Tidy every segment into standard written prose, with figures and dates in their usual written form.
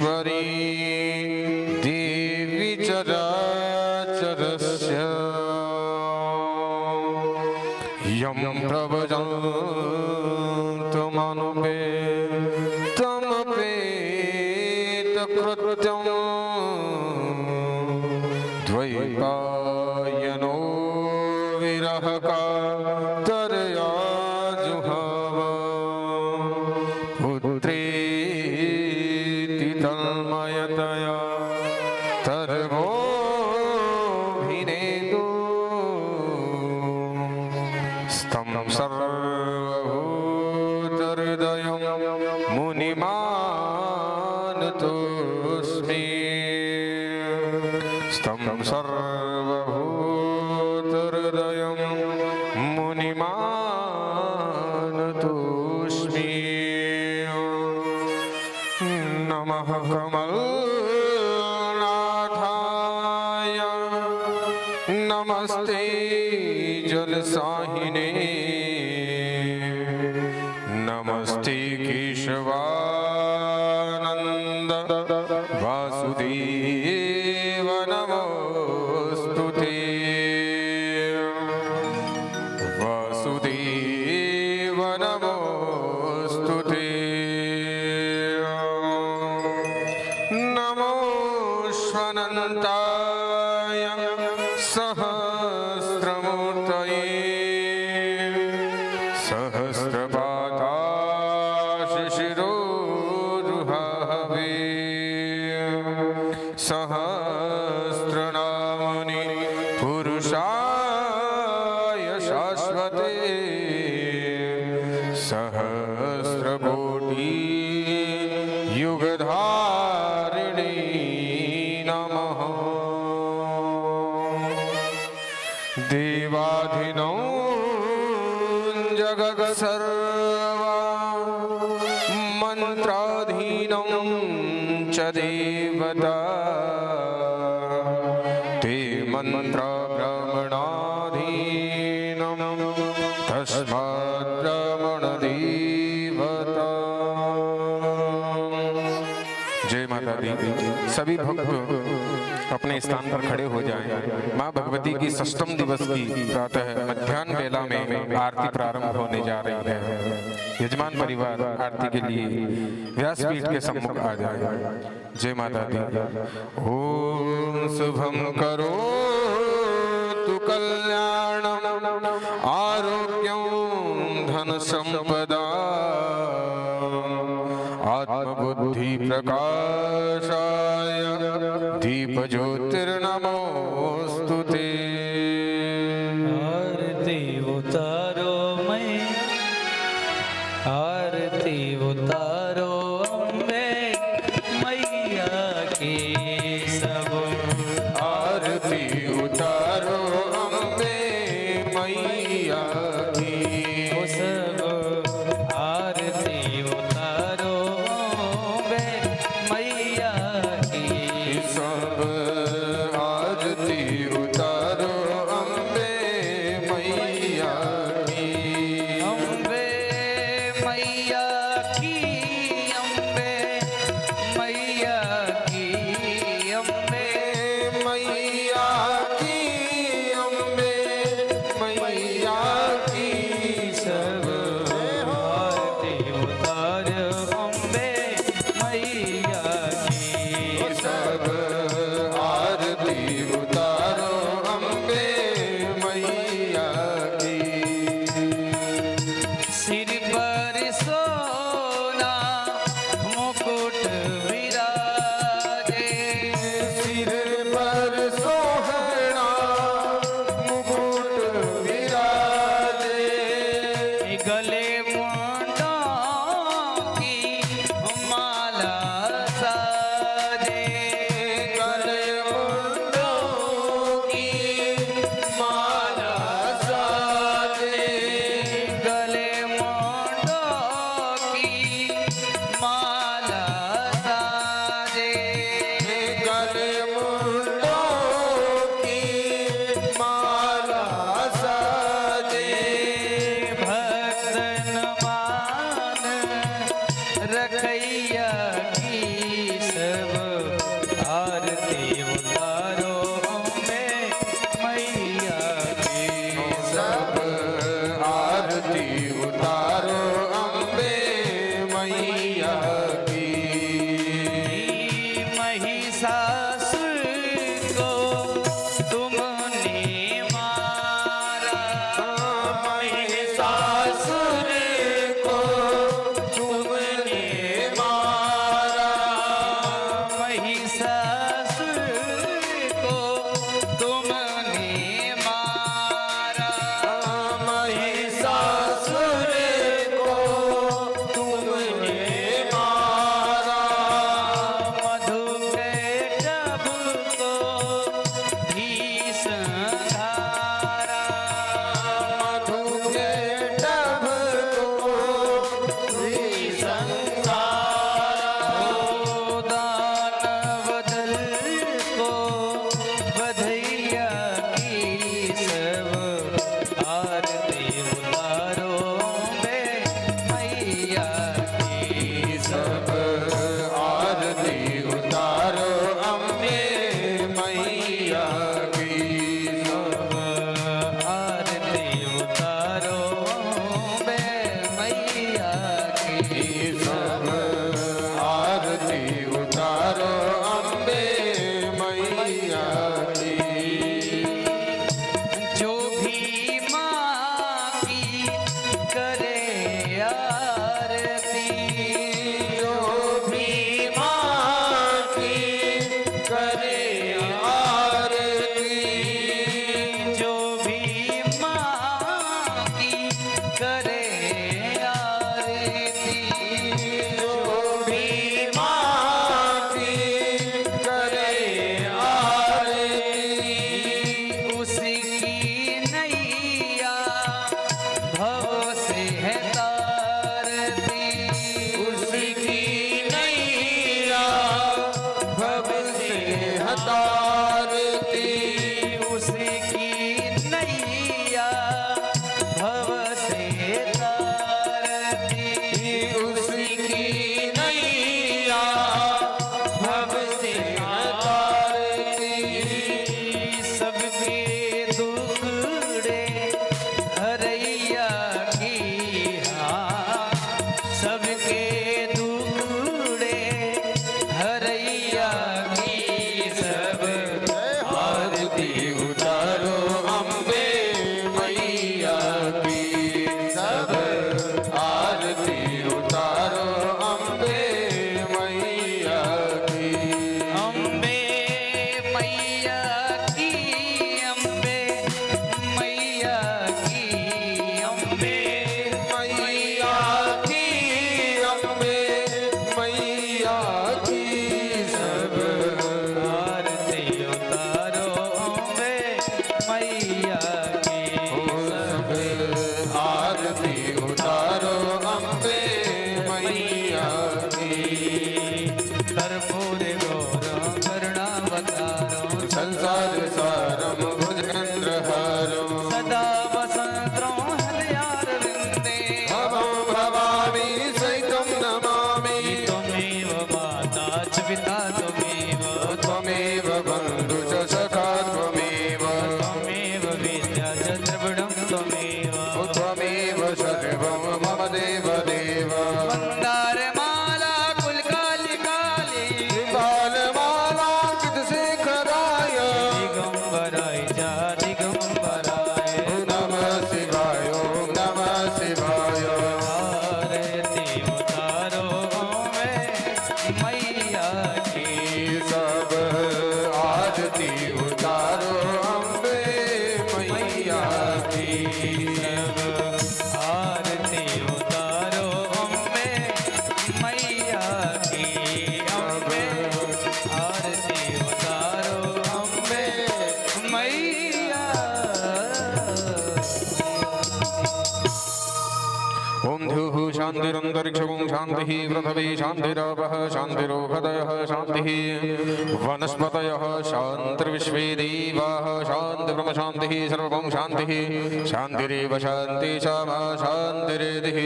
ईश्वरी देवी चराचरस्य यं प्रभजन्तमनुपे तमपेतकृत्यं द्वैपायनो विरहकातरया जुहाव पुत्रेति तन्मयतया तर्वोऽभिनेदो स्तं सर्वभूतहृदयं मुनिमानतोऽस्मि स्तं सर्वभूतहृदयं मुनिमानतोऽस्मि नमः कमलनाथाय नमस्ते जलसाहिने नमस्ते केशवानंद वासुदेव नमोस्तुते वासुदेव नमोस्तुते नमोऽश्वनन्ताय सहस्रमूर्तये सहस्रपादाशिशिरोरुहावे सहस्रनामनि पुरुषाय शाश्वते सहस्रकोटि युगधारिणे नमः देवाधिनो जगत्सर्वा मन्त्राधीनं च देवता ते मन्त्रा ब्रह्मणाधीनं तस्मात् ब्रह्मण देवता। जय माता दी। सभी भक्त अपने स्थान पर खड़े हो जाएं। माँ भगवती की षष्ठम दिवस की प्रातः मध्याह्न वेला में आरती प्रारंभ होने जा रही है। यजमान परिवार आरती के लिए व्यासपीठ के सम्मुख आ जाए। जय माता दी। ओम शुभम करो तु कल्याणम आरोग्यम धन संपदा आत्मबुद्धि प्रकाशाय दीप ज्योतिर्नमोस्तुते। आरती उतारो मैं आरती उतारो अम्बे मैया की सब आरती उतारो अम्बे मैया की सब आरती उतारो अम्बे मैया की सब आरती उतारो अम्बे मैया की अम्बे मैया की अम्बे मैया की अम्बे मैया की अम्बे मैया की सब आरती उतारो अम्बे मैया कर्पूर गौरम करुणावतारम संसार सारम भुजगेन्द्रहारम सदा वसंतं हृदयारविन्दे भवं भवामि सहितं नमामि त्वमेव माता च पिता त्वमेव त्वमेव बन्धु च सखा त्वमेव त्वमेव विद्या च द्रविडं त्वमेव त्वमेव सर्वं मम देव देव मन्दारमाला कुलकालिकाली बालमालाङ्कितशेखराय दिगम्बराय च दिगम्बराय नमः शिवाय ॐ नमः शिवाय आरती उतारो मैं मैया की सब आरती उतारो अम्बे मैया की आरती उतारो मैं मैया की अम्बे आरती उतारो अम्बे मैया ओम ध्युः शान्तिरन्तरिक्षं शान्तिः पृथिवी शान्तिरापः शान्तिरोषधयः शान्तिः वनस्पतयः शान्तिर्विश्वे देवाः शान्तिब्रह्म शान्तिः सर्वं शान्तिः शान्तिरेव शान्ति क्षमा शान्तिरेधिः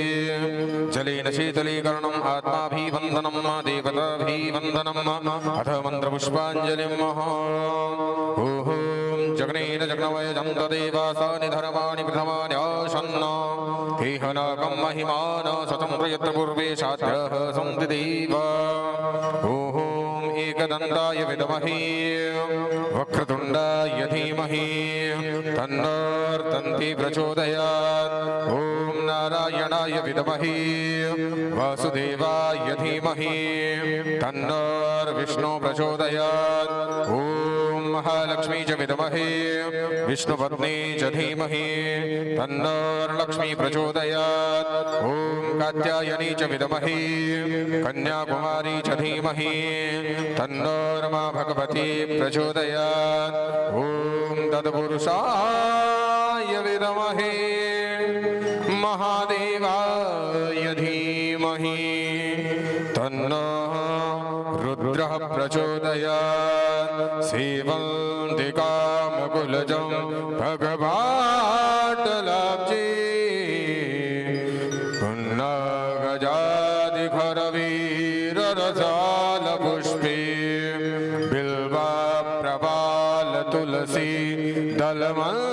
जलेन शीतलीकरणम् आत्माभिवन्दनं देवताभिवन्दनम् अथ मन्त्रपुष्पाञ्जलिं ओम जगनेन जग्नवय जन्तदेवासानि धर्माणि प्रथमानि आसन्ना हेहनाकं महिमान सतं प्रयत्र पूर्वे साध्यः सन्ति देवा ॐ एकदन्ताय विद्महे वक्रतुण्डाय धीमहि तन्नोर्तन्ति प्रचोदयात् ॐ नारायणाय विद्महे वासुदेवाय धीमहि तन्नोर्विष्णु प्रचोदयात् ॐ महालक्ष्मी च विद्महे विष्णुपत्नी च धीमहि तन्नोर्लक्ष्मी प्रचोदयात् ॐ कात्यायनी च विद्महे कन्याकुमारी च धीमहि तन्नोर्मा भगवती प्रचोदयात् ॐ तत्पुरुषाय विद्महे महादेवाय धीमहि तन्नो रुद्रः प्रचोदयात् सेवन्तिकामकुलजं भगवाटलाब्जे पुन्नगजादिखरवीररसालपुष्पे बिल्वाप्रपाल तुलसी दलमञ्जरीभिः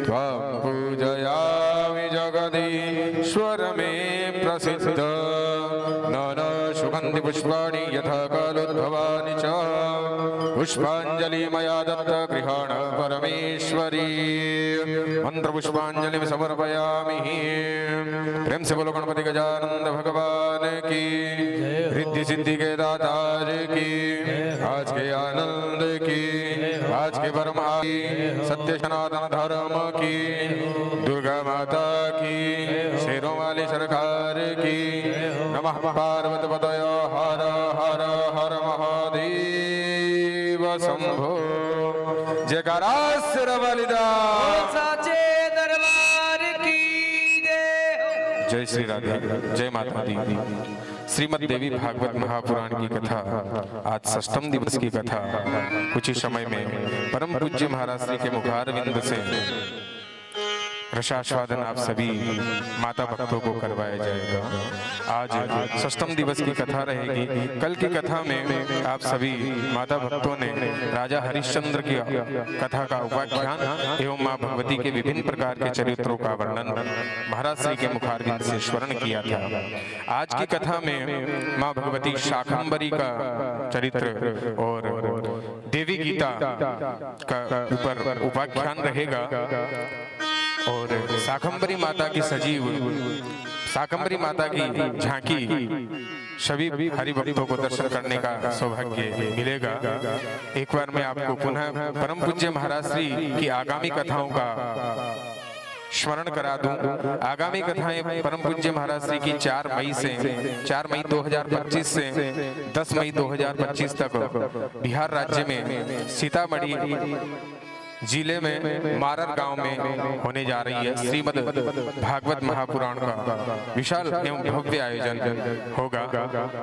त्वां पूजयामि जगदीश्वर मे प्रसिद्ध नाना सुगन्धि पुष्पाणि यथा कालोद्भवानि च पुष्पाञ्जलि मया दत्त गृहाण परमेश्वरी मंत्र पुष्पांजलि समर्पयामि प्रेम से बोलो गणपति गजानंद भगवान की रिद्धि सिद्धि के दातार की आज के आनंद की आज के परमा की सत्य सनातन धर्म की दुर्गा माता की शेरों वाली सरकार की नमः पार्वती पतय हर हर हर महादेव शंभो जयकारा सिर बलिदान साचे दरबार की जय हो। जय श्री राधे जय माता दी श्रीमद् देवी भागवत महापुराण की कथा आज षष्ठम दिवस की कथा कुछ ही समय में परम पूज्य महाराज श्री के मुखारविंद से रसास्वादन आप सभी माता भक्तों को करवाया जाएगा। आज षष्ठम दिवस की कथा रहेगी। कल की कथा में आप सभी माता भक्तों ने राजा हरिश्चंद्र की कथा का उपाख्यान एवं माँ भगवती के विभिन्न प्रकार के चरित्रों का वर्णन महाराज श्री के मुखारविंद से स्मरण किया था। आज की कथा में माँ भगवती शाकंभरी का चरित्र और देवी गीता का ऊपर उपाख्यान रहेगा और शाकंभरी माता की सजीव शाकंभरी माता की झांकी सभी हरि भक्तों को दर्शन करने का सौभाग्य मिलेगा। एक बार मैं आपको पुनः परम पूज्य महाराज श्री की आगामी कथाओं का स्मरण करा दूं। आगामी कथाएं परम पूज्य महाराज श्री की 4 मई 2025 से 10 मई 2025 तक बिहार राज्य में सीतामढ़ी जिले में मारर गांव में होने जा रही है श्रीमद् भागवत महापुराण का विशाल एवं भव्य आयोजन होगा,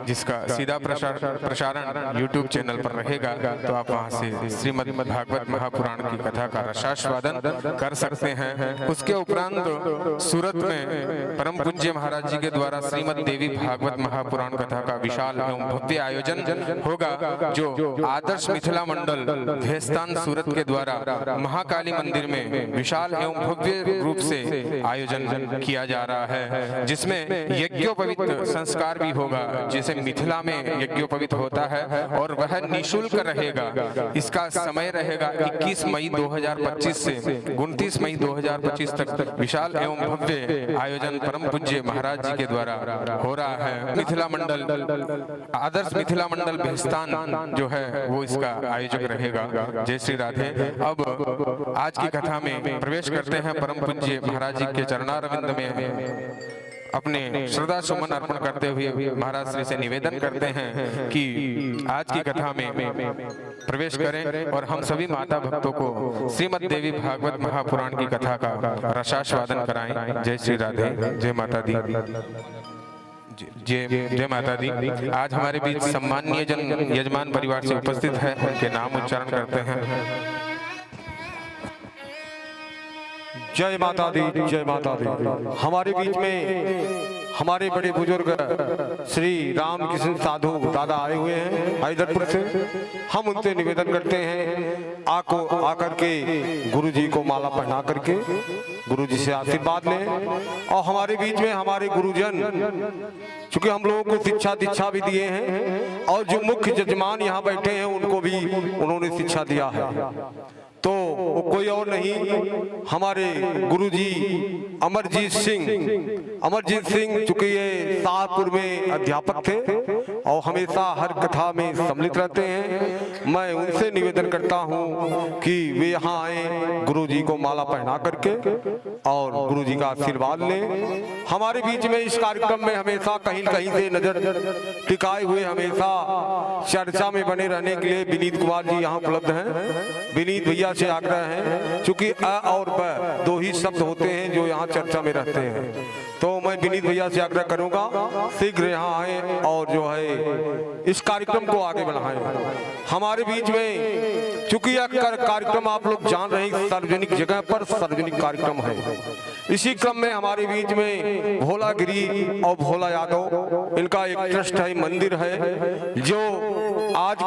जिसका सीधा प्रसारण YouTube चैनल पर रहेगा। तो आप वहां से श्रीमद् भागवत महापुराण की कथा का रसास्वादन कर सकते हैं। उसके उपरांत सूरत में परम पूज्य महाराज जी के द्वारा श्रीमद् देवी भागवत महापुराण कथा का विशाल एवं भव्य आयोजन होगा, जो आदर्श मिथिला मंडल भेस्तान सूरत के द्वारा महाकाली मंदिर में विशाल एवं भव्य रूप से आयोजन किया जा रहा है, जिसमें यज्ञोपवीत संस्कार भी होगा, जैसे मिथिला में यज्ञोपवीत होता है, और वह निःशुल्क रहेगा। इसका समय रहेगा 21 मई 2025 से 29 मई 2025 तक विशाल एवं भव्य आयोजन परम पूज्य महाराज जी के द्वारा हो रहा है। मिथिला मंडल आदर्श मिथिला मंडल भेस्तान जो है वो इसका आयोजक रहेगा। जय श्री राधे। अब आज की कथा में प्रवेश करते हैं। परम पूज्य महाराज जी के चरणारविंद में अपने श्रद्धा सुमन अर्पण करते हुए महाराज श्री से निवेदन करते हैं कि आज की कथा में प्रवेश करें और हम सभी माता भक्तों को श्रीमद् देवी भागवत महापुराण की कथा का रसास्वादन कराएं। जय श्री राधे। जय माता दी। जय माता दी। आज हमारे बीच सम्माननीय जन यजमान परिवार से उपस्थित है, उनके नाम उच्चारण करते हैं। जय माता दी। जय माता दी। हमारे बीच में हमारे बड़े बुजुर्ग श्री रामकृष्ण साधु दादा आए हुए हैं हैदरपुर से। हम उनसे निवेदन करते हैं आकर के गुरु जी को माला पहना करके गुरु जी से आशीर्वाद लें। और हमारे बीच में हमारे गुरुजन, चूंकि हम लोगों को शिक्षा दीक्षा भी दिए हैं, और जो मुख्य जजमान यहाँ बैठे हैं उनको भी उन्होंने शिक्षा दिया है। तो कोई और नहीं, हमारे गुरुजी अमरजीत सिंह चूंकि ये शाहपुर में अध्यापक थे और हमेशा हर कथा में सम्मिलित रहते हैं। मैं उनसे निवेदन करता हूं कि वे यहाँ आए, गुरुजी को माला पहना करके और गुरुजी का आशीर्वाद लें। हमारे बीच में इस कार्यक्रम में हमेशा कहीं कहीं से नजर टिकाए हुए, हमेशा चर्चा में बने रहने के लिए विनीत कुमार जी यहाँ उपलब्ध हैं। विनीत भैया से आग्रह है, चूंकि अ और ब दो ही शब्द होते हैं जो यहाँ चर्चा में रहते हैं, तो मैं विनीत भैया से आग्रह करूंगा शीघ्र यहाँ आए और जो है इस कार्यक्रम को आगे बढ़ाएं। हमारे बीच में चूंकि यह कार्यक्रम आप लोग जान रहे हैं सार्वजनिक जगह पर सार्वजनिक कार्यक्रम है, इसी क्रम में हमारे बीच में भोलागिरी और भोला यादव इनका एक ट्रस्ट है, मंदिर है, जो आज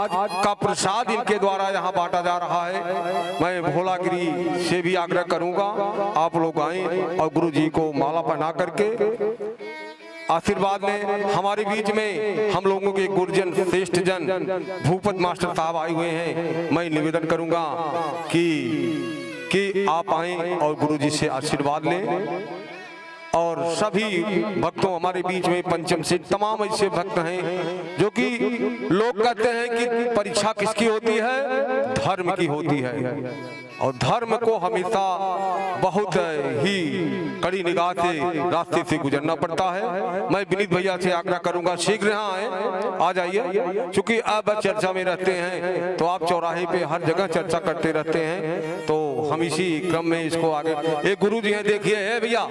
का प्रसाद इनके द्वारा यहाँ बांटा जा रहा है। मैं भोलागिरी से भी आग्रह करूंगा आप लोग आए और गुरु जी को माला पहना करके आशीर्वाद लें। हमारे बीच में हम लोगों के गुरुजन श्रेष्ठ जन भूपत मास्टर साहब आए हुए हैं। मैं निवेदन करूंगा कि आप आए और गुरु जी से आशीर्वाद लें। और सभी भक्तों, हमारे बीच में पंचम से तमाम ऐसे भक्त हैं जो कि लोग कहते हैं कि परीक्षा किसकी होती है? धर्म की होती है, और धर्म को हमेशा बहुत ही कड़ी निगाह से रास्ते से गुजरना पड़ता है। मैं विनीत भैया से आग्रह करूंगा शीघ्र यहाँ आए, आ जाइए, क्योंकि अब चर्चा में रहते हैं तो आप चौराहे पे हर जगह चर्चा करते रहते हैं, तो हम इसी क्रम में इसको आगे। एक गुरु जी हैं, देखिए भैया,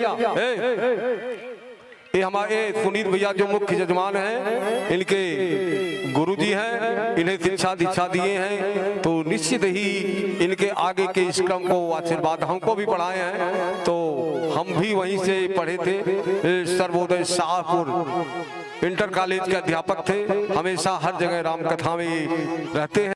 ये हमारे सुनील भैया जो मुख्य जजमान हैं, इनके गुरुजी हैं, इन्हें शिक्षा दीक्षा दिए हैं, तो निश्चित ही इनके आगे के इस क्रम को आशीर्वाद हमको भी पढ़ाए हैं। तो हम भी वहीं से पढ़े थे, सर्वोदय शाहपुर इंटर कॉलेज के अध्यापक थे, हमेशा हर जगह राम कथा में रहते हैं।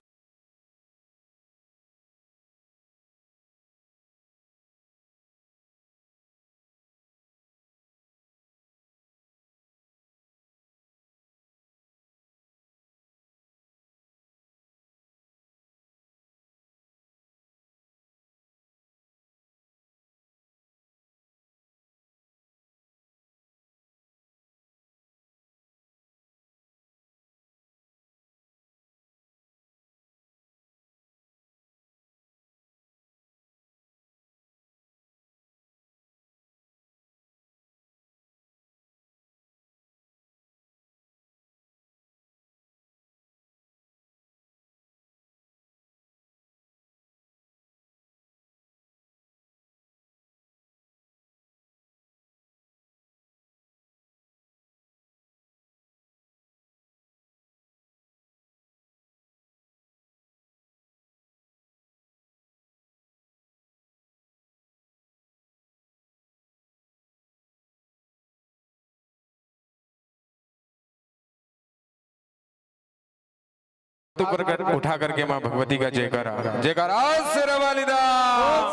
ऊपर उठा करके माँ भगवती का जयकारा जयकारा शेरा वालिदा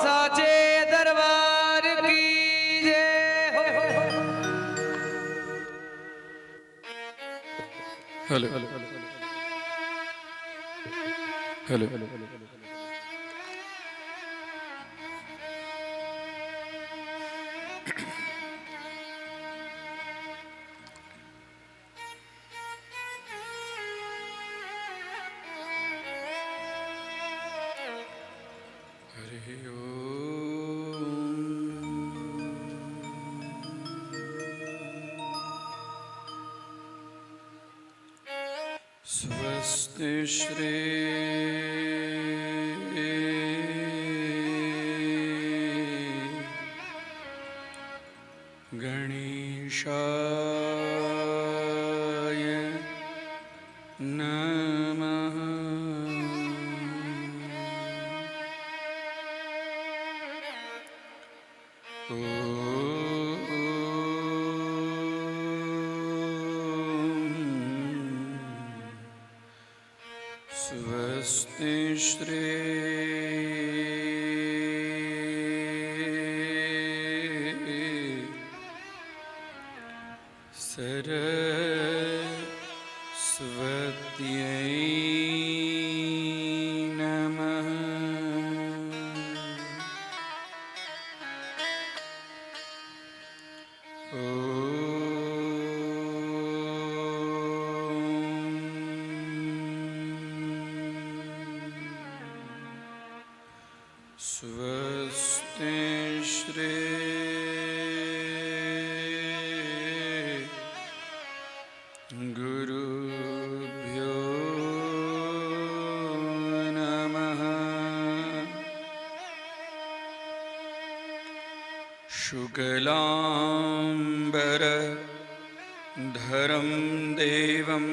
साचे दरबार की जय हो। हेलो हेलो स्वस्ति श्री गणेशाय नमः। स्वस्ति श्री सरस्वत्यै नमः। स्वस्ति श्री गुरुभ्यो नमः। शुक्लाम्बरधरं देवं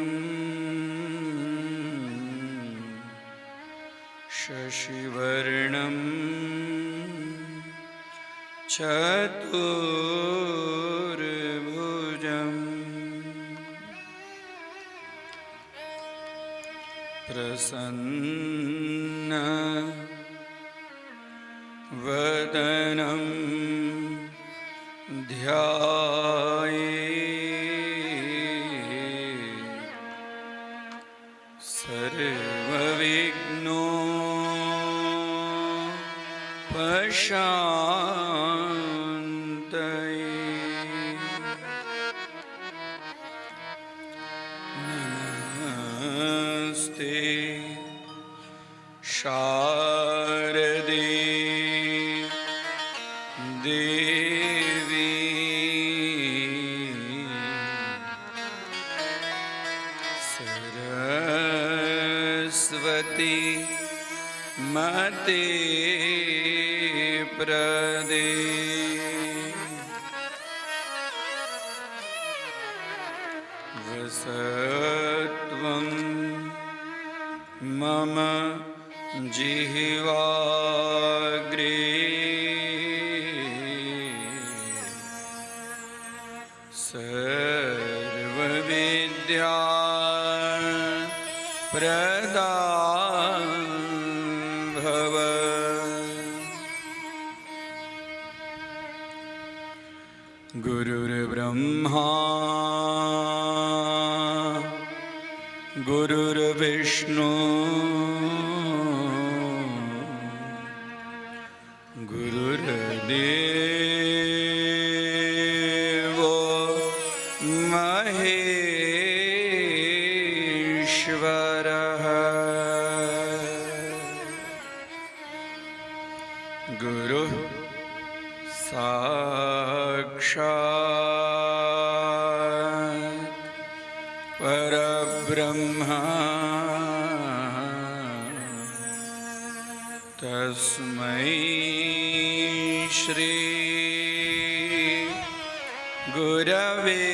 शशिवर्णं चतुर्भुजम् प्रसन्न वदनं ध्यायेत् सर्वविघ्नोपशान्तये। नमस्ते शारदे देवी सरस्वती मते प्रदे। वसत्वं मम जिह्वाग्रे सर्वविद्या प्रदा भव। गुरुर्ब्रह्मा गुरुर्विष्णु गुरुर्देवो महेश्वरः। गुरुः साक्षात् परब्रह्म तस्मै श्री गुरवे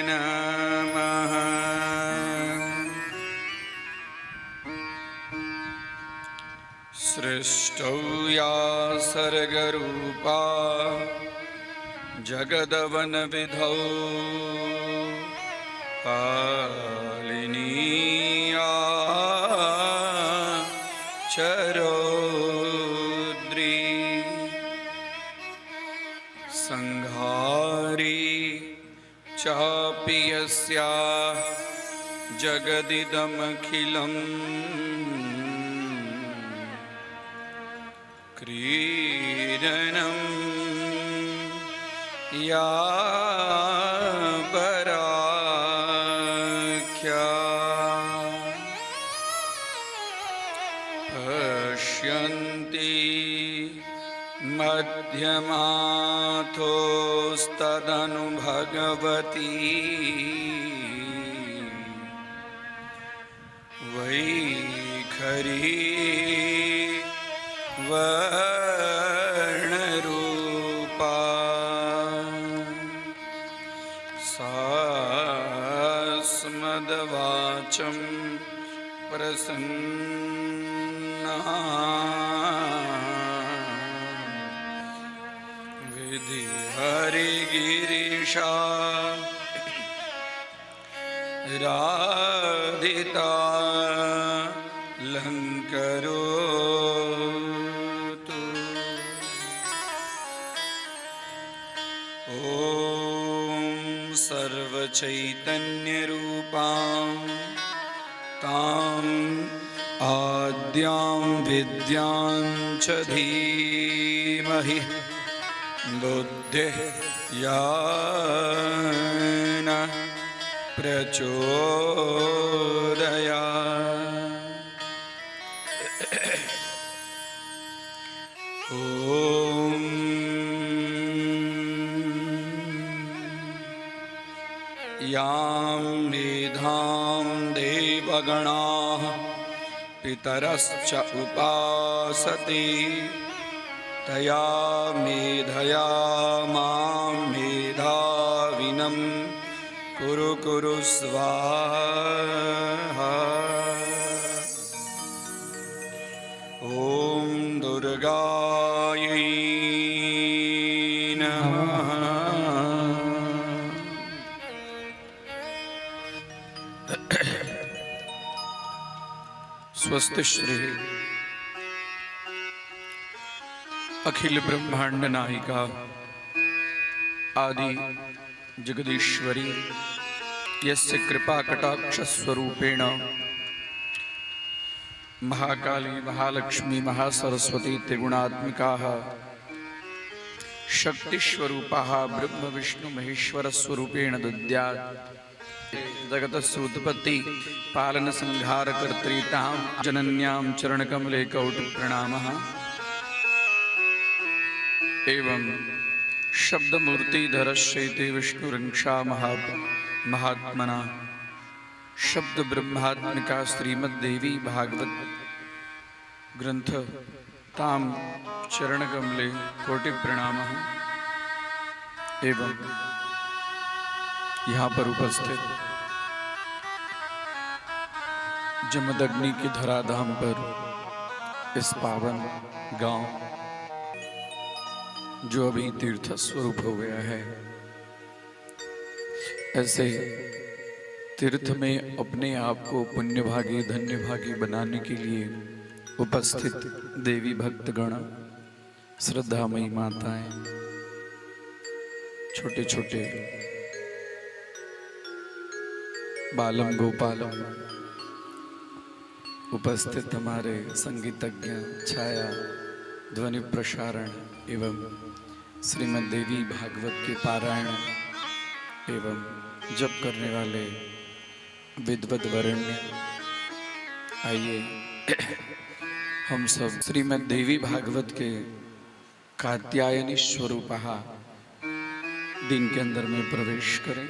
नमः। सृष्टौ या सर्गरूपा जगदवनविधौ कालिनी यस्याः जगदिदमखिलम् क्रीडनं या पराख्या पश्यन्ति मध्यमाथोस्तदनु भगवती वैखरी वर्णरूपा सास्मद्वाचं प्रसन्ना विधि हरिगिरीशा राधिता लंकरोतु। ओम सर्वचैतन्यरूपां तां आद्यां विद्यां च धीमहि बुद्धिः यान प्रचोदयात्। ओम यां मेधां देवगणाः पितरश्च उपासते तया मेधया मां मेधाविनं कुरु कुरु स्वाहा। ओम दुर्गायै नमः। स्वस्ति श्री अखिल ब्रह्मांड नायिका आदि जगदीश्वरी यस्य कृपा कटाक्ष स्वरूपेण महाकाली महालक्ष्मी महासरस्वती त्रिगुणात्मिकाः शक्तिस्वरूपाः ब्रह्म विष्णु महेश्वर स्वरूपेण दद्यात्। जगतस्य उत्पत्ति पालन संहार कर्तृतां जनन्यां चरणकमले कौटि प्रणामः। एवं शब्दमूर्तिधरश्चैते विष्णुरंक्षा महात्मना शब्द ब्रह्मात्मिका श्रीमद्देवी भागवत ग्रंथ ताम चरणकमले कोटि प्रणामः। एवं यहाँ पर उपस्थित जमदग्नि की धराधाम पर इस पावन गांव जो अभी तीर्थ स्वरूप हो गया है, ऐसे तीर्थ में अपने आप को पुण्यभागी धन्यभागी बनाने के लिए उपस्थित देवी भक्तगण, श्रद्धामयी माताएं, छोटे छोटे बालम गोपालम, उपस्थित हमारे संगीतज्ञ, छाया, ध्वनि प्रसारण एवं श्रीमद् देवी भागवत के पारायण एवं जप करने वाले विद्वद वरेण्य, आइए हम सब श्रीमद् देवी भागवत के कात्यायनी स्वरूपः दिन के अंदर में प्रवेश करें।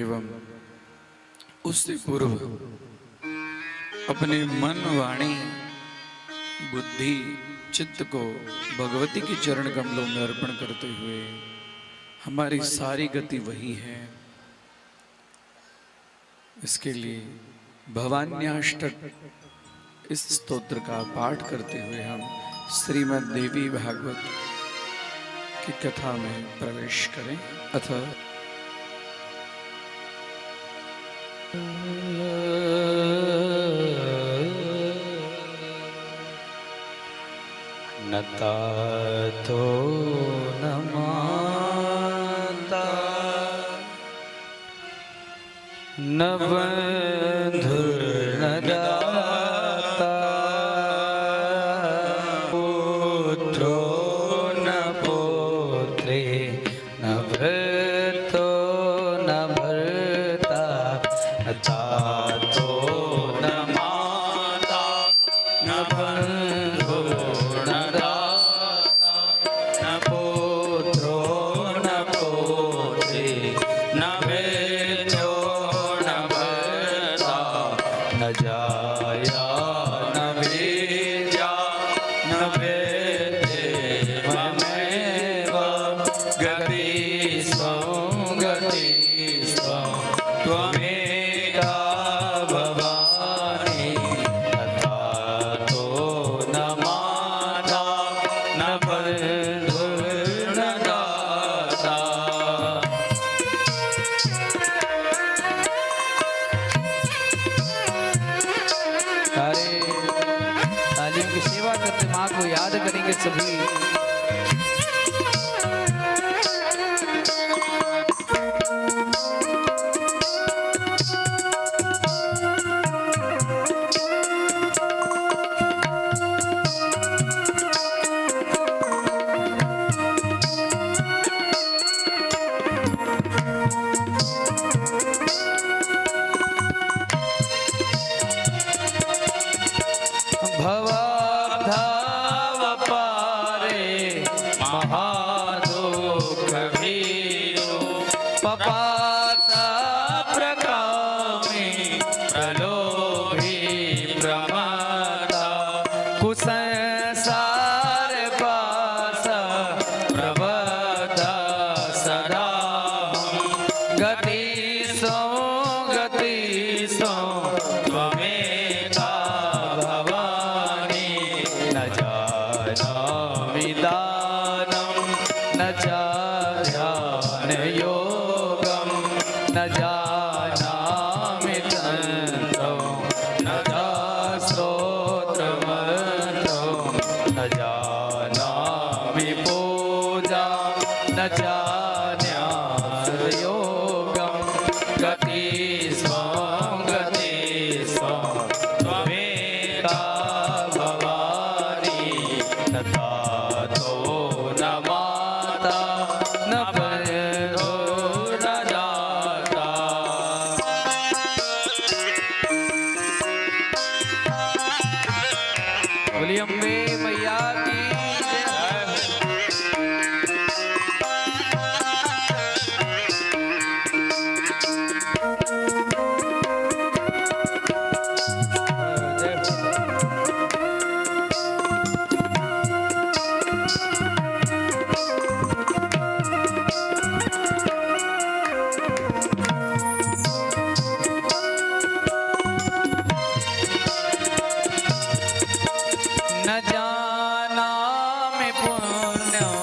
एवं उससे पूर्व अपने मन, वाणी, बुद्धि, चित्त को भगवती के चरण कमलों में अर्पण करते हुए हमारी सारी गति वही है। इसके लिए भवान्याष्टक इस स्तोत्र का पाठ करते हुए हम श्रीमद् देवी भागवत की कथा में प्रवेश करें। अथ नता तो न माता न बंधु न दाता पुत्रो न पुत्री न भर्तो न भर्ता न तातो न माता न बंधु न दाता न पुत्रो न पुत्री न भेद्यो न भर्ता न जाया न वेद्या न वेद्येममेव गति स्वं त्वमेका भवानि न तातो न माता न बन्धुर्न दाता। सारे तालियों की सेवा करते माँ को याद करेंगे सभी। भवधाव पारे महादुख भीरो पपाता प्रकामी प्रलोभी प्रमाता कुसंसार पास प्रबद्ध सदा गति सो त्वमेका भवानि न जानामि दानं न ध्यानयोगं न जानामि तन्त्रं न स्तोत्रमन्त्रं न जानामि पूजा न जानाम्योगं गति स्वं त्वमेका भवानि न तातो न माता न बन्धो न दाता। बोलिए अम्बे मैया की जय। न जानामि पुण्यं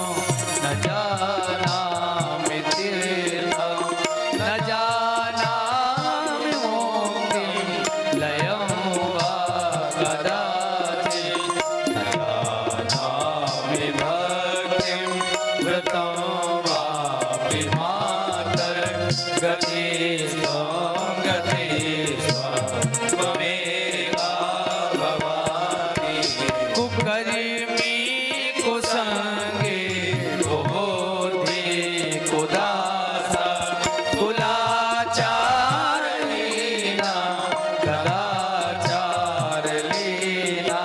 न जानामि तीर्थं न जानामि मुक्तिं लयं वा कदाचित् न जानामि भक्तिं व्रतं वापि मातर् गति स्वं त्वमेका भवानि कुकर्मी कुसंगे कुबोधि कुदासा कुलाचार लीना कदाचार लीना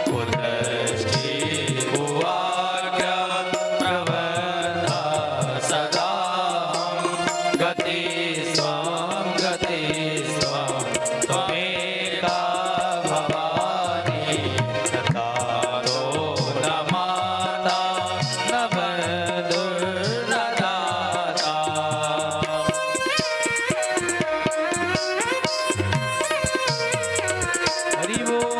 कुदृष्टि कुवाक्य प्रबन्धा सदा गति स्वं त्वमेका भवानि न तातो न माता न बन्धुर्न दाता। हरि बोल।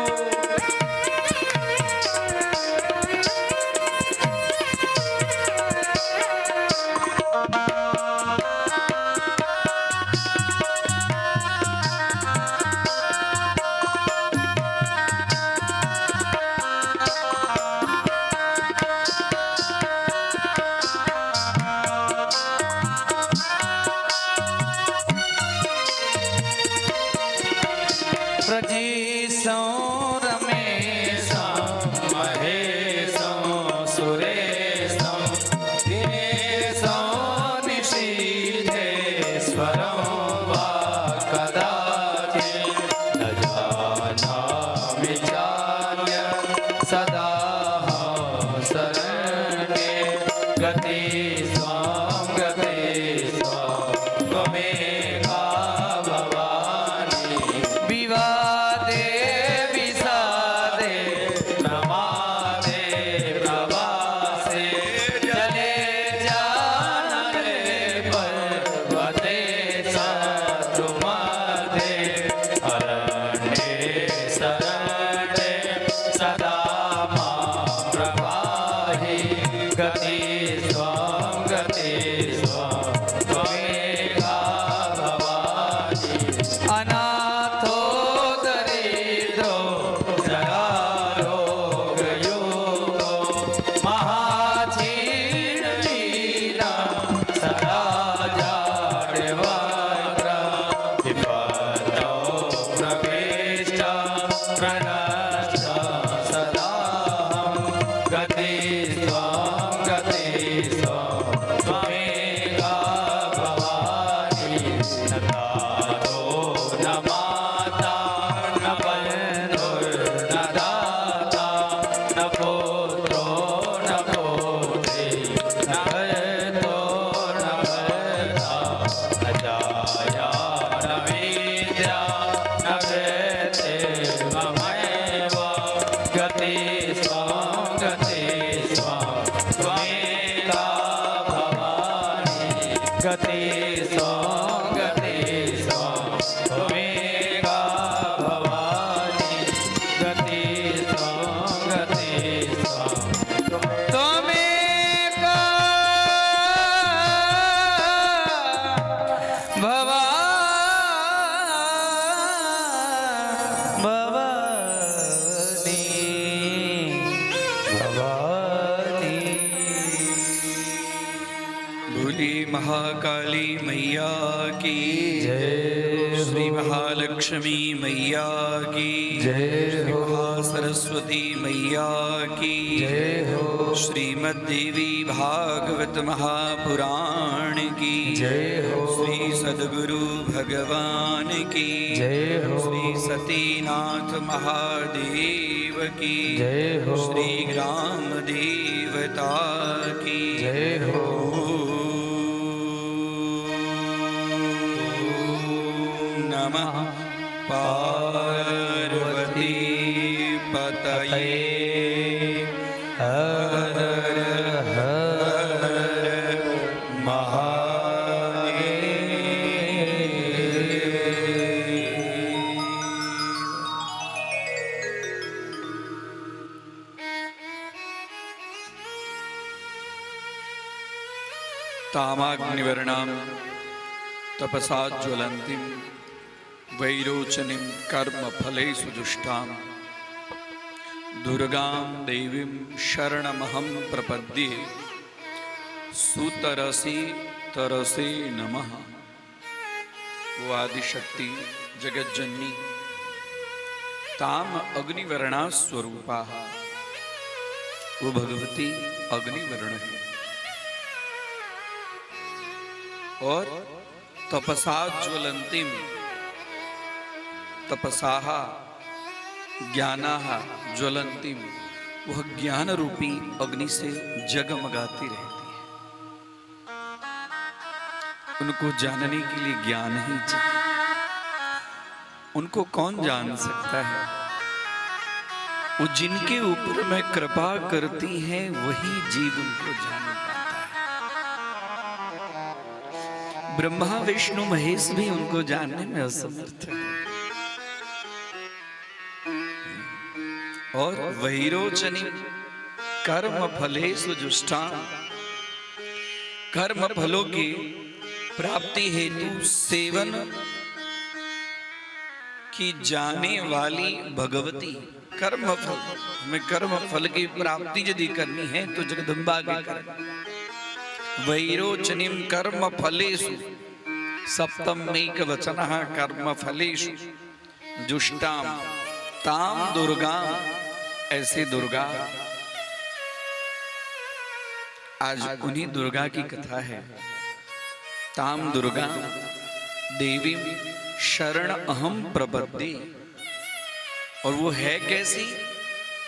सजीसो रमेशो महेशो सुरेशो दिनेशो निशीथेश्वरो वा कदाचित् न जानामि चान्य सदा शरणे गति स्वां त्वमेका भवानी विवादे विषादे प्रमादे प्रवासे जले जानने पर्वते शत्रुमध्ये अरण्ये शरणे सदा मां प्रवाहि गति स्वां त्वमेका भवानी अनाथो दरिद्रो जरारोगयुक्तो महाक्षीणलीला सदा जाड्यवक्त्र विपत्तौ प्रविष्ट प्रणश्च सदाहं गति स्वां त्वमेका भवानी न दातो न माता न बन्धुर्न दाता न पुत्रो न पुत्री न भर्तो न भर्ता न जाया न विद्या न वृत्तिर्ममैव गति स्वां त्वमेका भवानी गति स्वां त्वमेका भवानी गति स्वां त्वमेका बोली महाकाली मैया की जय श्री महालक्ष्मी मैया की जय श्री महासरस्वती मैया की जय हो श्रीमद्देवी भागवत महापुराण की जय हो श्री सद्गुरु भगवान की जय हो श्री सतीनाथ महादेव की जय हो श्री ग्राम देवता की जय हो नमः पार्वती पतये हर हर महादेव। तामाग्निवर्णां तपसा ज्वलन्तीं वैरोचनीं कर्मफलेषु दुष्टां दुर्गां देवीं शरणमहं प्रपद्ये सुतरसे तरसे नमः। वो आदिशक्ति जगज्जननी ताम अग्निवर्णा स्वरूपा, वो भगवती अग्निवर्ण है और तपसा ज्वलंतीम, तपसाह ज्ञानाह ज्वलंतीम, वह ज्ञान रूपी अग्नि से जगमगाती रहती है। उनको जानने के लिए ज्ञान ही चाहिए। उनको कौन जान सकता है? वो जिनके ऊपर में कृपा करती है वही जीव उनको जान पाता है। ब्रह्मा विष्णु महेश भी उनको जानने में असमर्थ है। और वैरोचनी कर्म फलेषु जुष्टा, कर्म फलों की प्राप्ति हेतु सेवन की जाने वाली भगवती कर्म फल, हमें कर्म फल की प्राप्ति यदि करनी है तो जगदम्बा के कर्म। वैरोचनीम कर्म फलेषु, सप्तम एक वचन कर्म फलेषु, जुष्टाम ताम दुर्गा, ऐसे दुर्गा। आज उन्हीं दुर्गा की कथा है। ताम दुर्गा देवी शरण अहम प्रपद्ये। और वो है कैसी?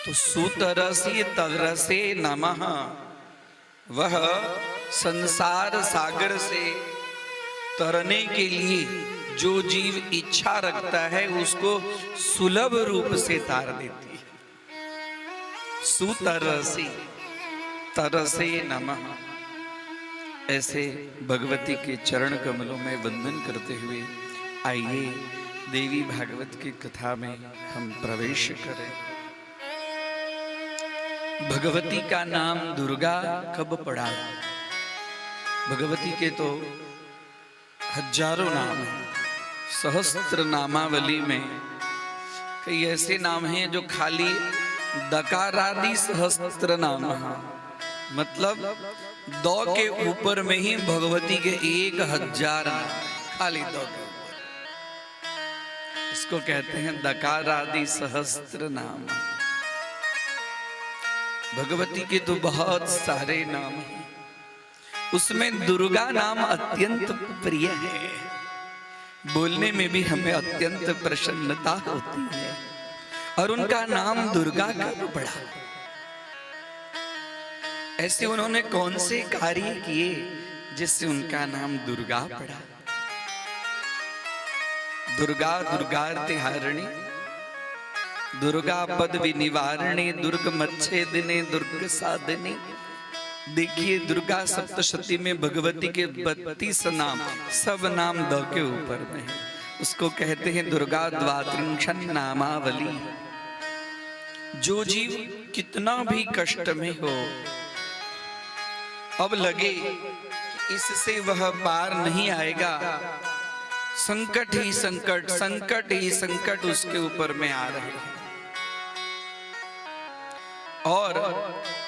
तो सुतरसी तरसे नमः। वह संसार सागर से तरने के लिए जो जीव इच्छा रखता है उसको सुलभ रूप से तार देती है। सुतरसी तरसे नमः। ऐसे भगवती के चरण कमलों में वंदन करते हुए आइए देवी भागवत की कथा में हम प्रवेश करें। भगवती का नाम दुर्गा कब पड़ा? भगवती के तो हजारों नाम हैं। सहस्त्र नामावली में कई ऐसे नाम हैं जो खाली दकारादि सहस्त्र नाम हैं। मतलब दो के ऊपर में ही भगवती के 1000 नाम, खाली दो के ऊपर। इसको कहते हैं दकारादि सहस्त्र नाम। भगवती के तो बहुत सारे नाम हैं। उसमें दुर्गा नाम अत्यंत प्रिय है। बोलने में भी हमें अत्यंत प्रसन्नता होती है। और उनका नाम दुर्गा कब पड़ा? ऐसे उन्होंने कौन से कार्य किए जिससे उनका नाम दुर्गा पड़ा? दुर्गा दुर्गार्ति हारिणी, दुर्गा पद विनिवारिणी, दुर्ग मच्छेदिनी, दुर्ग साधिनी। देखिए दुर्गा सप्तशती में भगवती के 32 नाम, सब नाम द के ऊपर में है। उसको कहते हैं दुर्गा द्वात्रिंशन नामावली। जो जीव कितना भी कष्ट में हो, अब लगे कि इससे वह पार नहीं आएगा, संकट ही संकट, संकट ही संकट उसके ऊपर में आ रहे हैं। और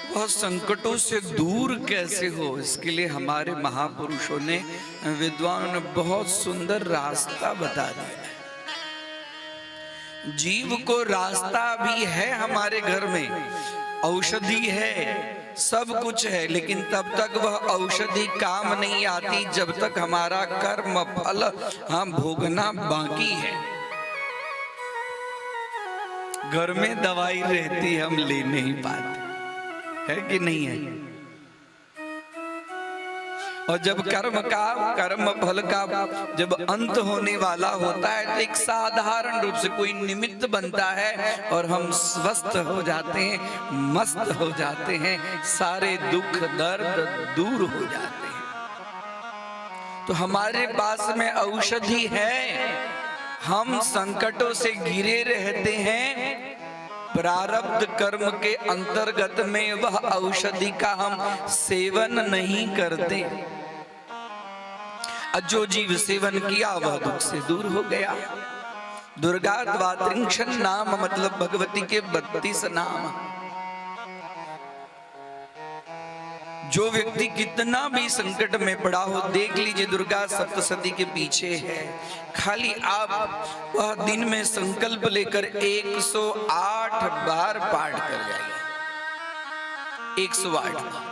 वह संकटों से दूर कैसे हो, इसके लिए हमारे महापुरुषों ने, विद्वानों ने बहुत सुंदर रास्ता बता दिया है। जीव को रास्ता भी है हमारे घर में, औषधि है, सब कुछ है, लेकिन तब तक वह औषधि काम नहीं आती जब तक हमारा कर्म फल हम भोगना बाकी है। घर में दवाई रहती हम ले नहीं पाते, है कि नहीं है? और जब कर्म फल का जब अंत होने वाला होता है तो एक साधारण रूप से कोई निमित्त बनता है और हम स्वस्थ हो जाते हैं, मस्त हो जाते हैं, सारे दुख दर्द दूर हो जाते हैं। तो हमारे पास में औषधि है, हम संकटों से घिरे रहते हैं। प्रारब्ध कर्म के अंतर्गत में वह औषधि का हम सेवन नहीं करते। जो जीव सेवन किया वह दुख से दूर हो गया। दुर्गा द्वात्रिंशन नाम मतलब भगवती के 32 नाम। जो व्यक्ति कितना भी संकट में पड़ा हो, देख लीजिए दुर्गा सप्तशती के पीछे है। खाली आप वह दिन में संकल्प लेकर 108 बार पाठ कर जाइए। 108 बार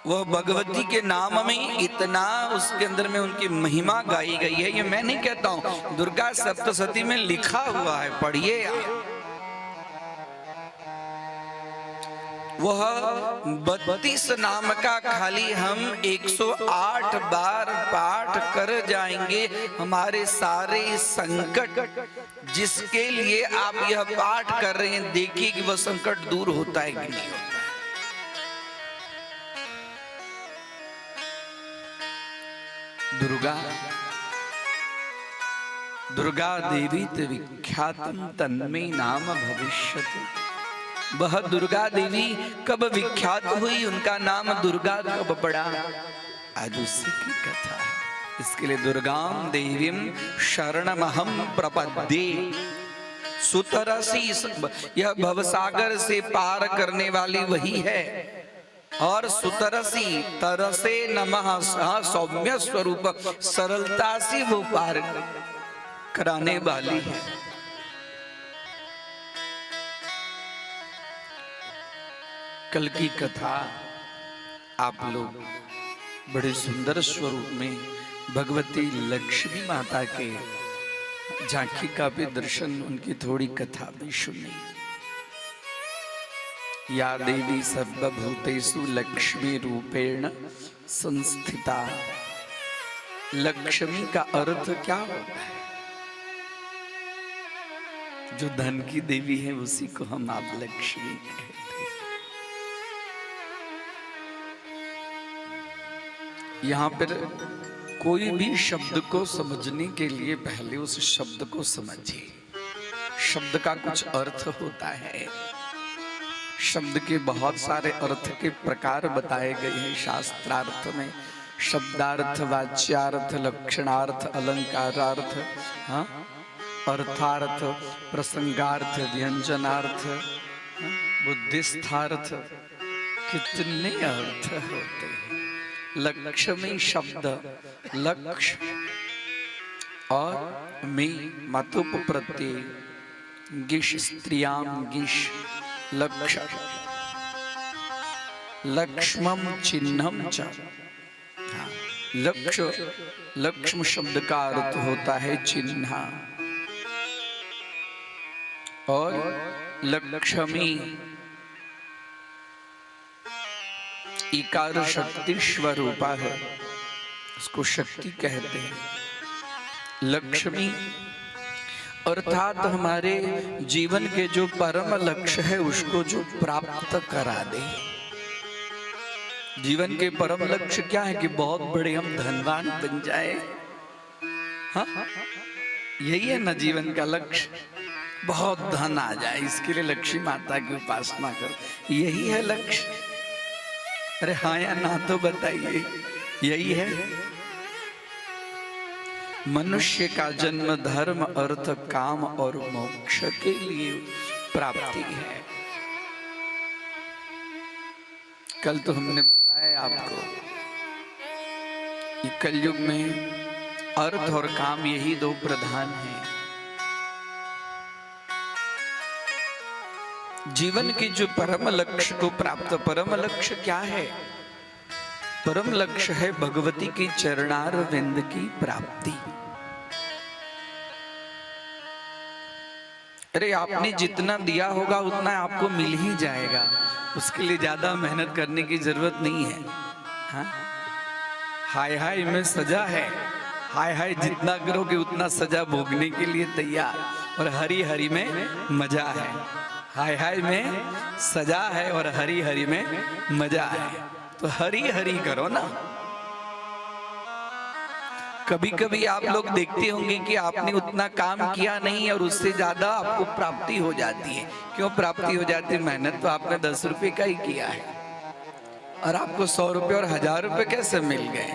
वह भगवती के नाम में इतना उसके अंदर में उनकी महिमा गाई गई है। ये मैं नहीं कहता हूं, दुर्गा सप्तशती में लिखा हुआ है, पढ़िए। वह 32 नाम का खाली हम 108 बार पाठ कर जाएंगे, हमारे सारे संकट जिसके लिए आप यह पाठ कर रहे हैं, देखिए कि वह संकट दूर होता है कि नहीं होता है। दुर्गा देवी विख्यातम तन्मे नाम भविष्यति। वह दुर्गा देवी कब विख्यात हुई, उनका नाम दुर्गा कब पड़ा, आज उसी की कथा है। इसके लिए दुर्गाम देवीम शरणमहम प्रपद्ये। सुतरसी, यह भवसागर से पार करने वाली वही है। और सुतरसी तरसे नमः सौम्य स्वरूप, सरलता से वो पार कराने वाली है। कल की कथा आप लोग बड़े सुंदर स्वरूप में भगवती लक्ष्मी माता के झांकी का भी दर्शन, उनकी थोड़ी कथा भी सुनी। या देवी सर्वभूतेषु लक्ष्मी रूपेण संस्थिता। लक्ष्मी का अर्थ क्या होता है? जो धन की देवी है उसी को हम आप लक्ष्मी कहते हैं। यहां पर कोई भी शब्द को समझने के लिए पहले उस शब्द को समझिए। शब्द का कुछ अर्थ होता है। शब्द के बहुत सारे अर्थ के प्रकार बताए गए हैं शास्त्रार्थ में। शब्दार्थ, वाच्यार्थ, लक्षणार्थ, अलंकारार्थ, हाँ, अर्थार्थ, प्रसंगार्थ, व्यंजनार्थ, बुद्धिस्थार्थ, कितने अर्थ होते हैं। लक्ष्मी शब्द लक्ष्य और में मतुप प्रत्यय, गिश स्त्रियाम गिश लक्ष्य, लक्ष्मम चिन्हम च। लक्ष्य, लक्ष्म शब्द का अर्थ होता है चिन्ह, और लक्ष्मी इकार शक्ति स्वरूपा है, उसको शक्ति कहते हैं। लक्ष्मी अर्थात हमारे जीवन के जो परम लक्ष्य है उसको जो प्राप्त करा दे। जीवन के परम लक्ष्य क्या है कि बहुत बड़े हम धनवान बन जाए। हाँ, यही है ना जीवन का लक्ष्य, बहुत धन आ जाए, इसके लिए लक्ष्मी माता की उपासना करो, यही है लक्ष्य। अरे हाँ या ना तो बताइए, यही है। मनुष्य का जन्म धर्म, अर्थ, काम और मोक्ष के लिए प्राप्ति है। कल तो हमने बताया आपको कि कलयुग में अर्थ और काम यही दो प्रधान हैं। जीवन के जो परम लक्ष्य को प्राप्त, परम लक्ष्य क्या है? परम लक्ष्य है भगवती की चरणारविंद की प्राप्ति। अरे आपने जितना दिया होगा उतना आपको मिल ही जाएगा, उसके लिए ज्यादा मेहनत करने की जरूरत नहीं है। हाँ? हाय हाय में सजा है, हाय हाय जितना करोगे उतना सजा भोगने के लिए तैयार, और हरी हरी में मजा है। हाय हाय में सजा है और हरी हरी में मजा है, तो हरी हरी करो ना। कभी कभी आप लोग देखते होंगे कि आपने उतना काम किया नहीं और उससे ज्यादा आपको प्राप्ति हो जाती है। क्यों प्राप्ति हो जाती है? मेहनत तो आपने 10 रुपए का ही किया है, और आपको 100 रुपए और 1000 रुपए कैसे मिल गए?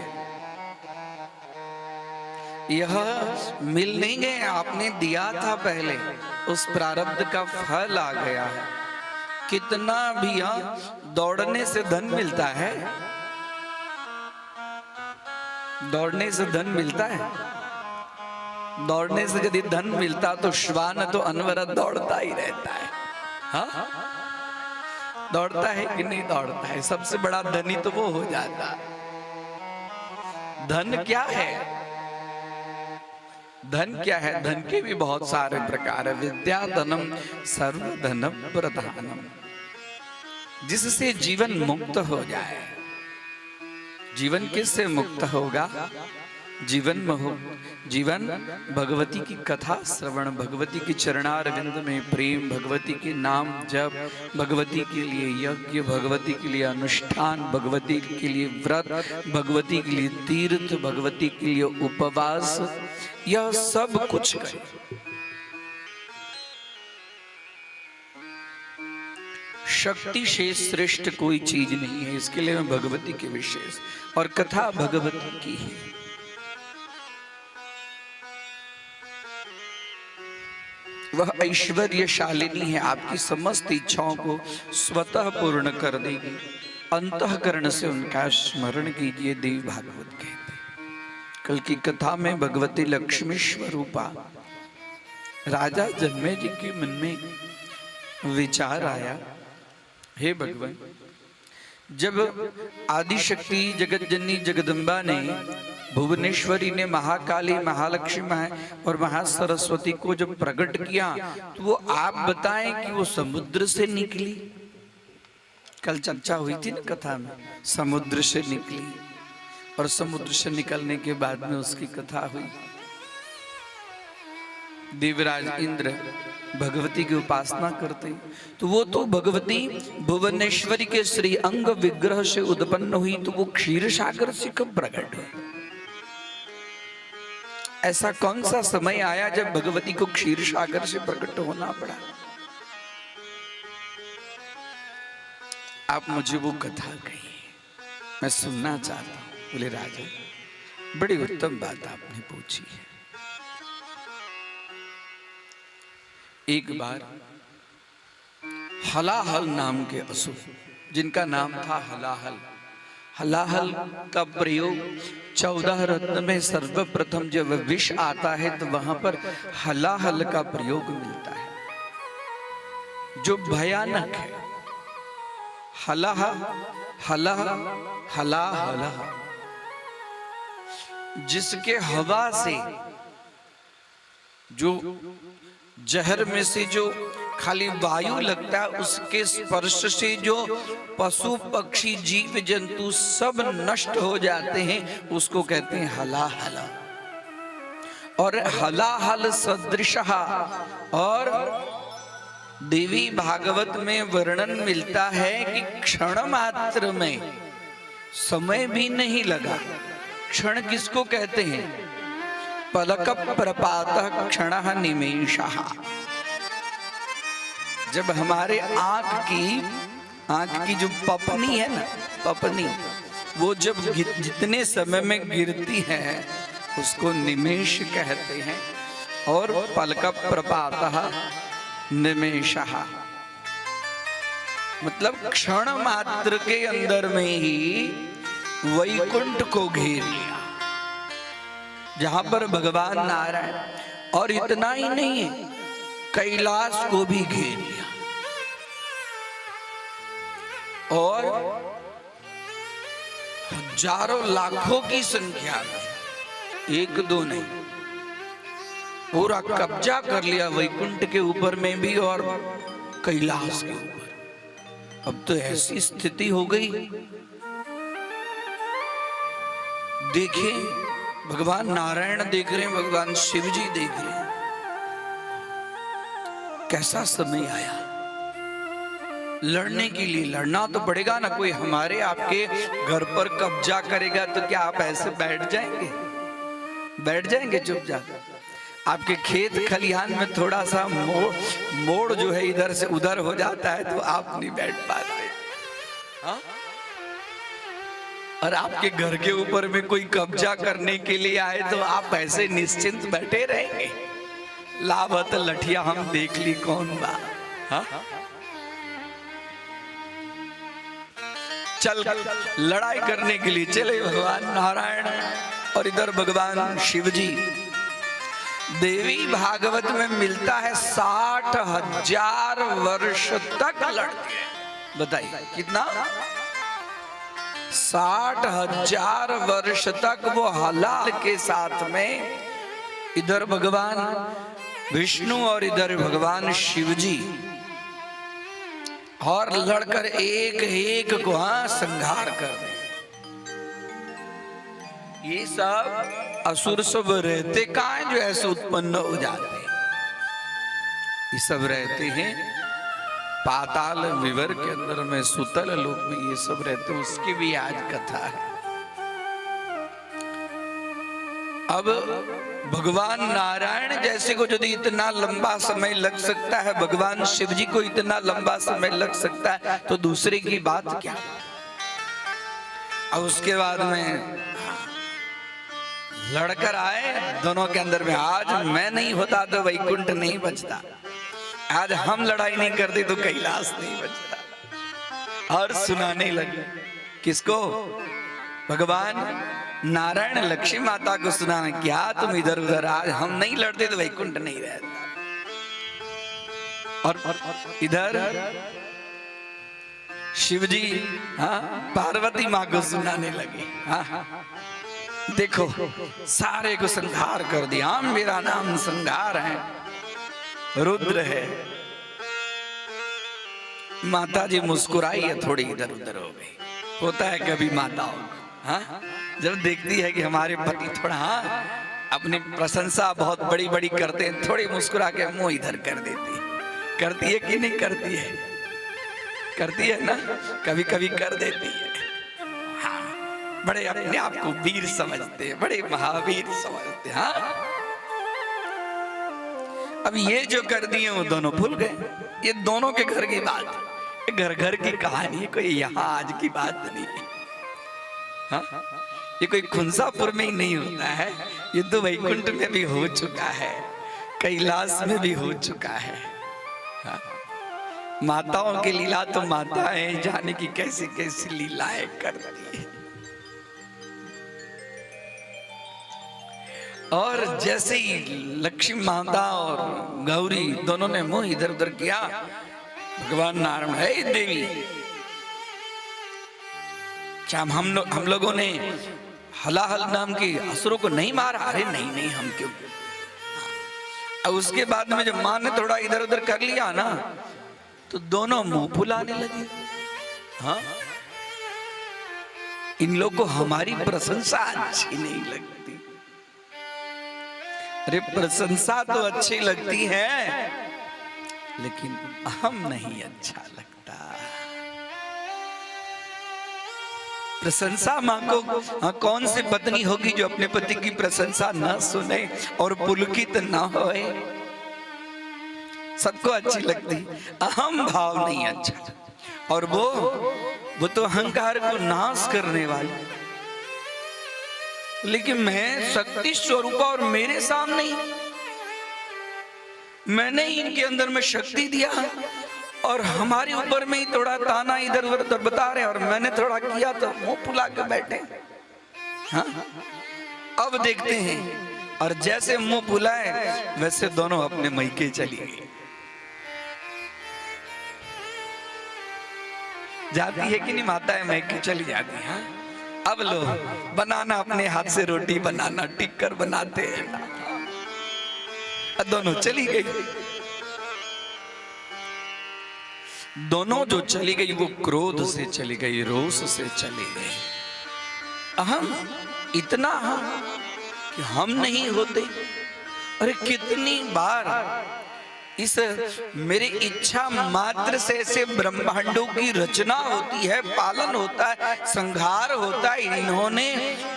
यह मिल नहीं गए, आपने दिया था पहले, उस प्रारब्ध का फल आ गया है। कितना भी दौड़ने से धन मिलता है, दौड़ने से धन मिलता है। दौड़ने से यदि धन मिलता तो श्वान तो अनवरत दौड़ता ही रहता है। हाँ, दौड़ता है कि नहीं दौड़ता है? सबसे बड़ा धनी तो वो हो जाता। धन क्या है? धन क्या है? धन के भी बहुत सारे प्रकार है। विद्या धनम सर्वधन प्रधानम, जिससे जीवन मुक्त हो जाए। जीवन किससे मुक्त होगा? जीवन भगवती की कथा श्रवण, भगवती की चरणारविंद में प्रेम, भगवती के नाम जप, भगवती के लिए यज्ञ, भगवती के लिए अनुष्ठान, भगवती के लिए व्रत, भगवती के लिए तीर्थ, भगवती के लिए उपवास, यह सब कुछ करें। शक्ति से श्रेष्ठ कोई चीज नहीं है, इसके लिए मैं भगवती के विशेष, और कथा भगवती की है। वह ऐश्वर्यशालिनी है, आपकी समस्त इच्छाओं को स्वतः पूर्ण कर देगी। अंतःकरण से उनका स्मरण कीजिए। देवी भागवत कहते कल की कथा में भगवती लक्ष्मी स्वरूपा राजा जन्मे जी के मन में विचार आया, हे भगवान, जब आदिशक्ति जगत जननी जगदम्बा ने, भुवनेश्वरी ने, महाकाली, महालक्ष्मी और महासरस्वती को जब प्रकट किया तो वो आप बताएं कि वो समुद्र से निकली। कल चर्चा हुई थी ना कथा में, समुद्र से निकली और समुद्र से निकलने के बाद में उसकी कथा हुई। देवराज इंद्र भगवती की उपासना करते तो वो तो भगवती भुवनेश्वरी के श्री अंग विग्रह से उत्पन्न हुई, तो वो क्षीर सागर से कब प्रकट हुई? ऐसा कौन सा समय आया जब भगवती को क्षीर सागर से प्रकट होना पड़ा? आप मुझे वो कथा कहिए, मैं सुनना चाहता हूं। बोले राजा, बड़ी उत्तम बात आपने पूछी है। एक बार हलाहल नाम के असुर, जिनका नाम था हलाहल, हलाहल का प्रयोग 14 रत्न में सर्वप्रथम जब विष आता है तो वहां पर हलाहल का प्रयोग मिलता है, जो भयानक है। हलाह हलाह हला हला, जिसके हवा से, जो जहर में से जो खाली वायु लगता है, उसके स्पर्श से जो पशु पक्षी जीव जंतु सब नष्ट हो जाते हैं, उसको कहते हैं हला हला। और हलाहल सदृश, और देवी भागवत में वर्णन मिलता है कि क्षण मात्र में, समय भी नहीं लगा। क्षण किसको कहते हैं? पलक प्रपात क्षण निमेषः। जब हमारे आंख की जो पपनी है ना, पपनी, वो जब जितने समय में गिरती है उसको निमेष कहते हैं। और पलक प्रपात निमेषः मतलब क्षण मात्र के अंदर में ही वैकुंठ को घेर लिया, जहां पर भगवान नारायण, और इतना ही नहीं है, कैलाश को भी घेर लिया। और हजारों लाखों की संख्या में, एक दो नहीं, पूरा कब्जा कर लिया वैकुंठ के ऊपर में भी और कैलाश के ऊपर। अब तो ऐसी स्थिति हो गई, देखिए भगवान नारायण देख रहे हैं, भगवान शिव जी देख रहे हैं, कैसा समय आया। लड़ने के लिए लड़ना तो पड़ेगा ना। कोई हमारे आपके घर पर कब्जा करेगा तो क्या आप ऐसे बैठ जाएंगे? बैठ जाएंगे चुपचाप? आपके खेत खलिहान में थोड़ा सा मोड़ जो है इधर से उधर हो जाता है तो आप नहीं बैठ पाते, हाँ? और आपके घर के ऊपर में कोई कब्जा करने के लिए आए तो आप ऐसे निश्चिंत बैठे रहेंगे? लाभत लठिया हम देख ली कौन बा, हाँ? चल लड़ाई करने के लिए चले भगवान नारायण और इधर भगवान शिव जी। देवी भागवत में मिलता है 60,000 वर्ष तक लड़ते। बताइए कितना? 60,000 वर्ष तक वो हलाल के साथ में, इधर भगवान विष्णु और इधर भगवान शिव जी, और लड़कर एक एक को संहार कर दे। ये सब असुर सब रहते कहाँ हैं जो ऐसे उत्पन्न हो जाते हैं? ये सब रहते हैं पाताल विवर के अंदर में, सुतल लोक में ये सब रहते हैं। उसकी भी आज कथा है। अब भगवान नारायण जैसे को यदि इतना लंबा समय लग सकता है, भगवान शिव जी को इतना लंबा समय लग सकता है, तो दूसरे की बात क्या? अब उसके बाद में लड़कर आए दोनों के अंदर में। आज मैं नहीं होता तो वैकुंठ नहीं बचता, आज हम लड़ाई नहीं करते तो कैलाश नहीं बचता। और सुनाने लगी। किसको? भगवान नारायण लक्ष्मी माता को सुनाना, क्या तुम इधर उधर, आज हम नहीं लड़ते तो वैकुंठ नहीं रहता। और इधर शिवजी पार्वती माँ को सुनाने लगे। देखो सारे को संहार कर दिया, मेरा नाम संहार है, रुद्र है। माता जी मुस्कुराई है, थोड़ी इधर उधर हो गई। होता है कभी माताओं को, जब देखती है कि हमारे पति थोड़ा अपनी प्रशंसा बहुत बड़ी बड़ी करते हैं, थोड़ी मुस्कुरा के मुंह इधर कर देती है। करती है कि नहीं करती है? करती है ना, कभी कभी कर देती है। बड़े अपने आप को वीर समझते हैं, बड़े महावीर समझते हैं। अब ये जो कर दिए वो दोनों भूल गए। ये दोनों के घर की बात है, घर घर की कहानी है, कोई यहाँ आज की बात नहीं है। ये कोई खुंसापुर में ही नहीं होता है, ये तो वैकुंठ में भी हो चुका है, कैलाश में भी हो चुका है। माताओं की लीला तो माताएं जाने की कैसी कैसी लीलाएं करती है। और जैसे ही लक्ष्मी माता और गौरी दोनों ने मुंह इधर उधर किया, भगवान नारायण, हे देवी, क्या हम लोगों ने हलाहल नाम के असुरों को नहीं मारा? अरे नहीं नहीं, हम क्यों। अब उसके बाद में जब मां ने थोड़ा इधर उधर कर लिया ना, तो दोनों मुंह फुलाने लगे। इन लोग को हमारी प्रशंसा अच्छी नहीं लगती। अरे प्रशंसा तो अच्छी लगती है, लेकिन अहम नहीं अच्छा लगता। प्रशंसा मां को, कौन सी पत्नी होगी जो अपने पति की प्रशंसा न सुने और पुलकित न होए? सबको अच्छी लगती, अहम भाव नहीं अच्छा। और वो तो अहंकार को नाश करने वाली। लेकिन मैं शक्ति स्वरूपा और मेरे सामने ही, मैंने इनके अंदर में शक्ति दिया और हमारे ऊपर में ही थोड़ा ताना इधर उधर बता रहे, और मैंने थोड़ा किया तो मुंह फुला के बैठे। अब देखते हैं, और जैसे मुंह फुलाए वैसे दोनों अपने मैके चली गई। जाती है कि नहीं माताएं मैके चली जाती हैं। अब लो बनाना, अपने हाथ से रोटी बनाना, टिक्कर बनाते हैं। दोनों चली गई। दोनों जो चली गई वो क्रोध से चली गई, रोष से चली गई। अहम, इतना अहम कि हम नहीं होते। अरे कितनी बार इस मेरी इच्छा मात्र से ऐसे ब्रह्मांडों की रचना होती है, पालन होता है, संहार होता है। इन्होंने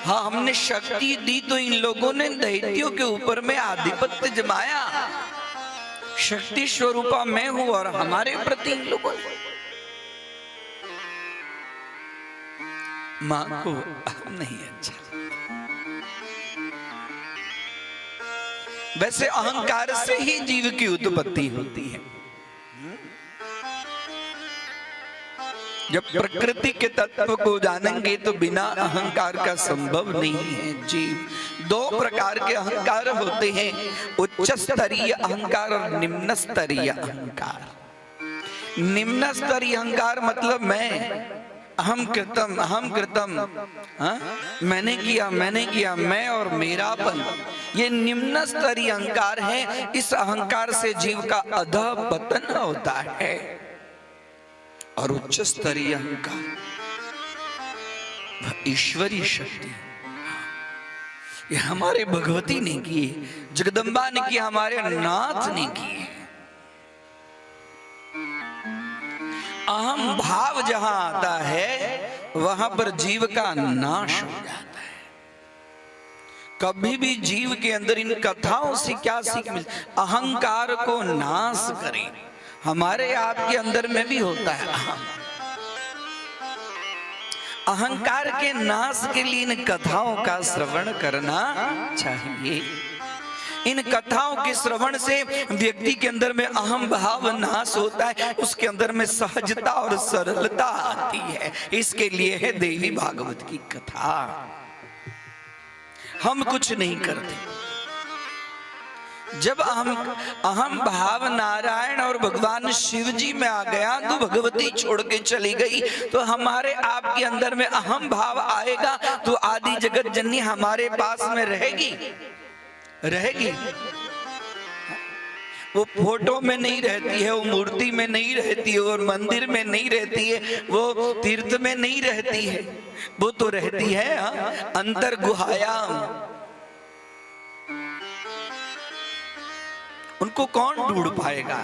हमने शक्ति दी तो इन लोगों ने दैत्यों के ऊपर में आधिपत्य जमाया। शक्ति स्वरूपा मैं हूं और हमारे प्रति इन लोगों ने, मां को नहीं अच्छा। वैसे अहंकार से ही जीव की उत्पत्ति होती है। जब प्रकृति के तत्व को जानेंगे तो बिना अहंकार का संभव नहीं है। जीव दो प्रकार के अहंकार होते हैं, उच्च स्तरीय अहंकार और निम्न स्तरीय अहंकार। निम्न स्तरीय अहंकार मतलब मैं, अहम कृतम, मैंने किया, मैं और मेरापन, ये निम्न स्तरीय अहंकार है। इस अहंकार से जीव का अधःपतन होता है। और उच्च स्तरीय अहंकार ईश्वरीय शक्ति, ये हमारे भगवती ने की, जगदम्बा ने की, हमारे नाथ ने की। अहम भाव जहां आता है वहां पर जीव का नाश हो जाता है। कभी भी जीव के अंदर इन कथाओं से क्या सीख मिलती? अहंकार को नाश करें। हमारे आपके अंदर में भी होता है अहंकार के नाश के लिए इन कथाओं का श्रवण करना चाहिए। इन कथाओं के श्रवण से व्यक्ति के अंदर में अहम भाव नाश होता है, उसके अंदर में सहजता और सरलता आती है। इसके लिए है देवी भागवत की कथा। हम कुछ नहीं करते। जब अहम भाव नारायण और भगवान शिव जी में आ गया तो भगवती छोड़ के चली गई, तो हमारे आपके अंदर में अहम भाव आएगा तो आदि जगत जननी हमारे पास में रहेगी। वो फोटो में नहीं रहती है, वो मूर्ति में नहीं रहती है, और मंदिर में नहीं रहती है, वो तीर्थ में नहीं रहती है, वो तो रहती है अंतर गुहायाम। उनको कौन ढूंढ पाएगा?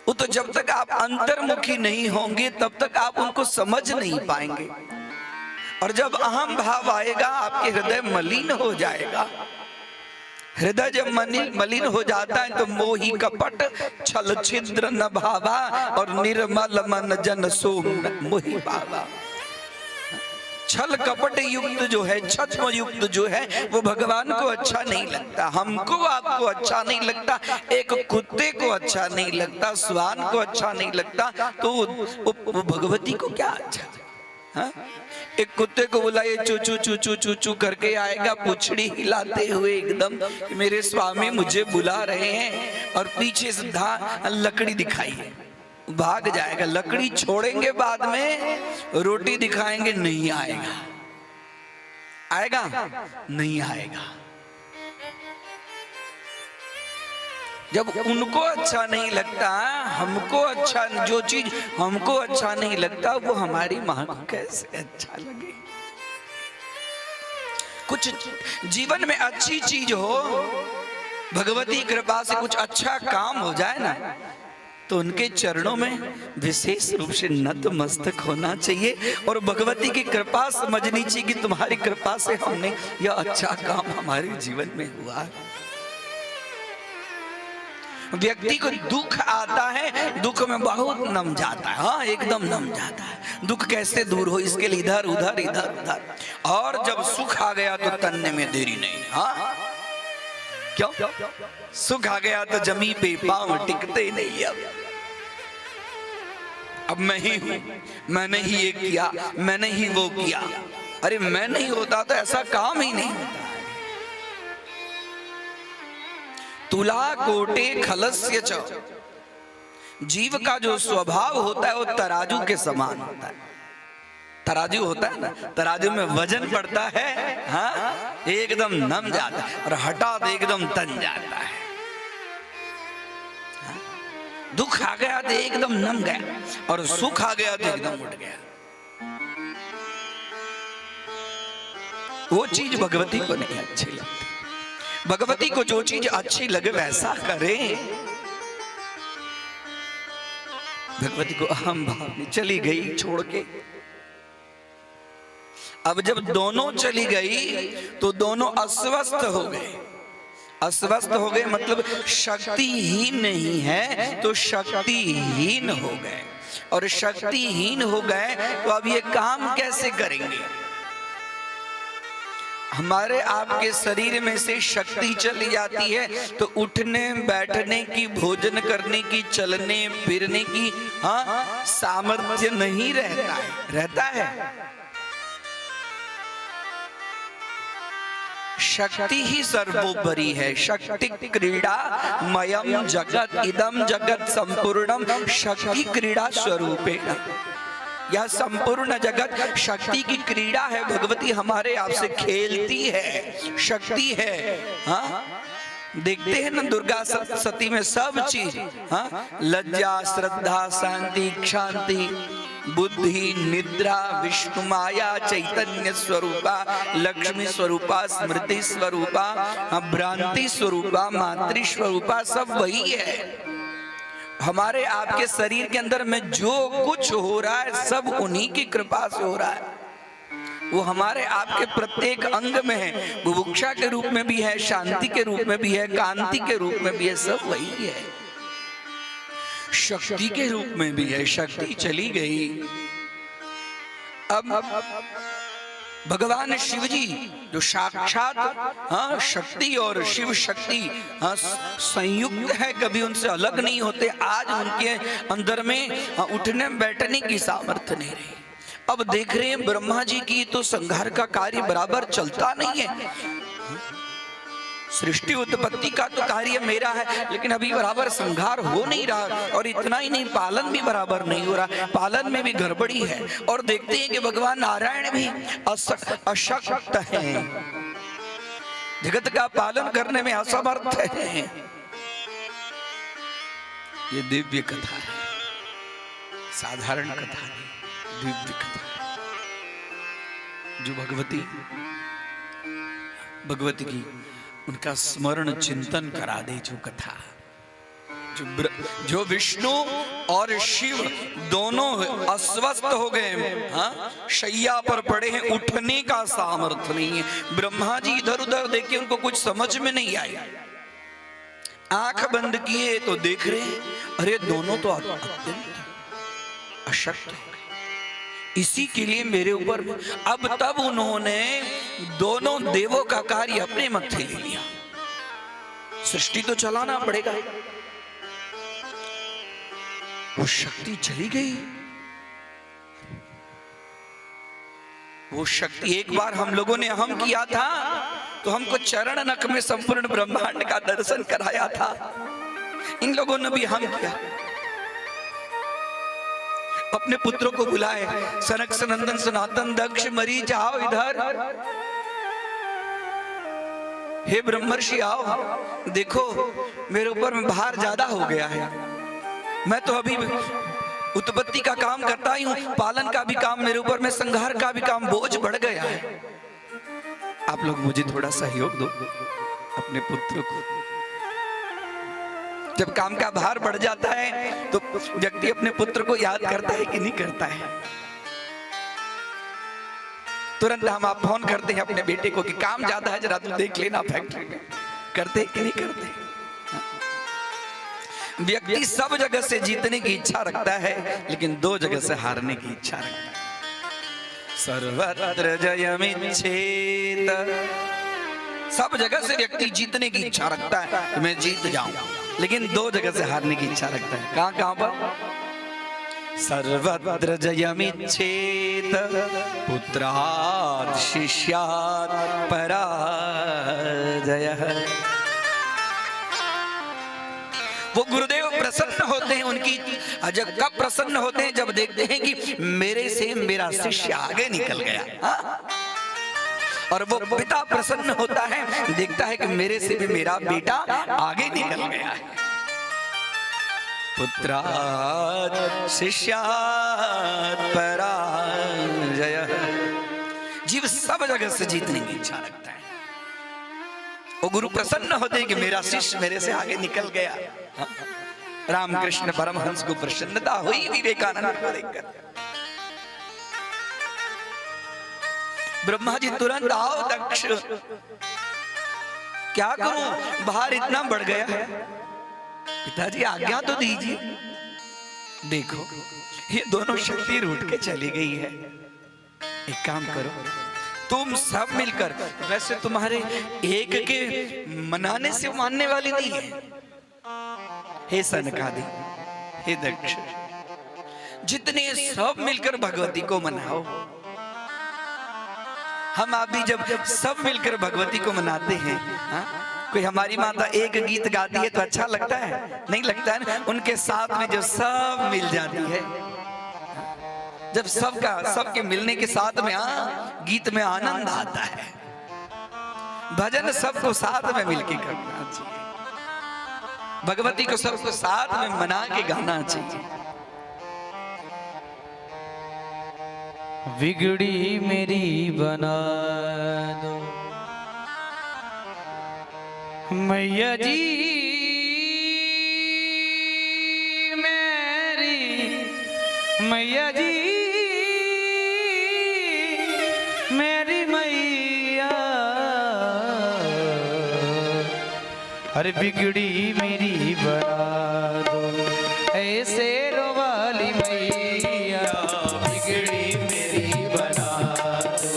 वो तो जब तक आप अंतर्मुखी नहीं होंगे तब तक आप उनको समझ नहीं पाएंगे। और जब अहम भाव आएगा आपके हृदय मलिन हो जाएगा। हृदय जब मलिन हो जाता है तो मोही कपट छल छिद्र न भावा और निर्मल मन जन सो मोही भावा। छल कपट युक्त जो है, छद्म युक्त जो है, वो भगवान को अच्छा नहीं लगता, हमको आपको अच्छा नहीं लगता, एक कुत्ते को अच्छा नहीं लगता, स्वान को अच्छा नहीं लगता, तो वो भगवती को क्या अच्छा? हाँ? एक कुत्ते को बुलाइए, चू चू चू चू चू चू करके आएगा, पुछड़ी हिलाते हुए एकदम, मेरे स्वामी मुझे बुला रहे हैं, और पीछे से लकड़ी दिखाई है, भाग जाएगा। लकड़ी छोड़ेंगे बाद में, रोटी दिखाएंगे, नहीं आएगा। आएगा? नहीं आएगा। जब उनको अच्छा नहीं लगता, हमको अच्छा, जो चीज हमको अच्छा नहीं लगता वो हमारी मां को कैसे अच्छा लगे? कुछ जीवन में अच्छी चीज हो, भगवती कृपा से कुछ अच्छा काम हो जाए ना, तो उनके चरणों में विशेष रूप से नतमस्तक होना चाहिए और भगवती की कृपा समझनी चाहिए कि तुम्हारी कृपा से हमने यह अच्छा काम हमारे जीवन में हुआ। व्यक्ति को दुख आता है, दुख में बहुत नम जाता है, हाँ एकदम नम जाता है। दुख कैसे दूर हो, इसके लिए इधर उधर इधर उधर, और जब सुख आ गया तो तन्ने में देरी नहीं। हाँ क्यों? सुख आ गया तो जमी पे पांव टिकते नहीं। अब मैं ही हूं, मैंने ही ये किया, मैंने ही वो किया। अरे मैं नहीं होता तो ऐसा काम ही नहीं होता। तुला कोटे खलस्य च, जीव का जो स्वभाव होता है वो तराजू के समान होता है। तराजू होता है ना, तराजू में वजन पड़ता है, हाँ एकदम नम जाता है, और हटा तो एकदम तन जाता है। हाँ? दुख आ गया तो एकदम नम गया, और सुख आ गया तो एकदम उठ गया। वो चीज भगवती को नहीं अच्छी लगती। भगवती को जो चीज अच्छी लगे वैसा करे। भगवती को अहम भाव में चली गई छोड़ के। अब जब दोनों चली गई तो दोनों अस्वस्थ हो गए। अस्वस्थ हो गए मतलब शक्तिहीन नहीं है तो शक्तिहीन हो गए, और शक्तिहीन हो गए तो अब ये काम कैसे करेंगे? हमारे आपके शरीर में से शक्ति चली जाती है तो उठने बैठने की, भोजन करने की, चलने फिरने की हाँ सामर्थ्य नहीं रहता है। रहता है शक्ति ही सर्वोपरि है। शक्ति क्रीड़ा मयम जगत इदम जगत संपूर्णम शक्ति क्रीड़ा स्वरूपेण। यह संपूर्ण जगत शक्ति की क्रीड़ा है। भगवती हमारे आप से खेलती है, शक्ति है। हाँ देखते हैं ना दुर्गा सप्तशती में सब चीज, हाँ लज्जा, श्रद्धा, शांति, क्षांति, बुद्धि, निद्रा, विष्णु माया, चैतन्य स्वरूपा, लक्ष्मी स्वरूपा, स्मृति स्वरूपा, भ्रांति स्वरूपा, मातृ स्वरूपा, सब वही है। हमारे आपके शरीर के अंदर में जो कुछ हो रहा है सब उन्हीं की कृपा से हो रहा है। वो हमारे आपके प्रत्येक अंग में है। बुभुक्षा के रूप में भी है, शांति के रूप में भी है, कांति के रूप में भी है, सब वही है। शक्ति के रूप में भी है। शक्ति चली गई। अब भगवान शिव जी जो साक्षात शक्ति और शिव शक्ति संयुक्त है, कभी उनसे अलग नहीं होते। आज उनके अंदर में उठने बैठने की सामर्थ्य नहीं रही। अब देख रहे हैं ब्रह्मा जी की तो संहार का कार्य बराबर चलता नहीं है। सृष्टि उत्पत्ति का तो कार्य मेरा है, लेकिन अभी बराबर संहार हो नहीं रहा। और इतना ही नहीं, पालन भी बराबर नहीं हो रहा, पालन में भी गड़बड़ी है। और देखते हैं कि भगवान नारायण भी अशक्त हैं, जगत का पालन करने में असमर्थ है। ये दिव्य कथा है, साधारण कथा नहीं, दिव्य कथा है। जो भगवती की उनका स्मरण चिंतन करा दे, जो कथा, जो विष्णु और शिव दोनों अस्वस्थ हो गए, शैया पर पड़े हैं, उठने का सामर्थ्य नहीं है। ब्रह्मा जी इधर उधर देखे, उनको कुछ समझ में नहीं आया। आंख बंद किए तो देख रहे, अरे दोनों तो अत्यंत अशक्त हो गए। इसी के लिए मेरे ऊपर अब तब उन्होंने दोनों देवों का कार्य अपने मत्थे ले लिया। सृष्टि तो चलाना पड़ेगा। वो शक्ति चली गई। वो शक्ति, एक बार हम लोगों ने अहम किया था तो हमको चरण नख में संपूर्ण ब्रह्मांड का दर्शन कराया था। इन लोगों ने भी अहम किया। अपने पुत्रों को बुलाए, सनक सनंदन सनातन दक्ष मरीच आओ इधर, हे ब्रह्मर्षि आओ, देखो मेरे ऊपर में भार ज्यादा हो गया है। मैं तो अभी उत्पत्ति का काम करता ही हूं, पालन का भी काम मेरे ऊपर में, संहार का भी काम, बोझ बढ़ गया है। आप लोग मुझे थोड़ा सहयोग दो। अपने पुत्र को, जब काम का भार बढ़ जाता है तो व्यक्ति अपने पुत्र को याद करता है कि नहीं करता है। तुरंत हम आप फोन करते हैं अपने बेटे को कि काम ज्यादा है, जरा तू देख लेना फैक्ट्री में। करते कि नहीं करते? व्यक्ति सब जगह से जीतने की इच्छा रखता है, लेकिन दो जगह से हारने की इच्छा रखता है। सर्वत्र जयमिच्छेत, सब जगह से व्यक्ति जीतने की इच्छा रखता है कि मैं जीत जाऊं, लेकिन दो जगह से हारने की इच्छा रखता है। कहां कहां पर? सर्वत्र जयमिच्छेत पुत्रात् शिष्यात् पराजयः। वो गुरुदेव प्रसन्न होते हैं, उनकी जब कब प्रसन्न होते हैं? जब देखते हैं कि मेरे से मेरा शिष्य आगे निकल गया। और वो पिता प्रसन्न होता है, देखता है कि मेरे से भी मेरा बेटा आगे निकल गया है। पुत्रात् शिष्यात् पराजयः। जीव सब जगह से जीतने की इच्छा रखता है। वो गुरु प्रसन्न होते हैं कि मेरा शिष्य मेरे से आगे निकल गया। रामकृष्ण परमहंस को प्रसन्नता हुई विवेकानंद को देखकर। ब्रह्मा जी तुरंत, आओ दक्ष, क्या करूं, भार इतना बढ़ गया है। पिताजी आज्ञा तो दीजिए। देखो ये दोनों शक्ति रूठ के चली गई है। एक काम करो, तुम सब मिलकर, वैसे तुम्हारे एक के मनाने से मानने वाली नहीं है। हे सनकादि, हे दक्ष, जितने सब मिलकर भगवती को मनाओ। हम आप भी जब सब मिलकर भगवती को मनाते हैं, कोई हमारी माता एक गीत गाती है तो अच्छा लगता है? नहीं लगता है ना। उनके साथ में जब सब मिल जाती है, जब सबके मिलने के साथ में गीत में आनंद आता है। भजन सबको साथ में मिलके करना चाहिए, भगवती को सबको साथ में मना के गाना चाहिए। बिगड़ी मेरी बना दो मैया जी, मेरी मैया जी, मेरी मैया। अरे बिगड़ी मेरी बना दो ऐसे रोवाली मैया, बिगड़ी मेरी बना दो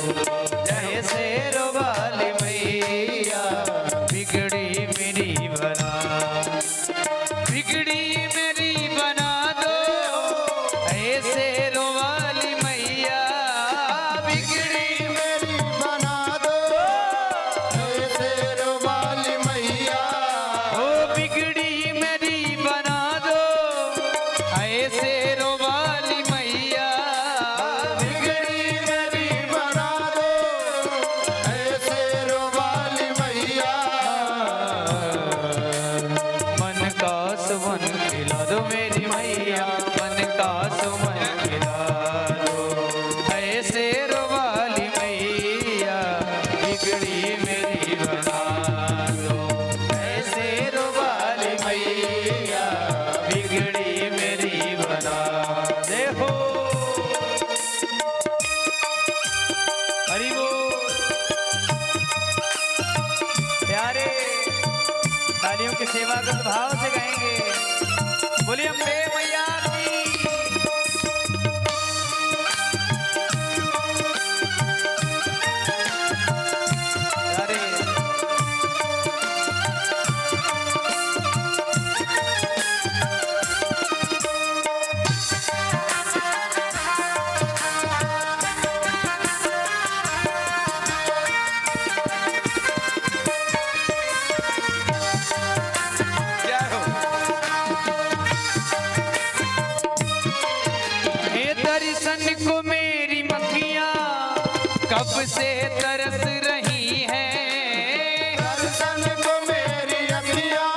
तालियों की सेवा का भाव से गाएंगे। बोलिए अम्बे मैया की। अरे दर्शन को मेरी मक्खियाँ कब से तरस रही हैं। दर्शन को मेरी अखियाँ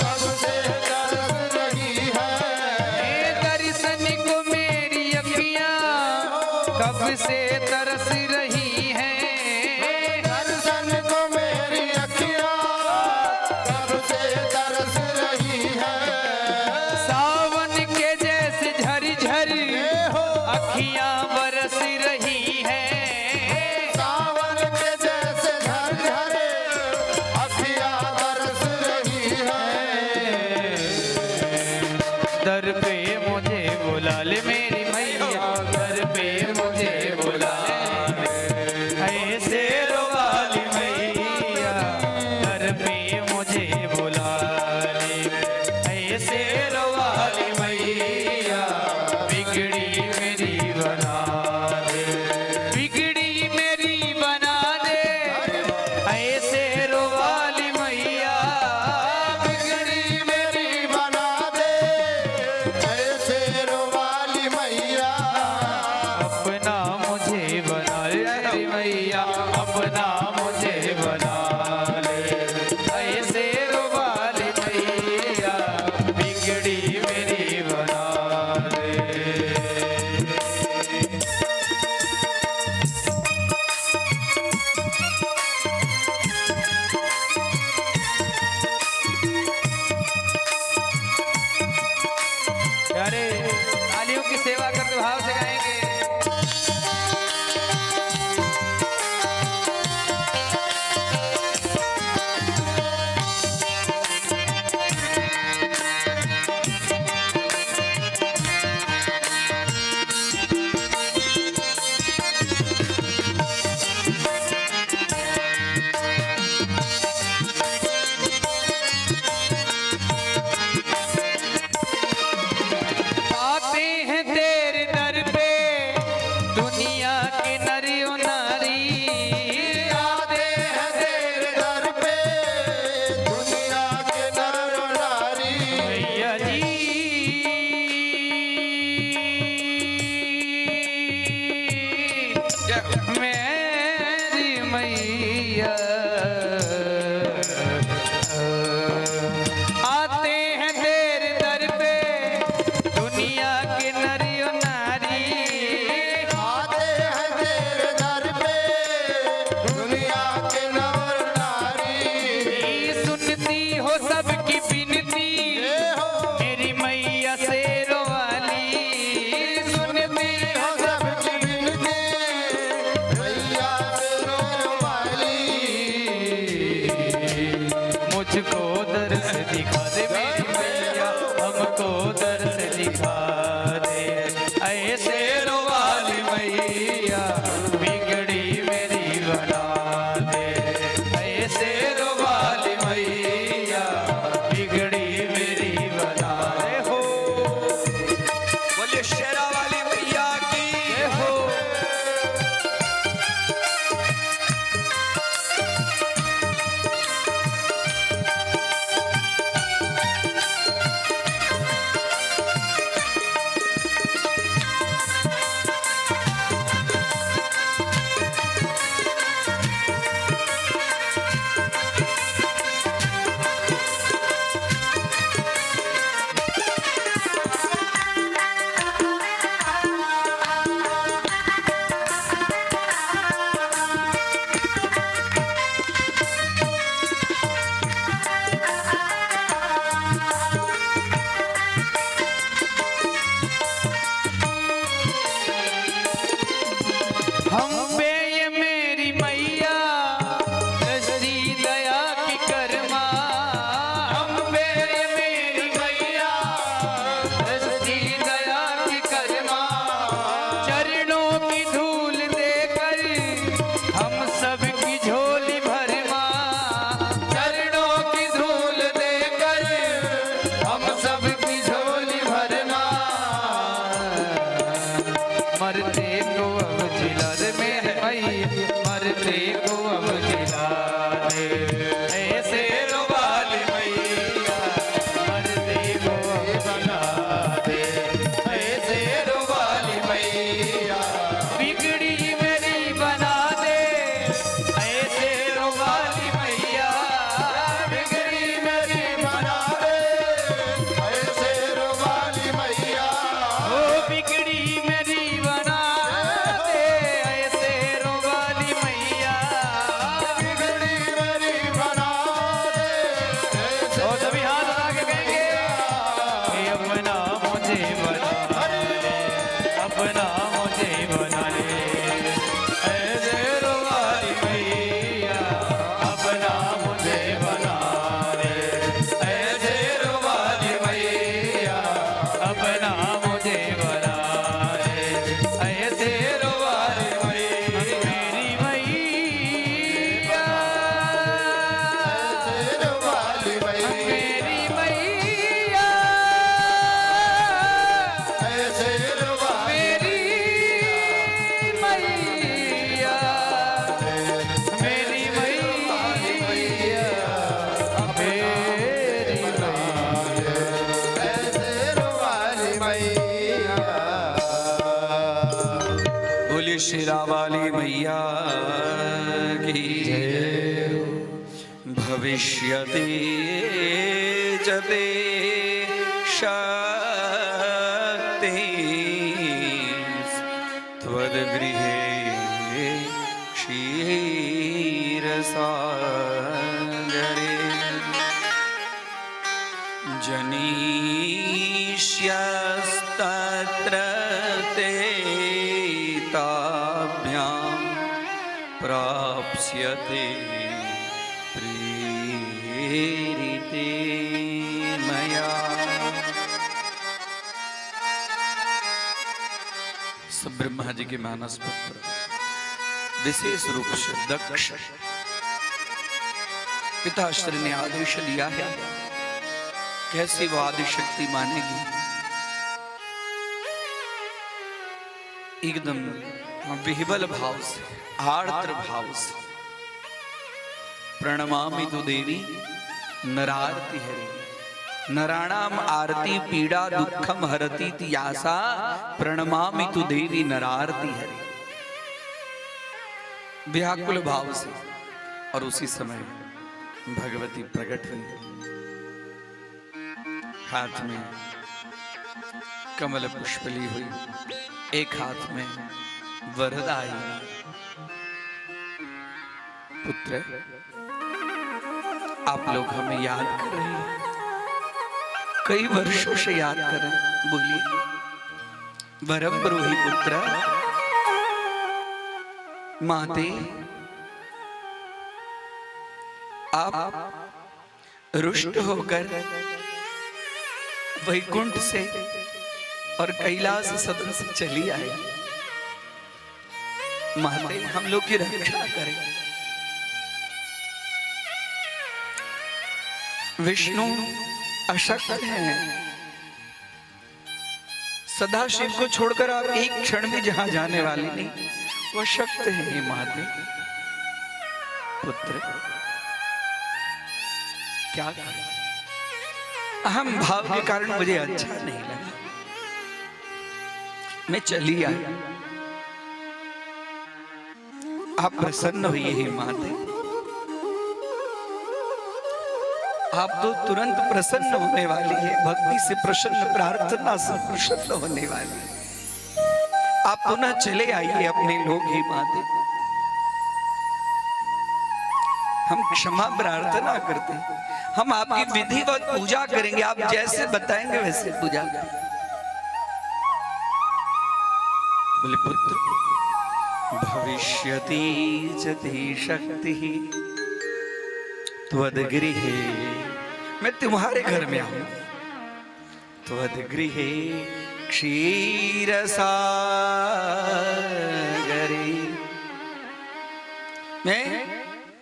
कब से तरस रही है। दर्शन को मेरी अखियाँ कब से तरस रही हैं। दर्शन को मेरी अखियाँ कब से तरस रही है। सावन के जैसे झरझर अखियाँ बरस रही हैं। सावन के जैसे झरझर अखियाँ बरस रही है। दर पे मुझे बुला ले मेरी मैया, दर पे मुझे बुला ले। ऐसे रोवाली मैया, दर पे मुझे बुला ले। ऐसे रोवाली मैया, बिगड़ी मेरी बना दे, बिगड़ी मेरी बना दे। ऐसे रोवाली मैया, बिगड़ी मेरी बना दे। ऐसे रोवाली मैया, अपना मुझे बना ले मेरी मैया, अपना मुझे बना ले। ऐसे रोवाली मैया, बिगड़ी मेरी बना ले। अरे तालियों की सेवा करते भाव से गाएंगे। आते हैं तेरे दर पे दुनिया के नरियो नारी। आते हैं तेरे दर पे दुनिया के नर नारी। मैया जी मेरी मैया, आते हैं तेरे दर पे दुनिया के नरियो नारी। आते हैं तेरे दर पे दुनिया के नर नारी। सुनती हो सबकी बिनती मेरी मैया से रोवाली। सुनती हो सबकी बिनती मैया से रोवाली। को अब जिला दे, ऐसे रोवाली मैया मर्दे को अब जिला दे, ऐसे रोवाली मैया बिगड़ी मेरी बना दे, ऐसे रोवाली मैया बिगड़ी मेरी बना दे, ऐसे रोवाली मैया ओ बिगड़ी मेरी बना दे, ऐसे रोवाली मैया बिगड़ी मेरी बना दे, ऐसे और सभी हाथ लगा के कहेंगे कि अपना मुझे बना ले, अपना मुझे बना ले, ऐसे रोवाली मैया अपना मुझे बना ले, ऐसे रोवाली मैया अपना मुझे बना ले, ऐसे रोवाली मैया मेरी मैया ऐसे रोवाली मैया मेरी मैया ऐसे रोवाली मेरी मैया मेरी मैया मेरी ऐसे रोवाली मैया बोलिए शेरा वाली मैया की जय। भविष्यति जते शक्ति त्वद्गृहे क्षीरसागरे जनीष्यस्तत्र ते ताभ्यां प्राप्स्यते प्रेरिते मया। सब ब्रह्मा जी के मानस पुत्र विशेष रूप से दक्ष पिताश्री ने आदेश दिया है, कैसी वो आदि शक्ति मानेगी, एकदम विह्वल भाव से आर्द्र भाव से प्रणमामि तु देवी नरारति हरि, नराणाम आरती पीड़ा दुखम हरति यासा, प्रणमामि तु देवी नरारति हरि, व्याकुल भाव से। और उसी समय भगवती प्रकट हुई, हाथ में कमल पुष्प ली हुई, एक हाथ में वरद आई। पुत्र आप लोग हमें याद कर रहे हैं, कई वर्षों से याद कर रहे हैं, बोलिए वरम ब्रूहि पुत्र। माते आप रुष्ट होकर वैकुंठ से और कैलाश सदन से चली आई, माते हम लोग की रक्षा करें। विष्णु अशक्त हैं, सदा शिव को छोड़कर आप एक क्षण भी जहां जाने वाले नहीं, वो शक्त है माते। पुत्र क्या करें, अहम भाव के कारण मुझे अच्छा नहीं लगा, मैं चली आई। आप प्रसन्न हुई हे माते, आप तो तुरंत प्रसन्न होने वाली है, भक्ति से प्रसन्न, प्रार्थना से प्रसन्न होने वाली है। आप पुनः चले आइए अपने लोग ही माते, हम क्षमा प्रार्थना करते हैं, हम आपकी विधिवत पूजा करेंगे, आप जैसे बताएंगे वैसे पूजा करेंगे। बोले पुत्र भविष्यति जति शक्ति त्वद्गृहे, मैं तुम्हारे घर में आऊं, त्वद्गृहे क्षीरसागरे, मैं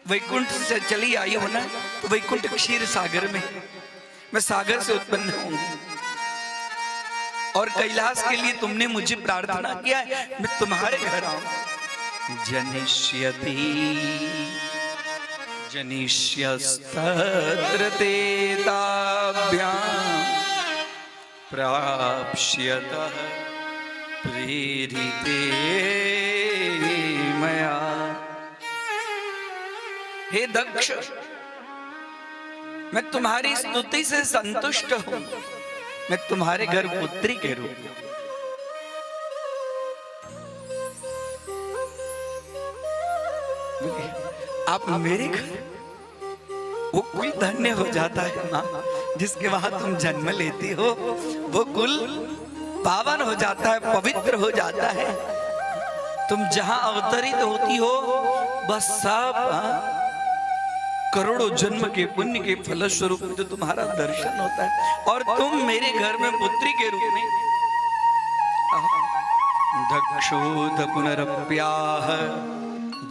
वैकुंठ से चली आई हूं ना, तो वैकुंठ क्षीर सागर में मैं सागर से उत्पन्न होंगी, और कैलाश के लिए तुमने मुझे प्रार्थना किया है, मैं तुम्हारे घर आऊं। जनिष्यति जनिष्यस्तत्र ते ताभ्यां प्राप्स्यतः प्रेरिते मया। हे दक्ष, मैं तुम्हारी स्तुति से संतुष्ट हूं। मैं तुम्हारे घर पुत्री के रूप में, आप मेरे घर, वो कुल धन्य हो जाता है माँ, जिसके वहां तुम जन्म लेती हो। वो कुल पावन हो जाता है, पवित्र हो जाता है। तुम जहां अवतरित होती हो, बस सब करोड़ों जन्म के पुण्य के फलस्वरूप तो तुम्हारा दर्शन होता है। और तुम मेरे घर में पुत्री के रूप में दक्षोध पुनरप्याह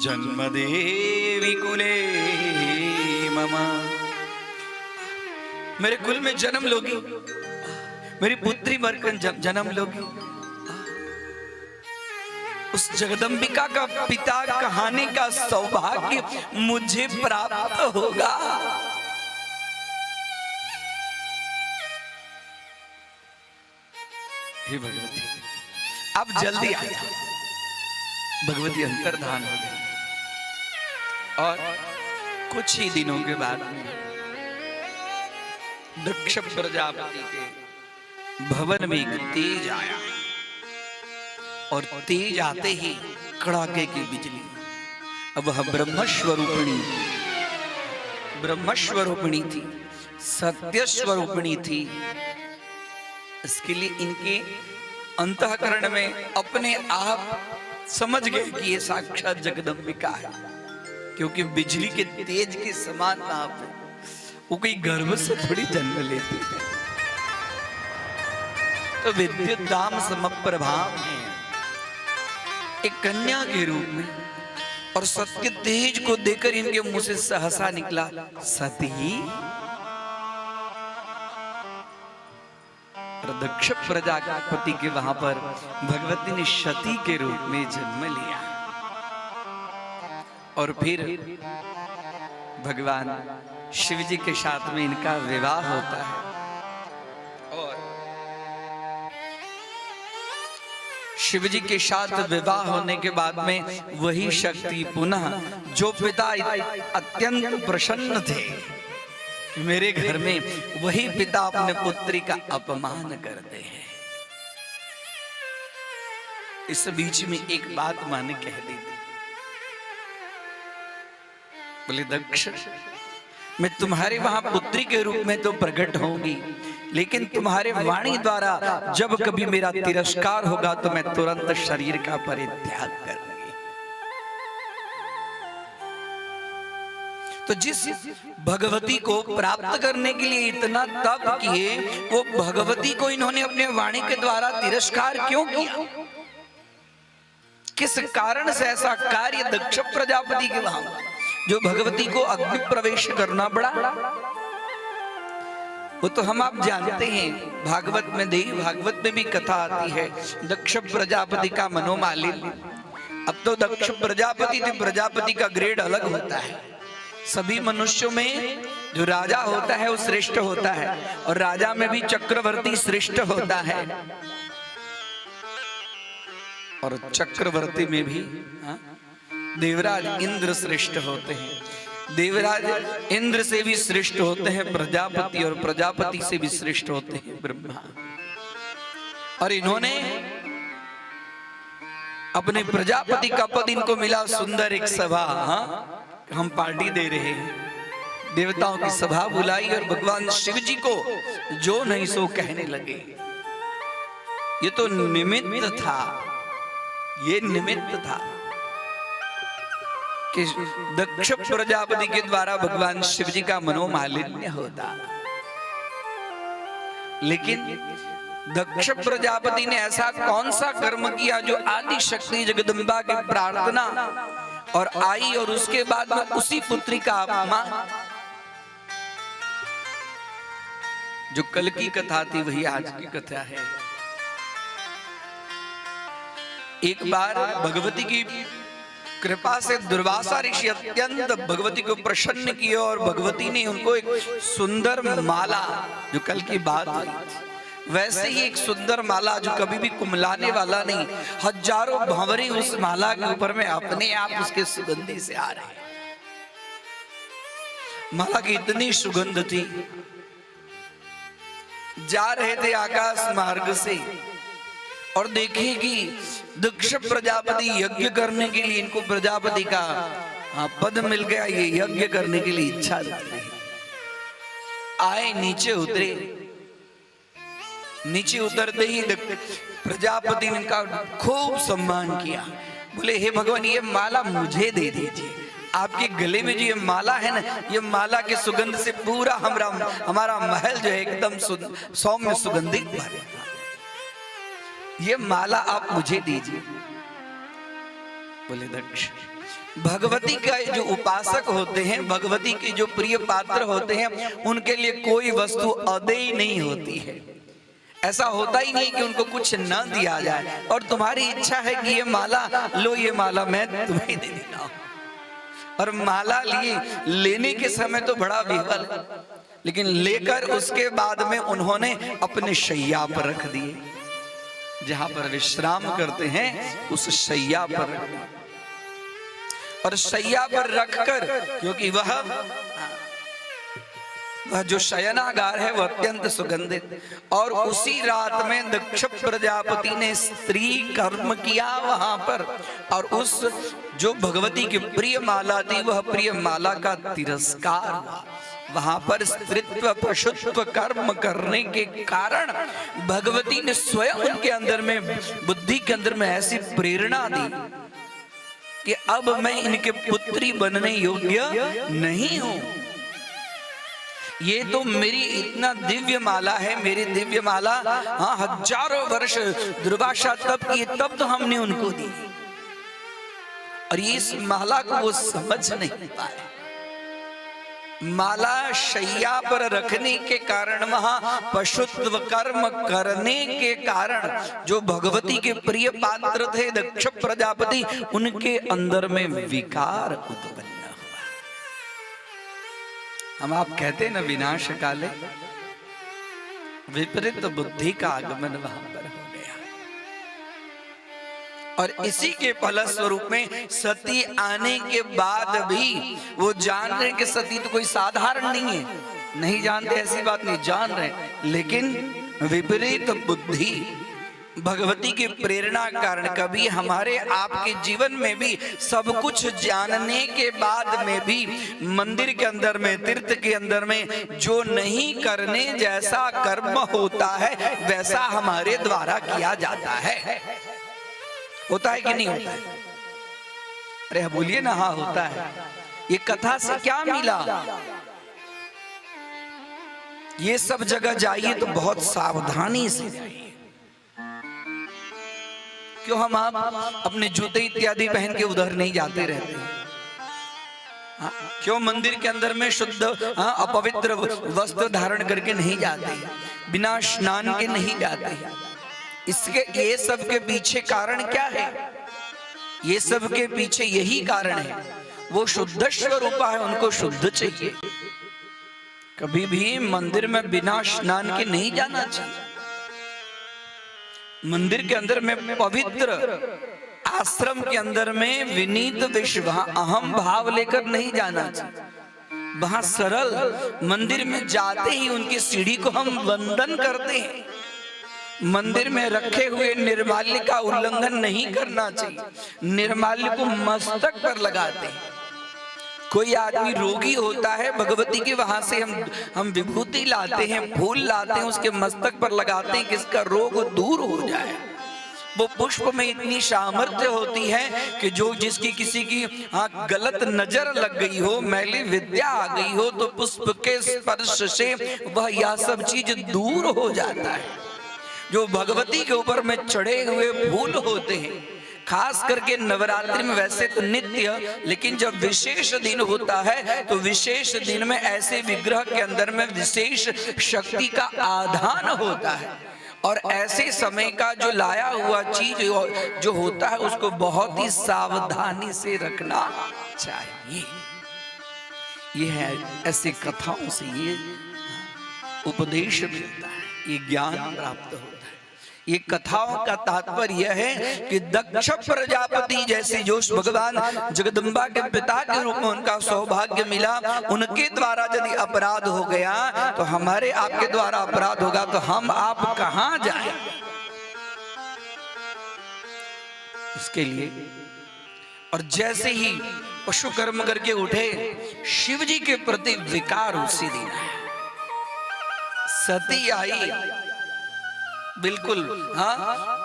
जन्मदेवी कुले मम। मेरे कुल में जन्म लोगी, मेरी पुत्री बनकर जन्म लोगी। उस जगदम्बिका का पिता कहानी का सौभाग्य मुझे प्राप्त होगा। हे भगवती, आप जल्दी आ जाओ। भगवती अंतर्धान हो गई और कुछ ही दिनों के बाद दक्ष प्रजापति के भवन में एक तेज आया और तेज आते ही कड़ाके की बिजली। अब वह ब्रह्मस्वरूपिणी थी, सत्य स्वरूपिणी थी। इसके लिए इनके अंतःकरण में अपने आप समझ गए कि ये साक्षात जगदम्बिका है, क्योंकि बिजली के तेज के समान आप है। वो कोई गर्भ से थोड़ी जन्म लेती है, तो विद्युत दाम समप्रभाम है, एक कन्या के रूप में। और सत्य तेज को देखकर इनके मुंह से सहसा निकला, सती। दक्ष प्रजापति के वहां पर भगवती ने सती के रूप में जन्म लिया। और फिर भगवान शिव जी के साथ में इनका विवाह होता है। और शिव जी के साथ विवाह होने के बाद में वही शक्ति पुनः, जो पिता अत्यंत प्रसन्न थे कि मेरे घर में वही पिता अपने पुत्री का अपमान करते हैं। इस बीच में एक बात मां ने कह दी थी, बोले दक्ष, मैं तुम्हारे वहां पुत्री के रूप में तो प्रकट होंगी, लेकिन तुम्हारे वाणी द्वारा जब कभी मेरा तिरस्कार होगा तो मैं तुरंत शरीर का परित्याग करूंगी। तो जिस भगवती को प्राप्त करने के लिए इतना तप किए, वो भगवती को इन्होंने अपने वाणी के द्वारा तिरस्कार क्यों किया? किस कारण से ऐसा कार्य दक्ष प्रजापति के वहां जो भगवती को अग्नि प्रवेश करना पड़ा? वो तो हम आप जानते हैं, भागवत में, देवी भागवत में भी कथा आती है दक्ष प्रजापति का मनोमालिन्य। अब तो दक्ष प्रजापति थे, प्रजापति का ग्रेड अलग होता है। सभी मनुष्यों में जो राजा होता है वो श्रेष्ठ होता है, और राजा में भी चक्रवर्ती श्रेष्ठ होता है, और चक्रवर्ती में भी देवराज इंद्र श्रेष्ठ होते हैं। देवराज इंद्र से भी श्रेष्ठ होते हैं प्रजापति, और प्रजापति से भी श्रेष्ठ होते हैं ब्रह्मा। और इन्होंने अपने प्रजापति का पद इनको मिला, सुंदर एक सभा, हम पार्टी दे रहे हैं, देवताओं की सभा बुलाई और भगवान शिव जी को जो नहीं सो कहने लगे। ये तो निमित्त था, ये निमित्त था कि दक्ष प्रजापति के द्वारा भगवान शिव जी का मनोमालिन्य होता। लेकिन दक्ष प्रजापति ने ऐसा कौन सा कर्म किया जो आदि शक्ति जगदम्बा की प्रार्थना और आई, और उसके बाद में उसी पुत्री का अपमान। जो कल की कथा थी वही आज की कथा है। एक बार भगवती की कृपा से दुर्वासा ऋषि अत्यंत भगवती को प्रसन्न किए और भगवती ने उनको एक सुंदर माला, जो कल की बात हुई, वैसे ही एक सुंदर माला जो कभी भी कुमलाने वाला नहीं, हजारों भंवरे उस माला के ऊपर में अपने आप उसके सुगंधी से आ रहे हैं। माला की इतनी सुगंध थी, जा रहे थे आकाश मार्ग से और देखे कि दक्ष प्रजापति यज्ञ करने के लिए, इनको प्रजापति का पद मिल गया, ये यज्ञ करने के लिए इच्छा रखते हैं। आए, नीचे उतरे, नीचे उतरते ही प्रजापति ने इनका खूब सम्मान किया। बोले हे भगवान, ये माला मुझे दे दीजिए, आपके गले में जो ये माला है ना, ये माला के सुगंध से पूरा हमारा महल जो है एकदम सौम्य सुगंधित भरे, ये माला आप मुझे दीजिए। बोले दक्ष, भगवती का जो उपासक होते हैं, भगवती के जो प्रिय पात्र होते हैं, उनके लिए कोई वस्तु अदेय नहीं होती है। ऐसा होता ही नहीं कि उनको कुछ न दिया जाए। और तुम्हारी इच्छा है कि ये माला लो, ये माला मैं तुम्हें दे देता हूं। और माला लिए लेने के समय तो बड़ा विह्वल, लेकिन लेकर उसके बाद में उन्होंने अपने शैया पर रख दिए, जहां पर विश्राम करते हैं उस शैया पर रख दिए। और शैया पर रखकर, क्योंकि वह जो शयनागार है वह अत्यंत सुगंधित, और उसी रात में दक्ष प्रजापति ने स्त्री कर्म किया वहां पर, और उस जो भगवती की प्रिय माला थी वह प्रिय माला का तिरस्कार हुआ। वहां पर स्त्रीत्व पशुत्व कर्म करने के कारण भगवती ने स्वयं उनके अंदर में, बुद्धि के अंदर में ऐसी प्रेरणा दी कि अब मैं इनके पुत्री बनने योग्य नहीं हूं। ये तो मेरी इतना दिव्य माला है, मेरी दिव्य माला हजारों वर्ष दुर्वासा तप किए, तब तो हमने उनको दी, और इस माला को वो समझ नहीं पाए। माला शैया पर रखने के कारण, वहां पशुत्व कर्म करने के कारण जो भगवती के प्रिय पात्र थे दक्ष प्रजापति, उनके अंदर में विकार उत्पन्न हुआ। हम आप कहते ना, विनाश काले विपरीत बुद्धि का आगमन वहां पर हो गया। और इसी के फलस्वरूप में सती आने के बाद भी वो जान रहे कि सती तो कोई साधारण नहीं है, नहीं जानते ऐसी बात नहीं, जान रहे, लेकिन विपरीत बुद्धि भगवती की प्रेरणा कारण कभी हमारे आपके जीवन में भी सब कुछ जानने के बाद में भी मंदिर के अंदर में, तीर्थ के अंदर में जो नहीं करने जैसा कर्म होता है वैसा हमारे द्वारा किया जाता है। होता है कि नहीं होता है? अरे बोलिए ना, हाँ होता है। ये कथा से क्या मिला? ये सब जगह जाइए तो बहुत सावधानी से जाइए। क्यों हम आप अपने जूते इत्यादि पहन के उधर नहीं जाते रहते? क्यों मंदिर के अंदर में शुद्ध अपवित्र वस्त्र धारण करके नहीं जाते, बिना स्नान के नहीं जाते? इसके ये सब के पीछे कारण क्या है? ये सब के पीछे यही कारण है, वो शुद्ध स्वरूपा है, उनको शुद्ध चाहिए। कभी भी मंदिर में बिना स्नान के नहीं जाना चाहिए। मंदिर के अंदर में पवित्र, आश्रम के अंदर में विनीत विश्व अहम भाव लेकर नहीं जाना चाहिए। वहां सरल, मंदिर में जाते ही उनकी सीढ़ी को हम वंदन करते हैं। मंदिर में रखे हुए निर्माल्य का उल्लंघन नहीं करना चाहिए। निर्माल्य को मस्तक पर लगाते हैं। कोई आदमी रोगी होता है, भगवती के वहां से हम विभूति लाते हैं, फूल लाते हैं, उसके मस्तक पर लगाते हैं कि इसका रोग दूर हो जाए। वो पुष्प में इतनी सामर्थ्य होती है कि जो जिसकी किसी की गलत नजर लग गई हो, मैली विद्या आ गई हो, तो पुष्प के स्पर्श से वह यह सब चीज दूर हो जाता है। जो भगवती के ऊपर में चढ़े हुए फूल होते हैं, खास करके नवरात्रि में वैसे तो नित्य, लेकिन जब विशेष दिन होता है तो विशेष दिन में ऐसे विग्रह के अंदर में विशेष शक्ति का आधान होता है। और ऐसे समय का जो लाया हुआ चीज जो होता है उसको बहुत ही सावधानी से रखना चाहिए। ये है ऐसे कथाओं से ये उपदेश मिलता है, ये ज्ञान प्राप्त होता है। ये कथाओं का तात्पर्य यह है कि दक्ष प्रजापति जैसे जो भगवान जगदम्बा के पिता के रूप में उनका सौभाग्य मिला, उनके द्वारा यदि अपराध हो गया तो हमारे आपके द्वारा अपराध होगा तो हम आप कहां जाएं? इसके लिए और जैसे ही पशु कर्म करके उठे, शिव जी के प्रति विकार उसी दिन है। सती आई, बिल्कुल हाँ,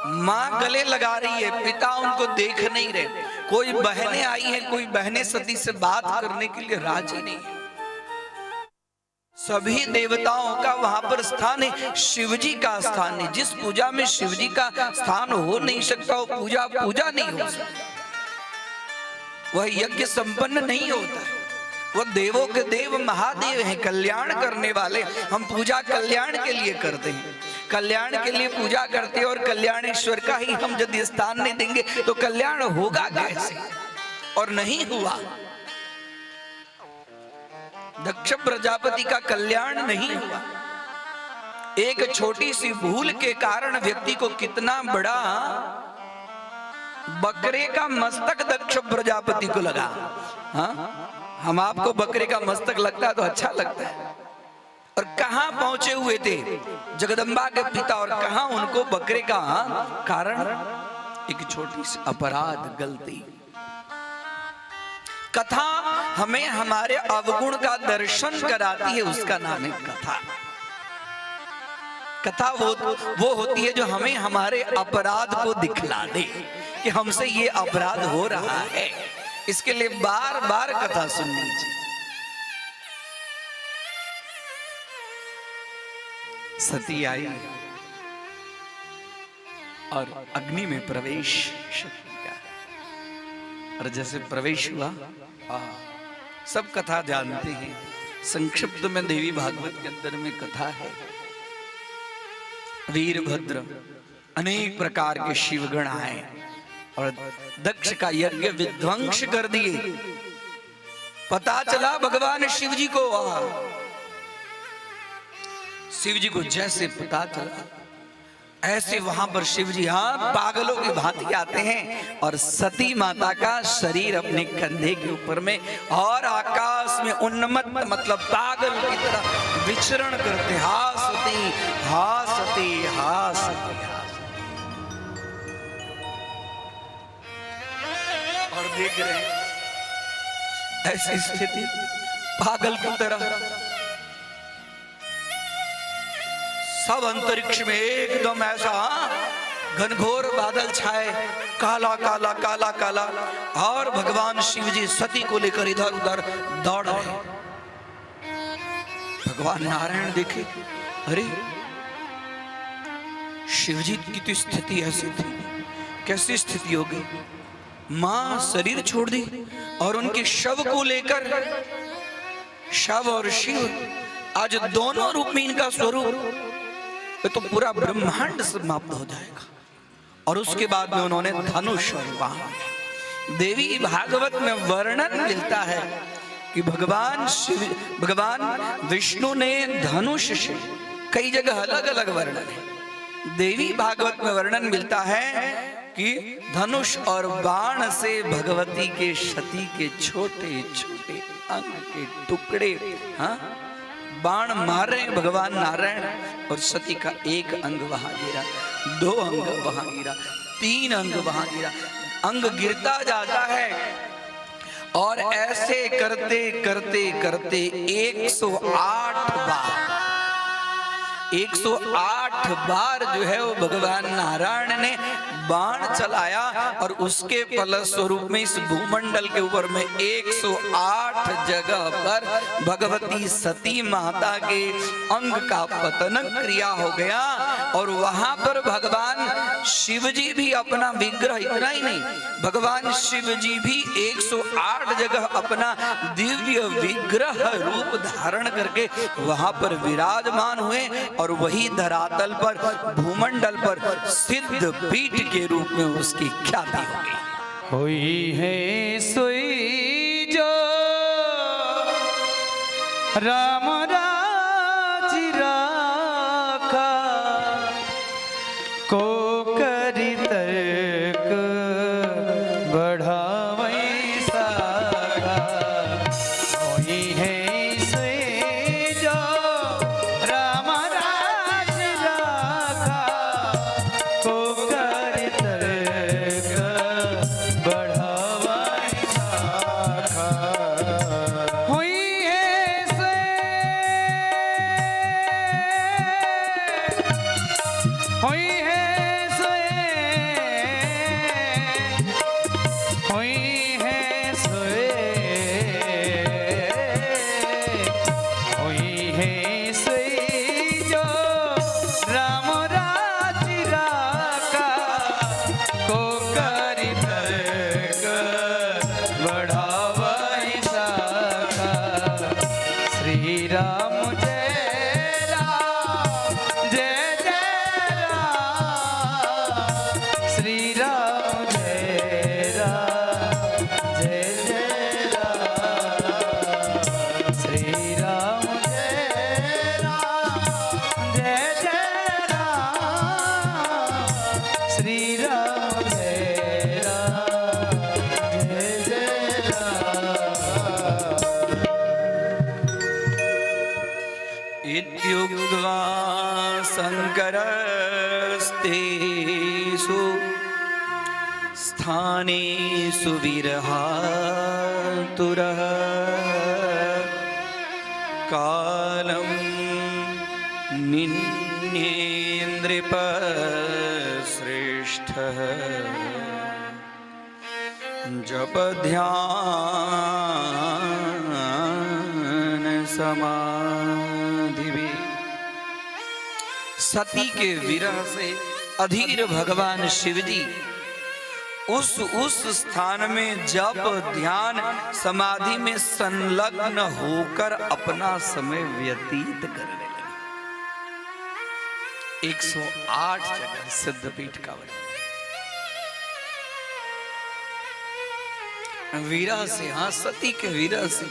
माँ गले लगा रही है, पिता उनको देख नहीं रहे। कोई बहनें आई हैं, कोई बहनें सती से बात करने के लिए राजी नहीं है। सभी देवताओं का वहां पर स्थान है, शिवजी का स्थान है। जिस पूजा में शिवजी का स्थान हो नहीं सकता वो पूजा पूजा नहीं हो सकती, वह यज्ञ संपन्न नहीं होता है। वो देवों के देव महादेव हैं, कल्याण करने वाले। हम पूजा कल्याण के लिए करते हैं, कल्याण के लिए पूजा करते हैं, और कल्याणेश्वर का ही हम यदि स्थान नहीं देंगे तो कल्याण होगा कैसे? और नहीं हुआ। दक्ष प्रजापति का कल्याण नहीं हुआ। एक छोटी सी भूल के कारण व्यक्ति को कितना बड़ा बकरे का मस्तक दक्ष प्रजापति को लगा। हाँ, हम आपको बकरे का मस्तक लगता है तो अच्छा लगता है, और कहां पहुंचे हुए थे जगदम्बा के पिता, और कहां उनको बकरे का कारण एक छोटी सी अपराध, गलती। कथा हमें हमारे अवगुण का दर्शन कराती है, उसका नाम है कथा। कथा वो होती है जो हमें हमारे अपराध को दिखला दे कि हमसे ये अपराध हो रहा है। इसके लिए बार बार कथा सुननी चाहिए। सती आई और अग्नि में प्रवेश शक्ति का, और जैसे प्रवेश हुआ, सब कथा जानते हैं। संक्षिप्त में देवी भागवत के अंदर में कथा है। वीरभद्र अनेक प्रकार के शिवगण आए और दक्ष का यज्ञ विध्वंस कर दिए। पता चला भगवान शिव जी को, शिव जी को जैसे पता चला ऐसे वहां पर शिव जी पागलों की भांति आते हैं और सती माता का शरीर अपने कंधे के ऊपर में, और आकाश में उन्मत्त मतलब पागल की तरह विचरण करते। हा सती, हा सती, हा सती, हा सती। और देख रहे हैं ऐसी स्थिति, पागल की तरह सब अंतरिक्ष में एकदम ऐसा घनघोर बादल छाए, काला काला काला काला, और भगवान शिव जी सती को लेकर इधर उधर दौड़ रहे। भगवान नारायण देखे, अरे शिव जी की तो स्थिति ऐसी थी, कैसी स्थिति हो गई? मां शरीर छोड़ दी और उनके शव को लेकर, शव और शिव आज दोनों रूप में इनका स्वरूप, तो पूरा ब्रह्मांड समाप्त हो जाएगा। और उसके बाद में उन्होंने धनुष और बाण। देवी भागवत में वर्णन मिलता है कि भगवान विष्णु ने धनुष से, कई जगह अलग अलग वर्णन है, देवी भागवत में वर्णन मिलता है कि धनुष और बाण से भगवती के सती के छोटे छोटे अंग के टुकड़े, बाण मार रहे भगवान नारायण, और सती का एक अंग वहां गिरा, 2 अंग वहां गिरा, 3 अंग वहां गिरा, अंग गिरता जाता है। और ऐसे करते करते करते 108 बार जो है वो भगवान नारायण ने बाण चलाया और उसके फलस्वरूप में इस भूमंडल के ऊपर में 108 जगह पर भगवती सती माता के अंग का पतन क्रिया हो गया। और वहां पर भगवान शिव जी भी अपना विग्रह, इतना ही नहीं, भगवान शिव जी भी 108 जगह अपना दिव्य विग्रह रूप धारण करके वहां पर विराजमान हुए और वही धरातल पर भूमंडल पर सिद्ध पीठ के रूप में उसकी ख्याति हो गई। हुई है सोई जो राम राज राखा, को करी तर्क बढ़ावै साखा। हुई है सोई जो राम राज राखा, को करी तर्क बढ़ावै साखा। हुई है हुई है हुई है हुई है जो राम राज राखा, को करी तर्क बढ़ावै साखा। श्री राम जय राम जय जय राम, श्री राम जय राम जय जय राम, श्री राम जय राम जय जय राम, श्री राम जय राम जय जय राम। इत्युक्त्वा शङ्करस्तेषु स्थानेषु विरहातुरः कालं निन्येन्द्रिपश्रेष्ठः जपध्यान समाधि। सती के विरह से अधीर भगवान शिव जी उस स्थान में जप ध्यान समाधि में संलग्न होकर अपना समय व्यतीत करने लगे। 108 जगह सिद्धपीठ का वर्णन। वीरा से, हाँ, सती के वीरा से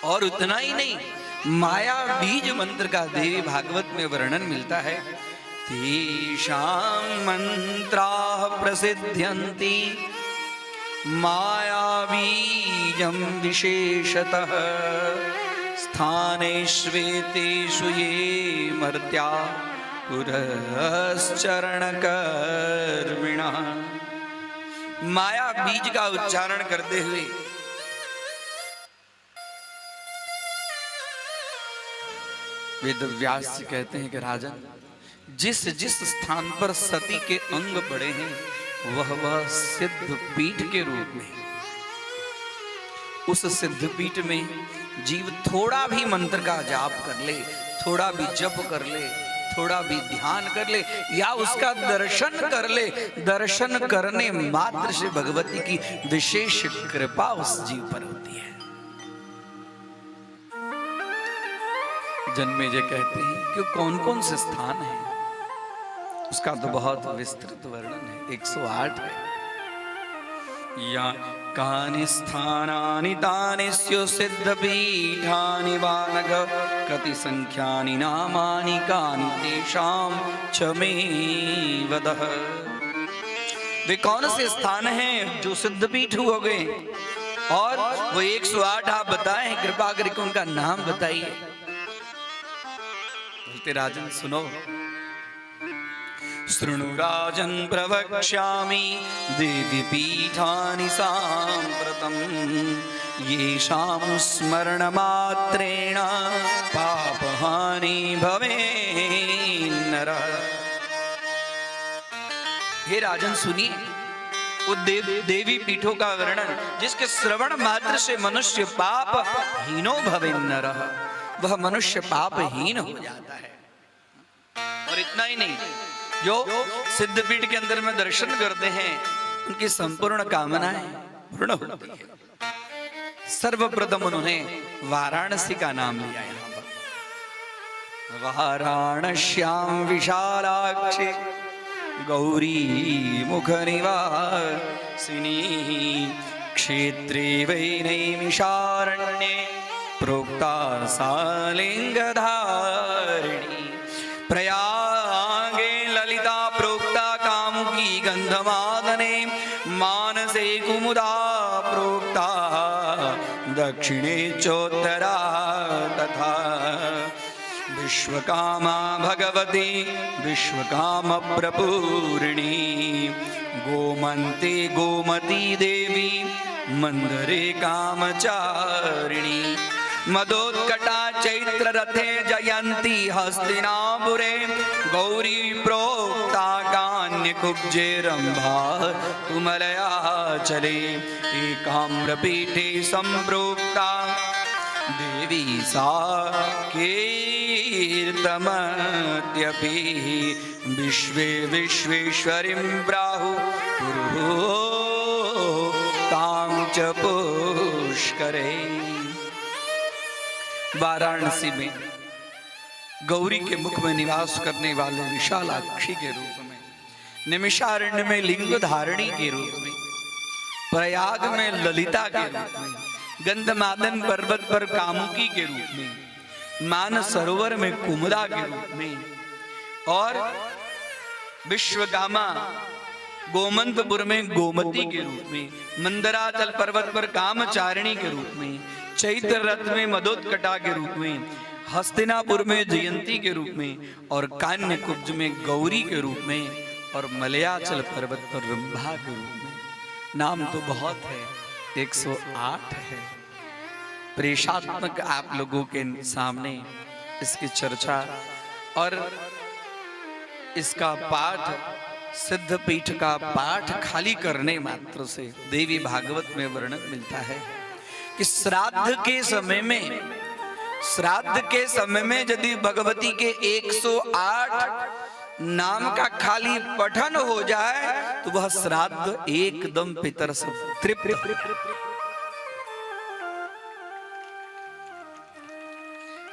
और उतना ही नहीं, माया बीज मंत्र का देवी भागवत में वर्णन मिलता है। तेषां मंत्राः प्रसिद्ध्यन्ति माया बीजं विशेषतः स्थानेष्वेतेषु ये मर्त्या पुरश्चरणकर्मिणः। माया बीज का उच्चारण करते हुए वेद व्यास जी कहते हैं कि राजन, जिस जिस स्थान पर सती के अंग पड़े हैं वह सिद्ध पीठ के रूप में, उस सिद्ध पीठ में जीव थोड़ा भी मंत्र का जाप कर ले, थोड़ा भी जप कर ले, थोड़ा भी ध्यान कर ले या उसका दर्शन कर ले, दर्शन करने मात्र से भगवती की विशेष कृपा उस जीव पर होती है। जन्मेजय कहते हैं कि कौन कौन से स्थान हैं, उसका तो बहुत विस्तृत वर्णन है, 108 है। या कानि स्थानानि तानि स्यो सिद्धपीठानि वानघ, कति संख्यानि नामानि कानि तेषां च मे वदः। वे कौन से स्थान हैं जो सिद्धपीठ हो गए, और वो 108 आप बताएं, कृपा करके उनका नाम बताइए। बोलते राजन सुनो, शृणु राजन प्रवक्ष्यामि देवी पीठानि साम्प्रतम्, येषां स्मरणमात्रेण पापहानि भवेन्नरः। हे राजन सुनिए, वो देवी पीठों का वर्णन जिसके श्रवण मात्र से मनुष्य पाप हीनो भवे नरः, वह मनुष्य पाप हीन हो जाता है। और इतना ही नहीं, जो सिद्धपीठ के अंदर में दर्शन करते हैं उनकी संपूर्ण कामनाएं पूर्ण होती है। सर्वप्रथम उन्होंने वाराणसी का नाम लिया। यहाँ पर वाराणस्याम विशालाक्षी गौरी मुख निवासिनी क्षेत्रे वै नैमिषारण्ये प्रोक्ता सा लिंगधारिणी, प्रयागे ललिता प्रोक्ता कामुकी गंधमादने, मानसे कुमुदा प्रोक्ता दक्षिणे चोत्तरा तथा विश्वकामा भगवती विश्वकाम प्रपूर्णी, गोमन्ते गोमती देवी मंदरे कामचारिणी, मदोत्कटा चैत्र रथे जयंती हस्तिनापुरे, गौरी प्रोक्ता कान्य कुब्जे रंभा तुमलया चले, एकाम्रपीठे संप्रोक्ता देवी सा कीर्तमत्यपि, विश्वे विश्वेश्वरीं प्राहु तां च पुष्करे। वाराणसी में गौरी के मुख में निवास करने वाले विशालाक्षी के रूप में, निमिषारण्य में लिंग धारणी के रूप में, प्रयाग में ललिता के रूप में, गंधमादन पर्वत पर कामुकी के रूप में, मान सरोवर में कुमुदा के रूप में, और विश्वकामा गोमंतपुर में गोमती के रूप में, मंदराचल पर्वत पर कामचारिणी के रूप में, चैत्र रथ में मदोत्कटा के रूप में, हस्तिनापुर में जयंती के रूप में, और कान्य कुब्ज में गौरी के रूप में, और मलयाचल पर्वत पर रंभा के रूप में। नाम तो बहुत है, 108 है। प्रेषात्मक आप लोगों के सामने इसकी चर्चा और इसका पाठ, सिद्धपीठ का पाठ खाली करने मात्र से देवी भागवत में वर्णन मिलता है कि श्राद्ध के समय में यदि भगवती के 108 नाम का खाली पठन हो जाए तो वह श्राद्ध एकदम पितर सब तृप्त।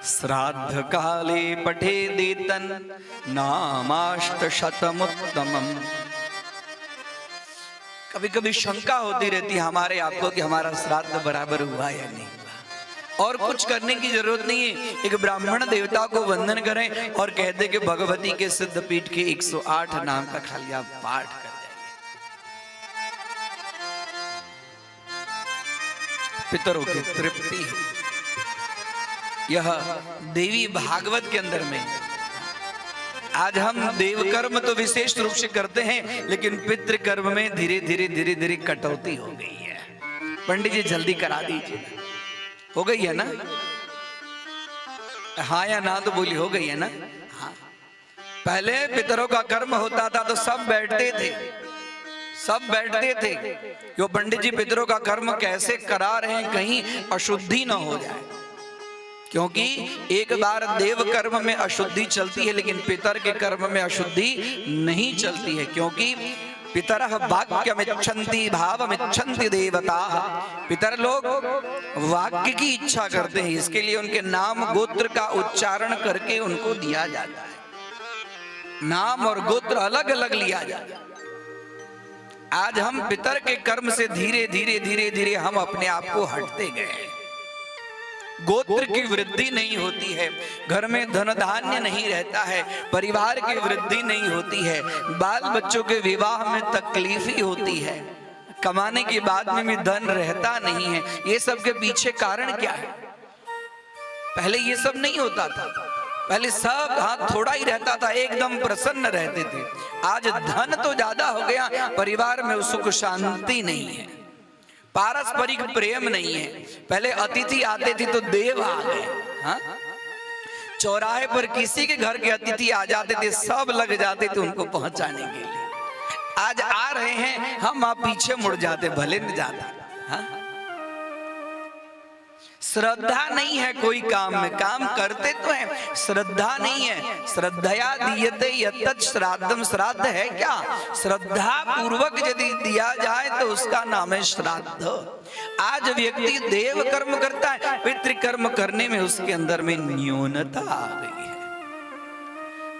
श्राद्ध काले पठे देतन नामाष्टशतमुत्तमम्। कभी कभी शंका होती रहती है हमारे आपको कि हमारा श्राद्ध बराबर हुआ या नहीं हुआ, और कुछ करने की जरूरत नहीं है। एक ब्राह्मण देवता को वंदन करें और कह दे कि भगवती के सिद्धपीठ के 108 नाम का खाली आप पाठ कर जाइए, पितरों की तृप्ति। यह देवी भागवत के अंदर में आज हम देव कर्म तो विशेष रूप से करते हैं, लेकिन पितृ कर्म में धीरे धीरे कटौती हो गई है। पंडित जी जल्दी करा दीजिए। हो गई है ना? हाँ या ना तो बोली हो गई है ना? हाँ। पहले पितरों का कर्म होता था तो सब बैठते थे यो पंडित जी पितरों का कर्म कैसे करा रहे हैं, कहीं अशुद्धि ना हो जाए। क्योंकि एक बार देव कर्म में अशुद्धि चलती है लेकिन पितर के कर्म में अशुद्धि नहीं चलती है। क्योंकि पितरः वाक्यमिच्छन्ति भावमिच्छन्ति देवता। पितर लोग वाक्य की इच्छा करते हैं, इसके लिए उनके नाम गोत्र का उच्चारण करके उनको दिया जाता है। नाम और गोत्र अलग अलग लिया जाता है। आज हम पितर के कर्म से धीरे धीरे हम अपने आप को हटते गए। गोत्र की वृद्धि नहीं होती है, घर में धन धान्य नहीं रहता है, परिवार की वृद्धि नहीं होती है, बाल बच्चों के विवाह में तकलीफ ही होती है, कमाने के बाद में भी धन रहता नहीं है। ये सब के पीछे कारण क्या है? पहले ये सब नहीं होता था। पहले सब हाँ थोड़ा ही रहता था, एकदम प्रसन्न रहते थे। आज धन तो ज्यादा हो गया, परिवार में सुख शांति नहीं है, पारस्परिक प्रेम नहीं है। पहले अतिथि आते थे तो देव आ गए। हाँ? चौराहे पर किसी के घर के अतिथि आ जाते थे, सब लग जाते थे उनको पहुंचाने के लिए। आज आ रहे हैं हम, आप पीछे मुड़ जाते भले न जाता। हाँ? श्रद्धा नहीं है कोई काम में, काम करते तो हैं, श्रद्धा नहीं है। श्रद्धया दीयते यत्तत् श्राद्धम, श्राद्ध है क्या? श्रद्धा पूर्वक यदि दिया जाए तो उसका नाम है श्राद्ध। आज व्यक्ति देव कर्म करता है, पितृकर्म करने में उसके अंदर में न्यूनता आ गई है।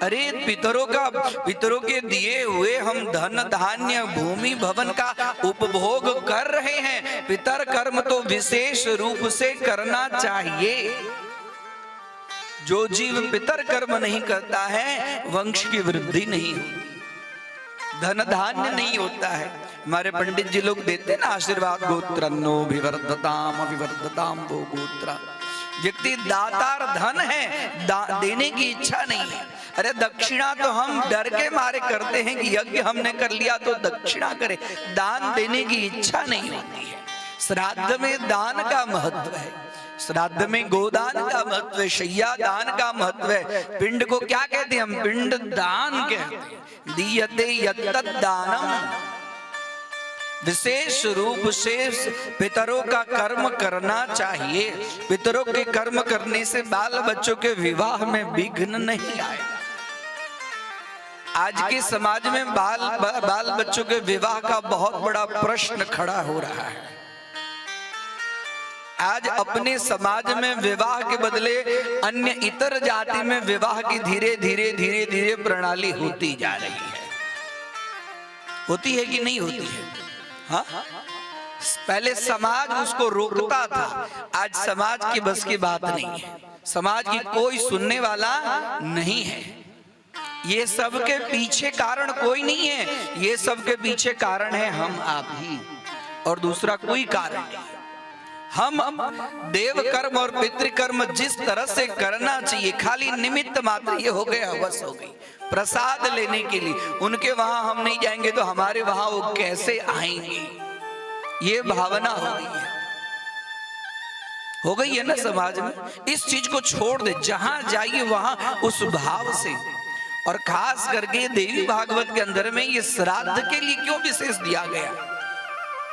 अरे पितरों के दिए हुए हम धन धान्य भूमि भवन का उपभोग कर रहे हैं। पितर कर्म तो विशेष रूप से करना चाहिए। जो जीव पितर कर्म नहीं करता है वंश की वृद्धि नहीं होती, धन धान्य नहीं होता है। हमारे पंडित जी लोग देते ना आशीर्वाद, गोत्रन्नो विवर्धताम अविवर्धताम वो गोत्र। व्यक्ति दातार धन है, देने की इच्छा नहीं है। अरे दक्षिणा तो हम डर के मारे करते हैं कि यज्ञ हमने कर लिया तो दक्षिणा करे, दान देने की इच्छा नहीं होती है। श्राद्ध में दान का महत्व है, श्राद्ध में गोदान का महत्व है, शैया दान का महत्व है। पिंड को क्या कहते हैं हम? पिंड दान कहते हैं। दीयते यत्तत् दानम। विशेष रूप से पितरों का कर्म करना चाहिए। पितरों के कर्म करने से बाल बच्चों के विवाह में विघ्न नहीं आएगा। आज के समाज में बाल बच्चों के विवाह का बहुत बड़ा प्रश्न खड़ा हो रहा है। आज अपने समाज में विवाह के बदले अन्य इतर जाति में विवाह की धीरे धीरे प्रणाली होती जा रही है। होती है कि नहीं होती है? हाँ? पहले समाज उसको रोकता था, आज समाज की बस की बात नहीं है। समाज की कोई सुनने वाला नहीं है। ये सब के पीछे कारण कोई नहीं है, ये सब के पीछे कारण है हम आप ही, और दूसरा कोई कारण नहीं। हम देव कर्म और पितृकर्म जिस तरह से करना चाहिए, खाली निमित्त मात्र ये हो गया, बस हो गई। प्रसाद लेने के लिए उनके वहां हम नहीं जाएंगे तो हमारे वहां वो कैसे आएंगे, ये भावना हो गई है ना समाज में। इस चीज को छोड़ दे, जहां जाइए वहां उस भाव से। और खास करके देवी भागवत के अंदर में ये श्राद्ध के लिए क्यों विशेष दिया गया?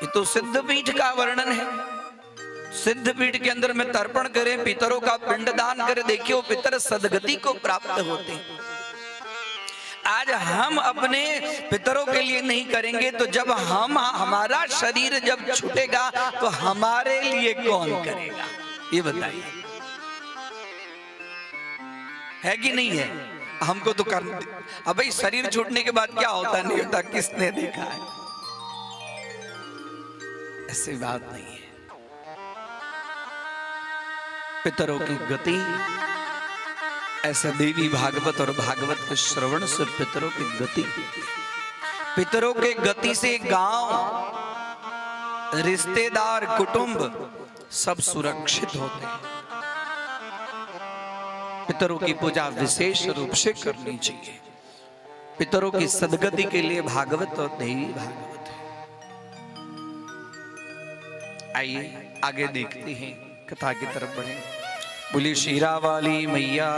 ये तो सिद्ध पीठ का वर्णन है। सिद्ध पीठ के अंदर में तर्पण करें, पितरों का पिंडदान करें, देखिए वो पितर सदगति को प्राप्त होते हैं। आज हम अपने पितरों के लिए नहीं करेंगे तो जब हमारा शरीर जब छूटेगा तो हमारे लिए कौन करेगा? ये बताइए, है कि नहीं है? हमको तो करना। अब भाई शरीर छूटने के बाद क्या होता नहीं होता, किसने देखा है? ऐसी बात नहीं है। पितरों की गति, ऐसा देवी भागवत और भागवत के श्रवण से पितरों की गति, पितरों के गति से गांव, रिश्तेदार, कुटुंब सब सुरक्षित होते हैं। पितरों की पूजा विशेष रूप से करनी चाहिए। पितरों की सदगति के लिए भागवत और देवी भागवत है। आइए आगे देखते हैं, कथा की तरफ बढ़े। बोली शीरा वाली मैया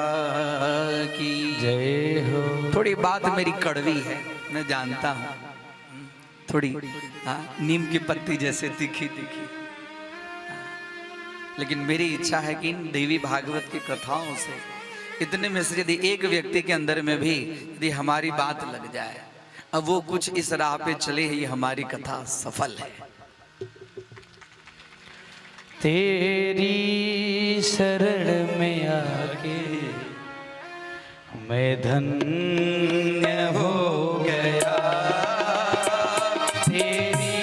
की जय हो। थोड़ी बात मेरी कड़वी है, मैं जानता हूँ, थोड़ी नीम की पत्ती जैसे तीखी तीखी, लेकिन मेरी इच्छा है कि इन देवी भागवत की कथाओं से इतने में से यदि एक व्यक्ति के अंदर में भी यदि हमारी बात लग जाए, अब वो कुछ इस राह पे चले, ये हमारी कथा सफल है। तेरी शरण में आके मैं धन्य हो गया। तेरी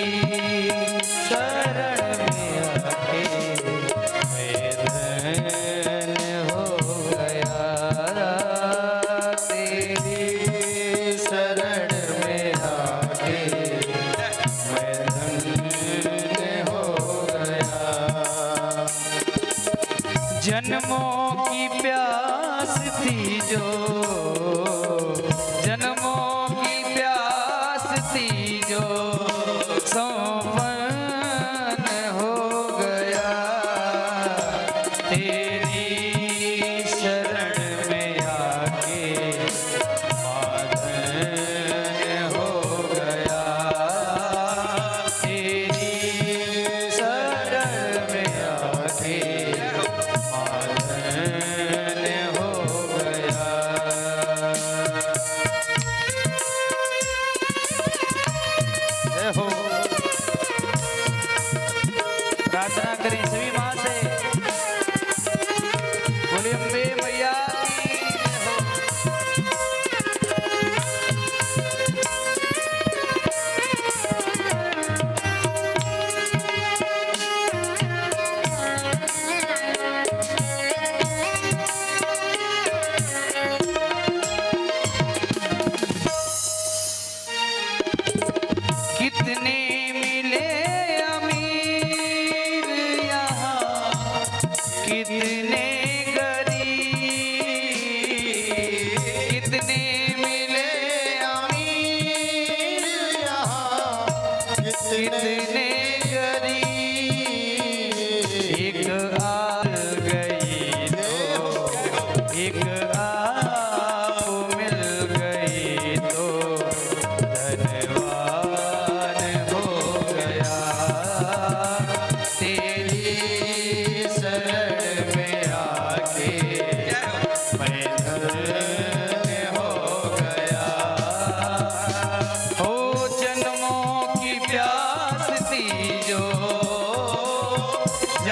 शरण में आके मैं धन्य हो गया। तेरी शरण में आके मैं धन्य हो गया। जन्मों की प्यास थी जो, जन्मों की प्यास थी जो संपन्न हो गया। तेरी शरण में आके मां धन्य हो गया।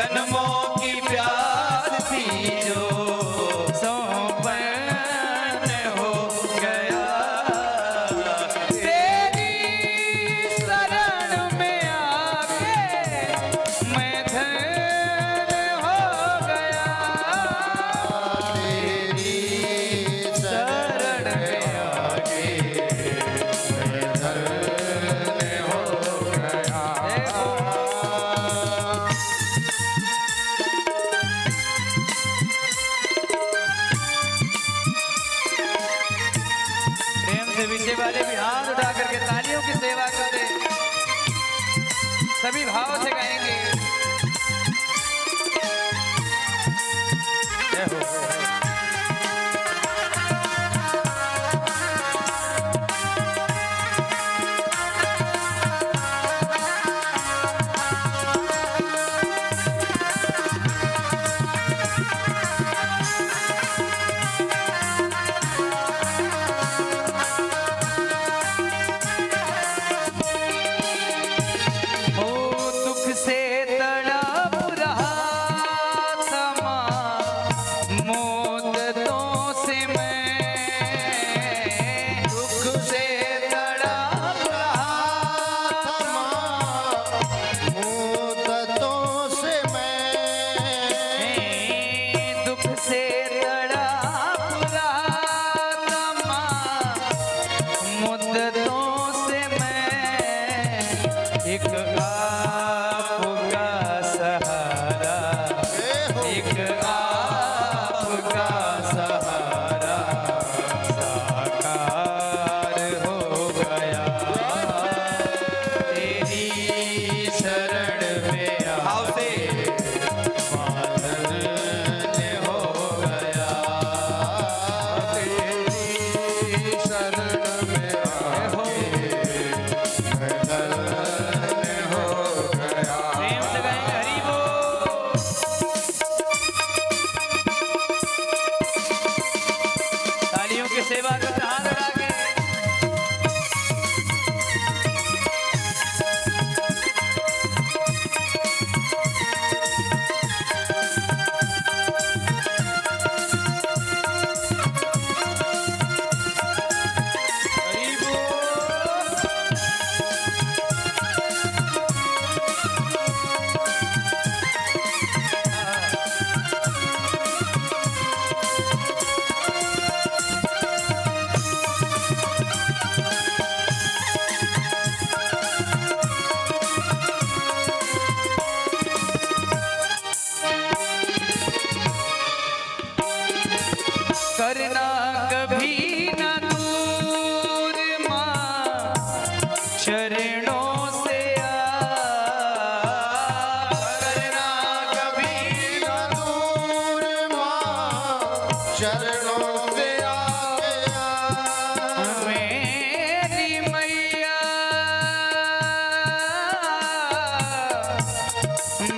जन्मों की प्यास थी जो सौंपन हो गया। तेरी शरण में आके मैं धन्य हो गया। तेरी शरण में आके मैं धन्य हो गया। प्रेम से पीछे वाले भी हाथ उठा करके तालियों की सेवा करते, सभी भाव से गाएंगे। जय हो। ओ दुख से तड़प रहा था मां मुद्दतों से मैं, दुख से तड़प रहा था मां मुद्दतों से मैं दुख से तड़प रहा था मां मुद्दतों से मैं, एक आपका सहारा, एक आपका सहारा साकार हो गया। तेरी शरण में आके धन्य हो गया। तेरी शरण में आके मैं धन्य हो गया। प्रेम से गाएंगे हरि बोल। तालियों की सेवा करते हाथ उठा के। हरि बोल। करना कभी न दूर मां चरणों से करना कभी न दूर मां चरणों से आके मेरी मैया,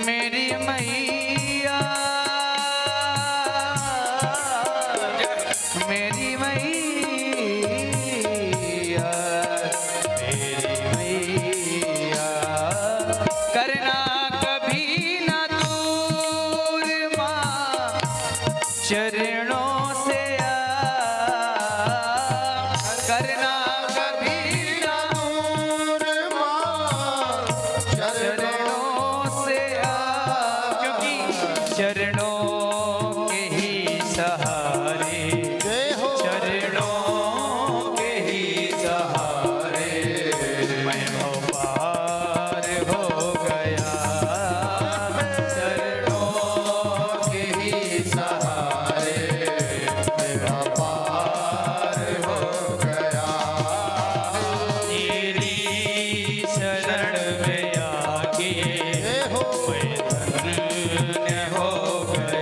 मेरी मैया, मेरी मैया, मेरी मैया, करना कभी न दूर मां चरणों से करना कभी न दूर मां चरणों से क्योंकि चरणों के ही सहारे, जय हो चरणों के ही सहारे मैं पार हो गया। चरणों के ही सहारे मेरा पार हो गया। तेरी शरण में आके जय हो मैं धन्य हो गया।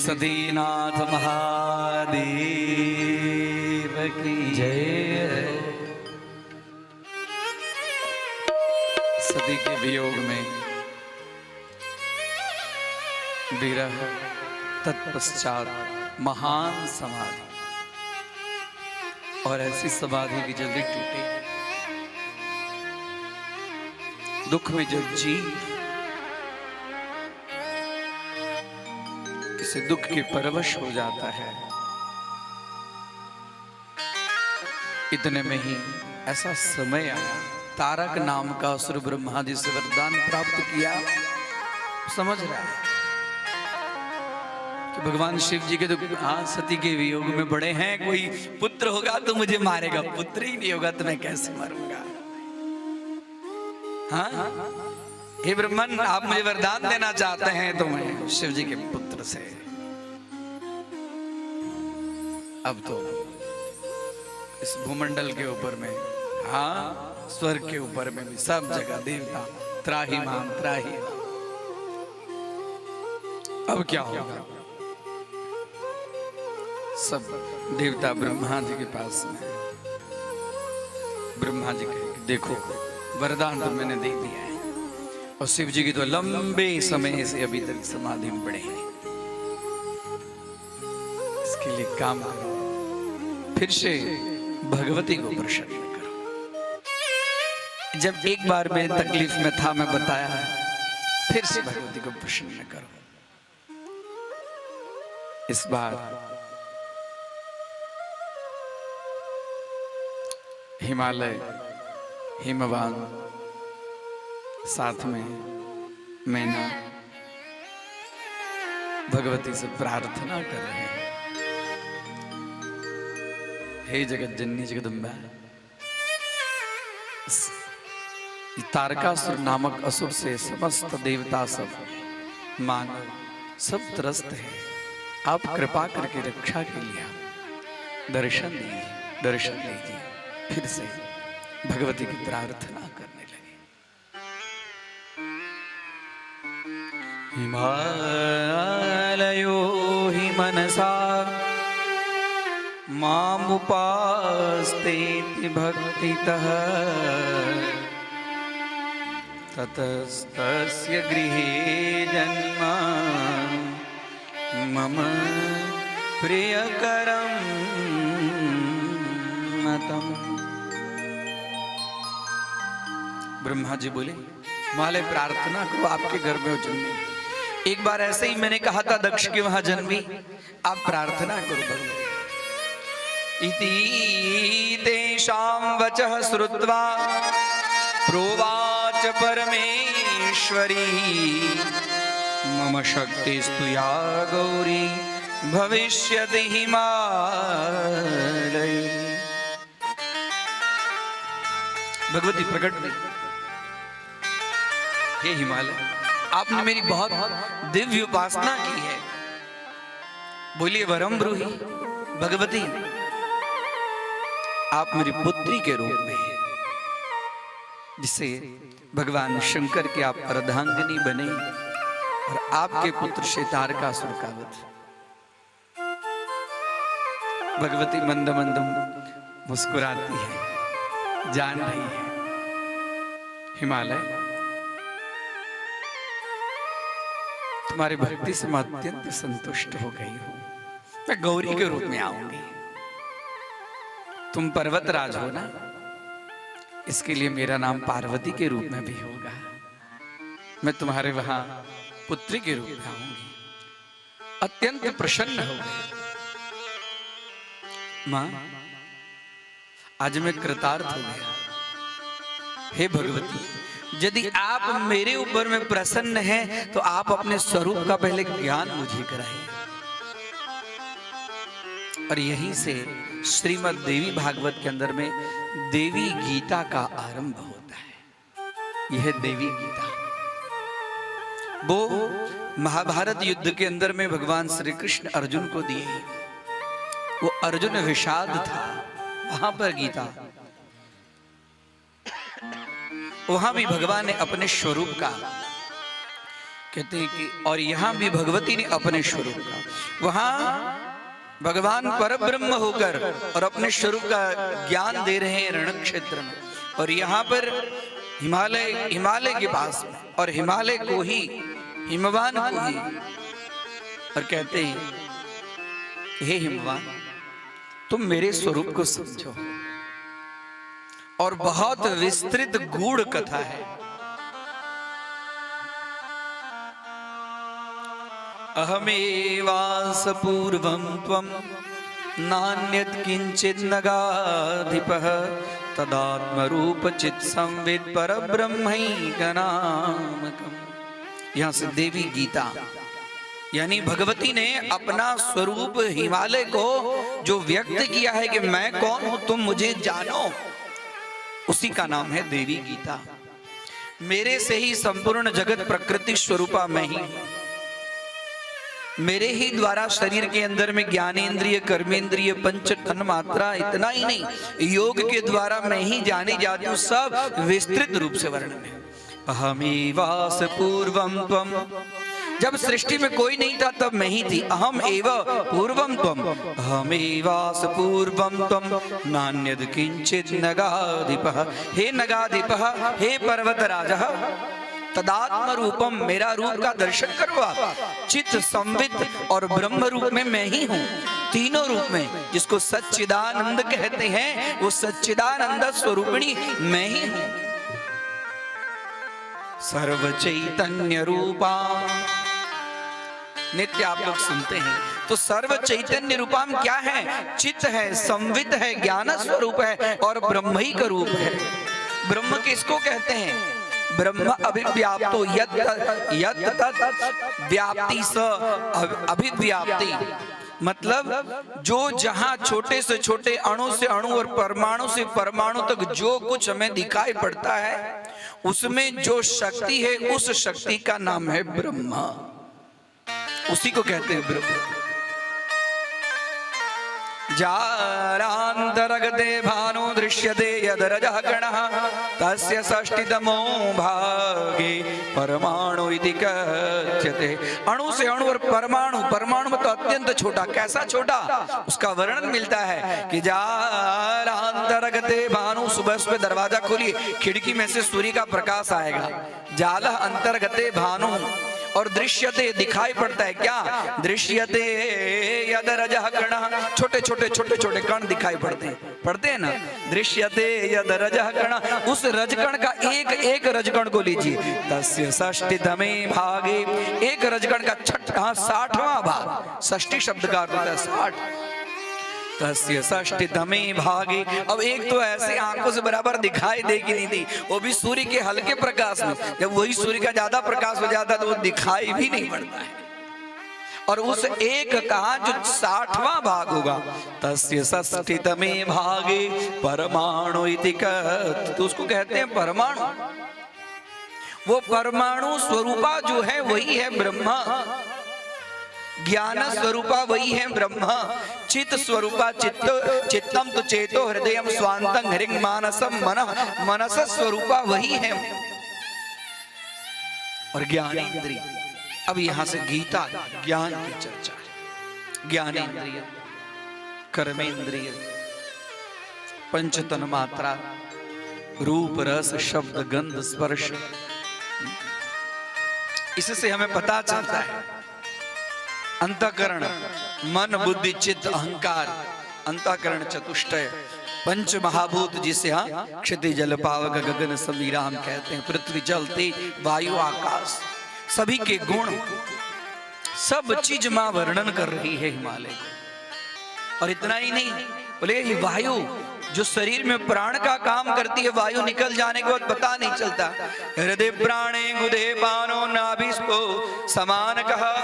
सतीनाथ महादेव की जय। सती के वियोग में विरह, तत्पश्चात महान समाधि, और ऐसी समाधि की जल्दी टूटे। दुख में जब जी किसी दुख के परवश हो जाता है, इतने में ही ऐसा समय आया, तारक नाम का असुर ब्रह्मा जी से वरदान प्राप्त किया। समझ रहा है कि भगवान शिव जी के तो सती के वियोग में बड़े हैं, कोई पुत्र होगा तो मुझे मारेगा, पुत्र ही नहीं होगा तो मैं कैसे मरूंगा। हाँ, हे ब्रह्मन, आप मुझे वरदान देना चाहते हैं तो मैं शिव जी के पुत्र से। अब तो इस भूमंडल के ऊपर में, हाँ, स्वर्ग के ऊपर में भी सब जगह देवता त्राही मान त्राही। अब क्या होगा? सब देवता ब्रह्मा जी के पास में। ब्रह्मा जी कहे देखो वरदान तो मैंने दे दिया है, और शिव जी की तो लंबे समय से अभी तक समाधि में पड़े हैं। इसके लिए काम करो, फिर से भगवती को प्रसन्न करो। जब एक बार मैं तकलीफ में था, मैं बताया, फिर से भगवती को प्रसन्न करो। इस बार हिमालय, हिमवान, साथ में मैना भगवती से प्रार्थना कर रहे हैं, हे जगत जननी जगदम्बा, तारकासुर नामक असुर से समस्त देवता सब मानव सब त्रस्त है। आप कृपा करके रक्षा के लिए दर्शन दीजिए, दर्शन दीजिए। फिर से भगवती की प्रार्थना करने लगे। हिमालयो हि मनसा मामुपास्तेति भक्तितः ततस्तस्य गृहे जन्म मम प्रियकरं मतम्। ब्रह्मा जी बोले, माले प्रार्थना करो, आपके घर में जन्मी। एक बार ऐसे ही मैंने कहा था दक्ष के वहां जन्मी, आप प्रार्थना करो भगवान। इति तेषां वचः श्रुत्वा प्रोवाच परमेश्वरी मम शक्तिस्तु या गौरी भविष्यति हिमालय। भगवती प्रकट हुई, हे हिमालय, आपने मेरी बहुत दिव्य उपासना की है। बोलिए वरम ब्रूहि, भगवती आप मेरी पुत्री के रूप में हैं, जिससे भगवान शंकर की आप अर्धांगिनी बने और आपके पुत्र से तारकासुर का वध। भगवती मंद मंद मुस्कुराती है, जान रही है हिमालय तुम्हारी भक्ति से मैं अत्यंत संतुष्ट हो गई हूं। मैं गौरी के रूप में आऊंगी, तुम पर्वतराज हो ना, इसके लिए मेरा नाम पार्वती के रूप में भी होगा। मैं तुम्हारे वहां पुत्री के रूप में आऊंगी। अत्यंत प्रसन्न हो गई मां, आज मैं कृतार्थ हो गया। हे भगवती, यदि आप मेरे ऊपर में प्रसन्न हैं तो आप अपने स्वरूप का पहले ज्ञान मुझे कराइए। और यहीं से श्रीमद् देवी भागवत के अंदर में देवी गीता का आरंभ होता है। यह देवी गीता वो महाभारत युद्ध के अंदर में भगवान श्री कृष्ण अर्जुन को दिए, वो अर्जुन विषाद था, वहां पर गीता, वहां भी भगवान ने अपने स्वरूप का कहते हैं कि और यहां भी भगवती ने अपने स्वरूप का, वहां भगवान परब्रह्म होकर और अपने स्वरूप का ज्ञान दे रहे हैं रण क्षेत्र में, और यहाँ पर हिमालय के पास में, और हिमालय को ही, हिमवान को ही, और कहते हैं हे हिमवान तुम मेरे स्वरूप को समझो। और बहुत विस्तृत गूढ़ कथा है। अहमेवास पूर्वं त्वं नान्यत् किंचित् नगाधिपः तदात्मरूप चित् संवित् परब्रह्मैकनामकम्। यहाँ से देवी गीता यानी भगवती ने अपना स्वरूप हिमालय को जो व्यक्त किया है कि मैं कौन हूं तुम मुझे जानो, उसी का नाम है देवी गीता। मेरे से ही संपूर्ण जगत प्रकृति स्वरूपा मैं ही, मेरे ही द्वारा शरीर के अंदर में ज्ञानेन्द्रिय कर्मेंद्रिय पंच तन मात्रा, इतना ही नहीं योग के द्वारा मैं ही जाने जाती हूँ, सब विस्तृत रूप से वर्णन है। अहमेवास पूर्वम त्वम, जब सृष्टि में कोई नहीं था तब मैं ही थी। अहम एव पूर्वम त्वम, अहमेवास पूर्वम त्वम नान्यद किंचित नगाधिपः। हे नगाधिपः, हे पर्वत राजा, तदात्म रूपम, मेरा रूप का दर्शन करो आप। चित्त संवित और ब्रह्म रूप में मैं ही हूँ, तीनों रूप में, जिसको सच्चिदानंद कहते हैं, वो सच्चिदानंद स्वरूपिणी मैं ही हूँ। सर्व चैतन्य रूपा, नित्य आप लोग सुनते हैं, तो सर्व चैतन्य रूपाम क्या है? चित्त है, संवित है, ज्ञान स्वरूप है और ब्रह्म ही का रूप है। ब्रह्म किसको कहते हैं? ब्रह्म अभिव्याप्तो यत् व्याप्ति स अभिव्याप्ति, मतलब जो जहां छोटे से छोटे अणु से अणु और परमाणु से परमाणु तक जो कुछ हमें दिखाई पड़ता है, उसमें जो शक्ति है, उस शक्ति का नाम है ब्रह्म, उसी को कहते हैं ब्रह्म। जारान्तरगते भानो दृश्यते यदरजः गणः तस्य षष्टितमो भागे परमाणु इति कथ्यते। अणु से अणु और परमाणु, परमाणु में तो अत्यंत छोटा, कैसा छोटा, उसका वर्णन मिलता है कि जारान्तरगते भानु, सुबह सुबह दरवाजा खोलिए, खिड़की में से सूर्य का प्रकाश आएगा। जालः अंतर्गते भानु, और दृश्यते दिखाई पड़ता है, क्या दृश्यते यदरजः कणः, छोटे छोटे छोटे छोटे कण दिखाई पड़ते हैं ना, दृश्यते यदरजः कणः, उस रजकण का एक एक रजकण को लीजिए, तस्य षष्टितमे भागे, एक रजकण का 60वां भाग, षष्टि शब्द का अर्थ होता है 60, तस्य षष्टितमे भागे। अब एक तो ऐसे आंखों से बराबर दिखाई देगी नहीं थी, वो भी सूर्य के हल्के प्रकाश में, जब वही सूर्य का ज्यादा प्रकाश हो जाता तो वो दिखाई भी नहीं पड़ता है। और उस एक का जो 60वां भाग होगा, तस्य षष्टितमे भागे परमाणु इति कथ्यते, तो उसको कहते हैं परमाणु। वो परमाणु स्वरूपा जो है वही है ब्रह्मा, ज्ञान स्वरूपा वही है ब्रह्म, चित्त स्वरूपा चित्तम तो चेतो हृदयम स्वांतं हरिंग मानसम मनः, मनस स्वरूपा वही है, और ज्ञानेन्द्रिय। अब यहां से गीता ज्ञान की चर्चा है। ज्ञानेन्द्रिय, कर्मेंद्रिय, पंचतन मात्रा, रूप रस शब्द गंध स्पर्श, इससे हमें पता चलता है अंतःकरण, मन बुद्धि चित्त अहंकार, अंतःकरण चतुष्टय, पंच महाभूत, जिसे हम क्षिति जल पावक गगन समीरा हम कहते हैं, पृथ्वी जल तेज वायु आकाश, सभी के गुण, सब चीज मां वर्णन कर रही है हिमालय को। और इतना ही नहीं, बोले ये वायु जो शरीर में प्राण का काम करती है, वायु निकल जाने के बाद पता नहीं चलता। हृदय प्राणे गुदे पानो नाभिस्पो समान कहा,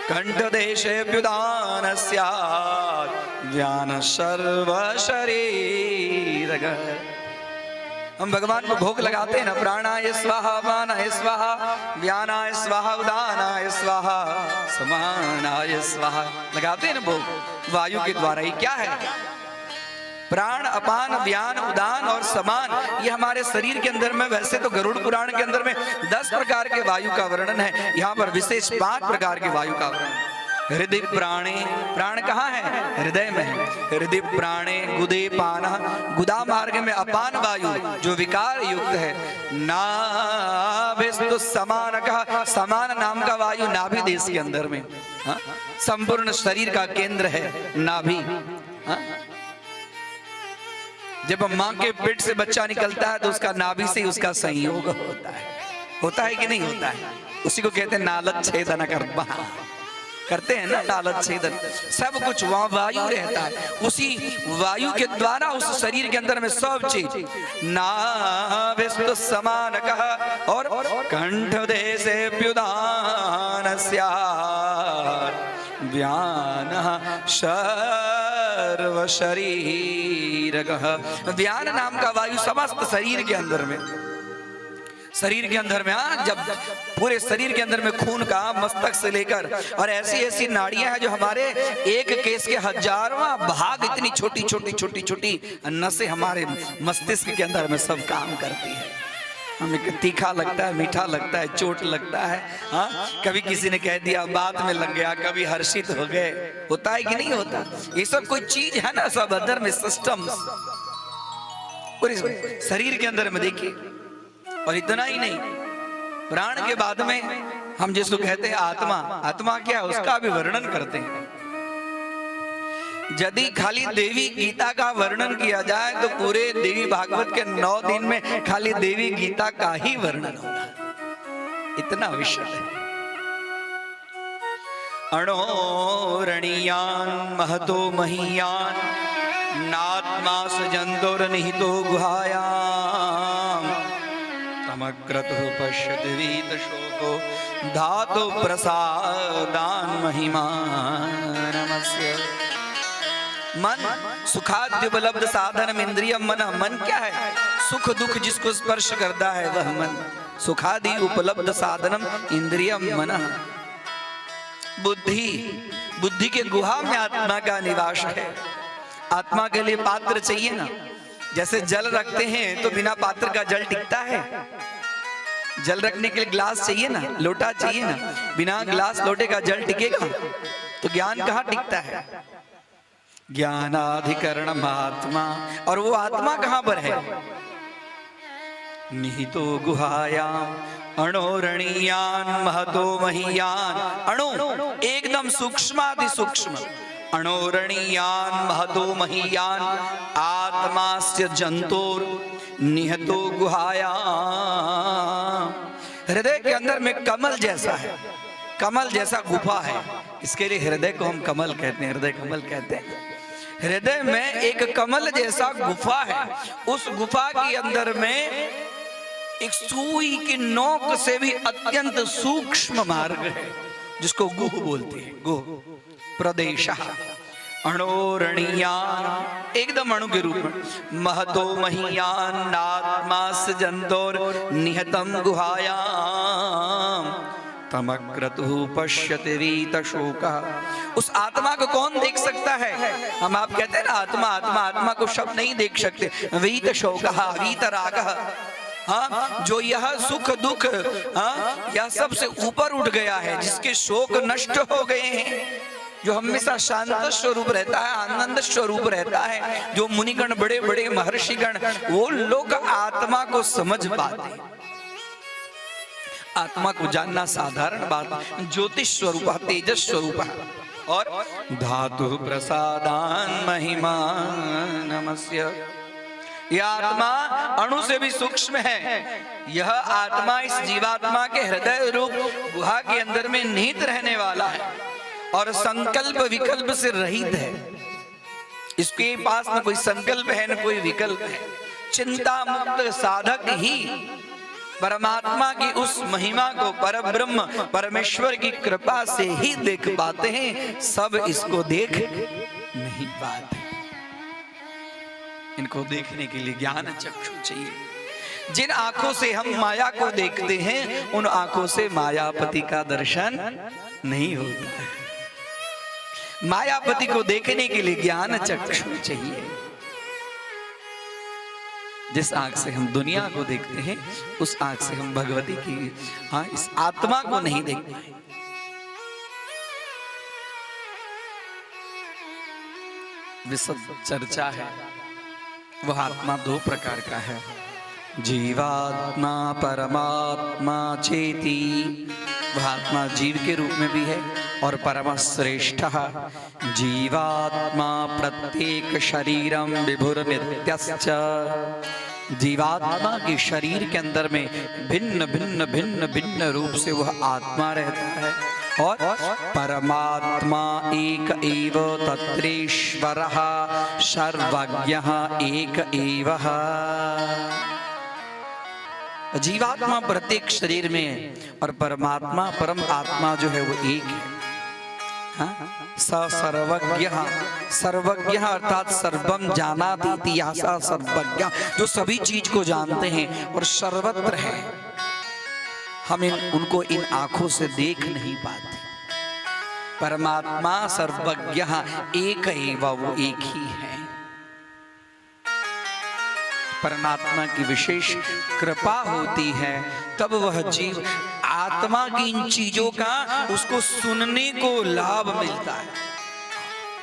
कंठ देशेऽप्युदान स्यात् ज्ञान सर्व शरीर। हम भगवान को भोग लगाते हैं ना, प्राणाय स्वाहा अपानाय स्वाहा व्यानाय स्वाहा उदानाय स्वाहा समानाय स्वाहा, लगाते हैं ना भोग वायु के द्वारा ही। क्या है प्राण, अपान, व्यान, उदान और समान, ये हमारे शरीर के अंदर में, वैसे तो गरुड़ पुराण के अंदर में 10 प्रकार के वायु का वर्णन है, यहाँ पर विशेष 5 प्रकार के वायु का वर्णन। हृदय प्राणे, प्राण कहाँ है? हृदय में है। हृदय प्राणे गुदे पान, गुदा मार्ग में अपान वायु जो विकार युक्त है। नाभिस्तु समान का, समान नाम का वायु नाभि देश के अंदर में, हाँ? संपूर्ण शरीर का केंद्र है नाभि, हाँ? जब माँ के पेट से बच्चा निकलता है तो उसका नाभि से उसका संयोग होता है कि नहीं होता है? उसी को कहते हैं नालद छेदन कर्म, करते हैं ना नालद छेदन। सब कुछ वहां वायु रहता है, उसी वायु के द्वारा उस शरीर के अंदर में सब चीज। नाभिस्तु समान कहा और कंठ देशे प्युदान व्यान सर्व शरीर, व्यान नाम का वायु समस्त शरीर के अंदर में, शरीर के अंदर में, हाँ, जब पूरे शरीर के अंदर में खून का मस्तक से लेकर और ऐसी ऐसी नाड़ियां हैं जो हमारे एक केस के हजारों भाग, इतनी छोटी छोटी छोटी छोटी नसें हमारे मस्तिष्क के अंदर में सब काम करती है। हमें तीखा लगता है, मीठा लगता है, चोट लगता है, हाँ, कभी किसी ने कह दिया बात में लग गया, कभी हर्षित हो गए, होता है कि नहीं होता? ये सब कोई चीज है ना, सब अंदर में सिस्टम पूरे शरीर के अंदर में देखिए। और इतना ही नहीं, प्राण के बाद में हम जिसको कहते हैं आत्मा, आत्मा क्या है उसका भी वर्णन करते हैं। यदि खाली देवी गीता का वर्णन किया जाए तो पूरे देवी भागवत के 9 दिन में खाली देवी गीता का ही वर्णन होगा, इतना विषय है। अणोरणीयान महतो महीयान नात्मा सजंतोर्निहितो गुहायाम तमक्रतुः पश्यति वीतशोको धातु प्रसादान महिमा नमस्य। मन सुखाद्युपलब्ध साधन इंद्रियम मन, मन क्या है? सुख दुख जिसको स्पर्श करता है वह मन। सुखादि उपलब्ध साधनम इंद्रियम मन। बुद्धि, बुद्धि के गुहा में आत्मा का निवास है। आत्मा के लिए पात्र चाहिए ना, जैसे जल रखते हैं तो बिना पात्र का जल टिकता है? जल रखने के लिए ग्लास चाहिए ना, लोटा चाहिए ना, बिना ग्लास लोटे का जल टिकेगा? तो ज्ञान कहाँ टिकता है? ज्ञानाधिकरण आत्मा, और वो आत्मा कहां पर है? निहितो गुहायाम अणोरणीयान महतो महीयान। अणु एकदम सूक्ष्माति सूक्ष्म, अणोरणीयान महतो महीयान आत्मास्य जंतोर निहतो गुहायाम। हृदय के अंदर में कमल जैसा है, कमल जैसा गुफा है, इसके लिए हृदय को हम कमल कहते हैं, हृदय कमल कहते हैं। हृदय में एक कमल जैसा गुफा है, उस गुफा के अंदर में एक सुई की नोक से भी अत्यंत सूक्ष्म मार्ग है जिसको गुह बोलते हैं। गुह प्रदेश अणोरणीयान, एकदम अणु के रूप में। महतो महीयान नात्मास जंतोर निहतम गुहायाम तमक्रतुः पश्यति वीतशोका। उस आत्मा को कौन देख सकता है? हम आप कहते हैं ना आत्मा, आत्मा, आत्मा को शब्द नहीं देख सकते। वीतशोकः वीतरागः, हाँ, जो यह सुख दुख, हाँ, यह सबसे ऊपर उठ गया है, जिसके शोक नष्ट हो गए हैं, जो हमेशा शांत स्वरूप रहता है, आनंद स्वरूप रहता है, जो मुनिगण बड़े बड़े महर्षिगण वो लोग आत्मा को समझ पाते हैं। आत्मा को जानना साधारण बात, ज्योतिष स्वरूप, तेजस स्वरूप और धातु प्रसादान महिमा नमस्य। यह आत्मा अणु से भी सूक्ष्म है। यह आत्मा इस जीवात्मा के हृदय रूप गुहा के अंदर में निहित रहने वाला है और संकल्प विकल्प से रहित है। इसके पास न कोई संकल्प है न कोई विकल्प है। चिंता मुक्त साधक ही परमात्मा की उस महिमा को, परब्रह्म परमेश्वर की कृपा से ही देख पाते हैं। सब इसको देख नहीं पाते। इनको देखने के लिए ज्ञान चक्षु चाहिए। जिन आंखों से हम माया को देखते हैं उन आंखों से मायापति का दर्शन नहीं होता है। मायापति को देखने के लिए ज्ञान चक्षु चाहिए। जिस आंख से हम दुनिया को देखते हैं उस आंख से हम भगवती की इस आत्मा को नहीं देख पाए। विशद चर्चा है। वह आत्मा दो प्रकार का है, जीवात्मा परमात्मा चेती। वह आत्मा जीव के रूप में भी है और परम श्रेष्ठ जीवात्मा प्रत्येक शरीरम विभुर नित्यश्च। जीवात्मा के शरीर के अंदर में भिन्न भिन्न भिन्न भिन्न रूप से वह आत्मा रहता है और परमात्मा एक एव तत्रेश्वरः सर्वज्ञः एक एव। जीवात्मा प्रत्येक शरीर में और परमात्मा परम आत्मा जो है वो एक है। सर्वज्ञ, सर्वज्ञ अर्थात सर्वम जानाति इति सा सर्वज्ञ, जो सभी चीज को जानते हैं और सर्वत्र है। हम उनको इन आंखों से देख नहीं पाते। परमात्मा सर्वज्ञ एक एव, वो एक ही है। परमात्मा की विशेष कृपा होती है तब वह जीव आत्मा की इन चीजों का उसको सुनने को लाभ मिलता है।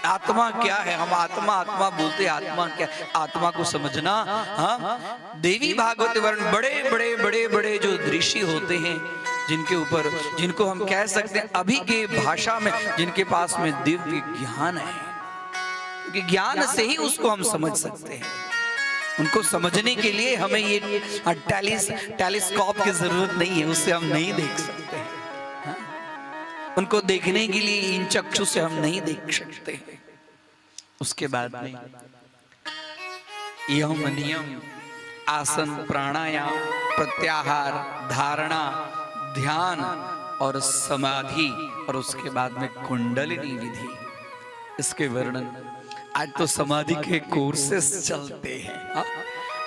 आत्मा क्या है? हम आत्मा आत्मा बोलते, आत्मा क्या? आत्मा को समझना। हाँ, देवी भागवत वर्ण बड़े बड़े बड़े बड़े जो ऋषि होते हैं जिनको हम कह सकते हैं अभी के भाषा में जिनके पास में दिव्य ज्ञान है, क्योंकि ज्ञान से ही उसको हम समझ सकते हैं। उनको समझने के लिए हमें ये टेलीस्कोप की जरूरत नहीं है, उससे हम नहीं देख सकते हैं। हाँ? उनको देखने के लिए इन चक्षु से हम नहीं देख सकते हैं। उसके बाद में यम नियम, आसन, प्राणायाम, प्रत्याहार, धारणा, ध्यान और समाधि, और उसके बाद में कुंडलिनी विधि। इसके वर्णन आज तो समाधि के कोर्सेस चलते हैं। हाँ?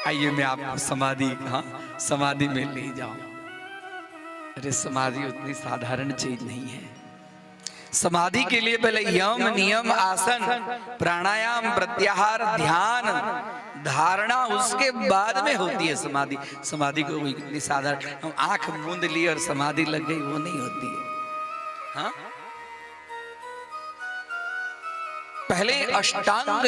आइए मैं आपको समाधि में ले जाऊं। अरे समाधि उतनी साधारण चीज नहीं है। समाधि के लिए पहले यम नियम, आसन, प्राणायाम, प्रत्याहार, ध्यान, धारणा, उसके बाद में होती है समाधि। समाधि को इतनी साधारण हम आंख मूंद ली और समाधि लग गई, वो नहीं होती है। हाँ? पहले अष्टांग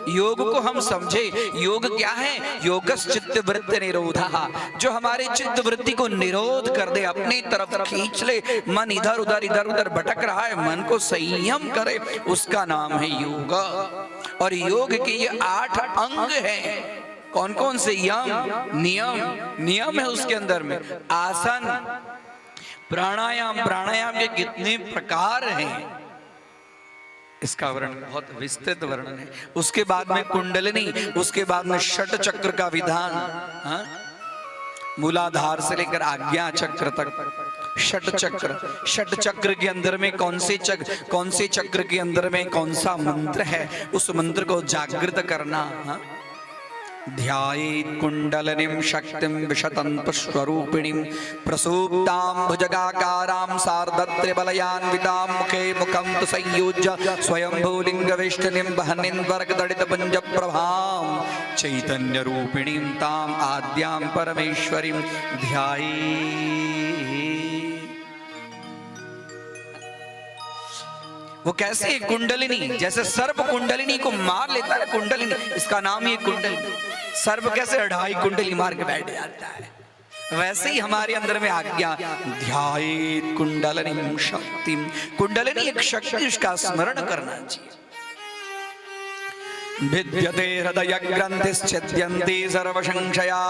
योग को हम समझे। योग क्या है? योगस् चित्त वृत्ति निरोधः, जो हमारे चित्त वृत्ति को निरोध कर दे, अपनी तरफ खींच ले। मन इधर उधर भटक रहा है, मन को संयम करे, उसका नाम है योग। और योग के ये 8 अंग हैं। कौन कौन से? यम नियम है उसके अंदर में, आसन, प्राणायाम के कितने प्रकार हैं, इसका वर्णन बहुत विस्तृत वर्णन है। उसके बाद में कुंडलिनी, उसके बाद में षट चक्र का विधान। हाँ? मूलाधार से लेकर आज्ञा चक्र तक षट चक्र के अंदर में कौन से चक्र के अंदर में कौन सा मंत्र है, उस मंत्र को जागृत करना। हाँ? ध्यायेत् कुंडलिनीं शक्तिं विशतंत स्वरूपिणीं प्रसूप्तां भुजगाकारां सार्धत्रिबलयान्वितां मुखे मुखं तु संयोज्य स्वयंभूलिङ्गवेष्टिनीं वहनीं वर्गदडितपुञ्जप्रभां चैतन्यरूपिणीं ताम् आद्यां परमेश्वरीं ध्यायेत्। वो कैसे? कुंडलिनी, जैसे सर्प कुंडलिनी को मार लेता है, कुंडलिनी इसका नाम ही कुंडलिनी। सर्प कैसे 2.5 कुंडली मार के बैठ जाता है, वैसे ही हमारे अंदर में आज्ञा ध्यायेत् कुंडलिनीं शक्तिं। कुंडलिनी एक शक्ति, उसका स्मरण करना चाहिए। भिद्यते हृदय ग्रंथिश्छिद्यन्ति सर्वसंशया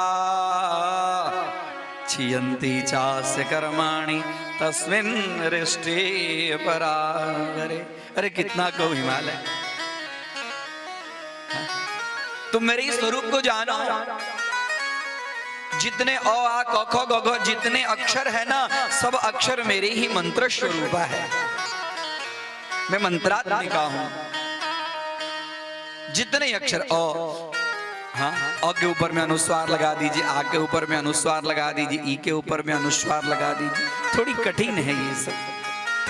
छियन्ति चास्य कर्माणि तस्मिन् हृष्टे परागरे। अरे कितना कहो हिमालय, तुम मेरे स्वरूप को जानो। जितने अ आ क ख ग घ जितने अक्षर है ना, सब अक्षर मेरे ही मंत्र स्वरूप है। मैं मंत्रात्मिका हूं। जितने अक्षर हाँ, अ के ऊपर में अनुस्वार लगा दीजिए, आ के ऊपर में अनुस्वार लगा दीजिए, ई के ऊपर में अनुस्वार लगा दीजिए। थोड़ी कठिन है ये सब,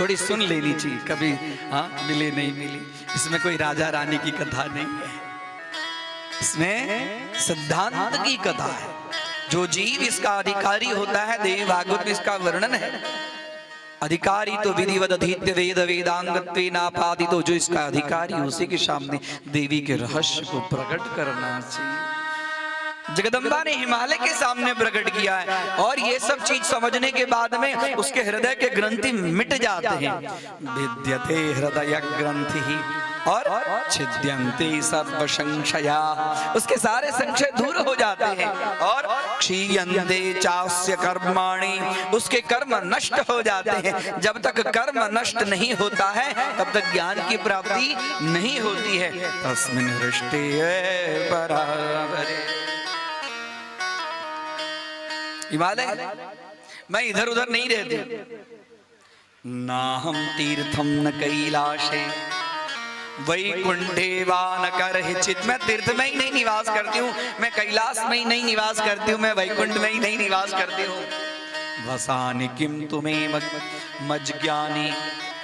थोड़ी सुन लेनी चाहिए कभी। हाँ, मिले नहीं मिले, इसमें कोई राजा रानी की कथा नहीं है। इसमें सिद्धांत की कथा है। जो जीव इसका अधिकारी होता है, देवी भागवत में इसका वर्णन है। अधिकारी तो विधिवत अधीत्य वेद वेदांगत्वे नापादि, तो जो इसका अधिकारी उसी के सामने देवी के रहस्य को प्रकट करना चाहिए। जगदम्बा ने हिमालय के सामने प्रकट किया है और ये सब चीज समझने के बाद में उसके हृदय के ग्रंथि मिट जाते हैं। विद्यते हृदय ग्रंथि ही और छिद्यन्ते सर्व संशया, उसके सारे संशय दूर हो जाते हैं। और क्षीयन्ते चास्य कर्माणि, उसके कर्म नष्ट हो जाते हैं। जब तक कर्म नष्ट नहीं होता है तब तक ज्ञान की प्राप्ति नहीं होती है। तस्मिन् हृष्टे परावरे। हिमालय मैं इधर उधर नहीं रहती, ना हम तीर्थम न कैलाशे वैकुंठे वा न करहिचित्। मैं तीर्थ में ही नहीं निवास करती हूँ, मैं कैलाश में ही नहीं निवास करती हूँ, मैं वैकुंठ में ही नहीं निवास करती हूँ। वसानि किम तुम्हें मज्ज्ञानी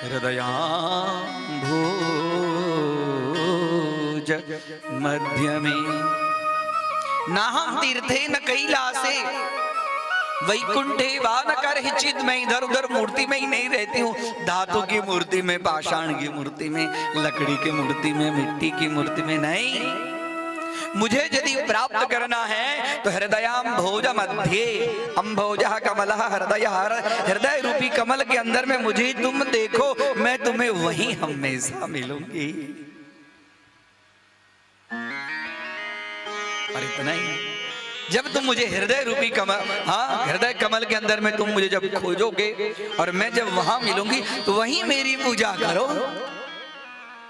हृदयाम्भोज मध्य में। ना हम तीर्थे न कैलासे वैकुंठे वा न करहिचित्। मैं इधर उधर मूर्ति में ही नहीं रहती हूँ, धातु की मूर्ति में, पाषाण की मूर्ति में, लकड़ी की मूर्ति में, मिट्टी की मूर्ति में नहीं। मुझे यदि प्राप्त करना है तो हृदयाम्भोज मध्य, अम्भोजः कमलः हृदय, हृदय रूपी कमल के अंदर में मुझे तुम देखो, मैं तुम्हें वहीं हमेशा मिलूंगी। और इतना ही, जब तुम मुझे हृदय रूपी कमल, हाँ हृदय कमल के अंदर में तुम मुझे जब खोजोगे और मैं जब वहां मिलूंगी तो वहीं मेरी पूजा करो,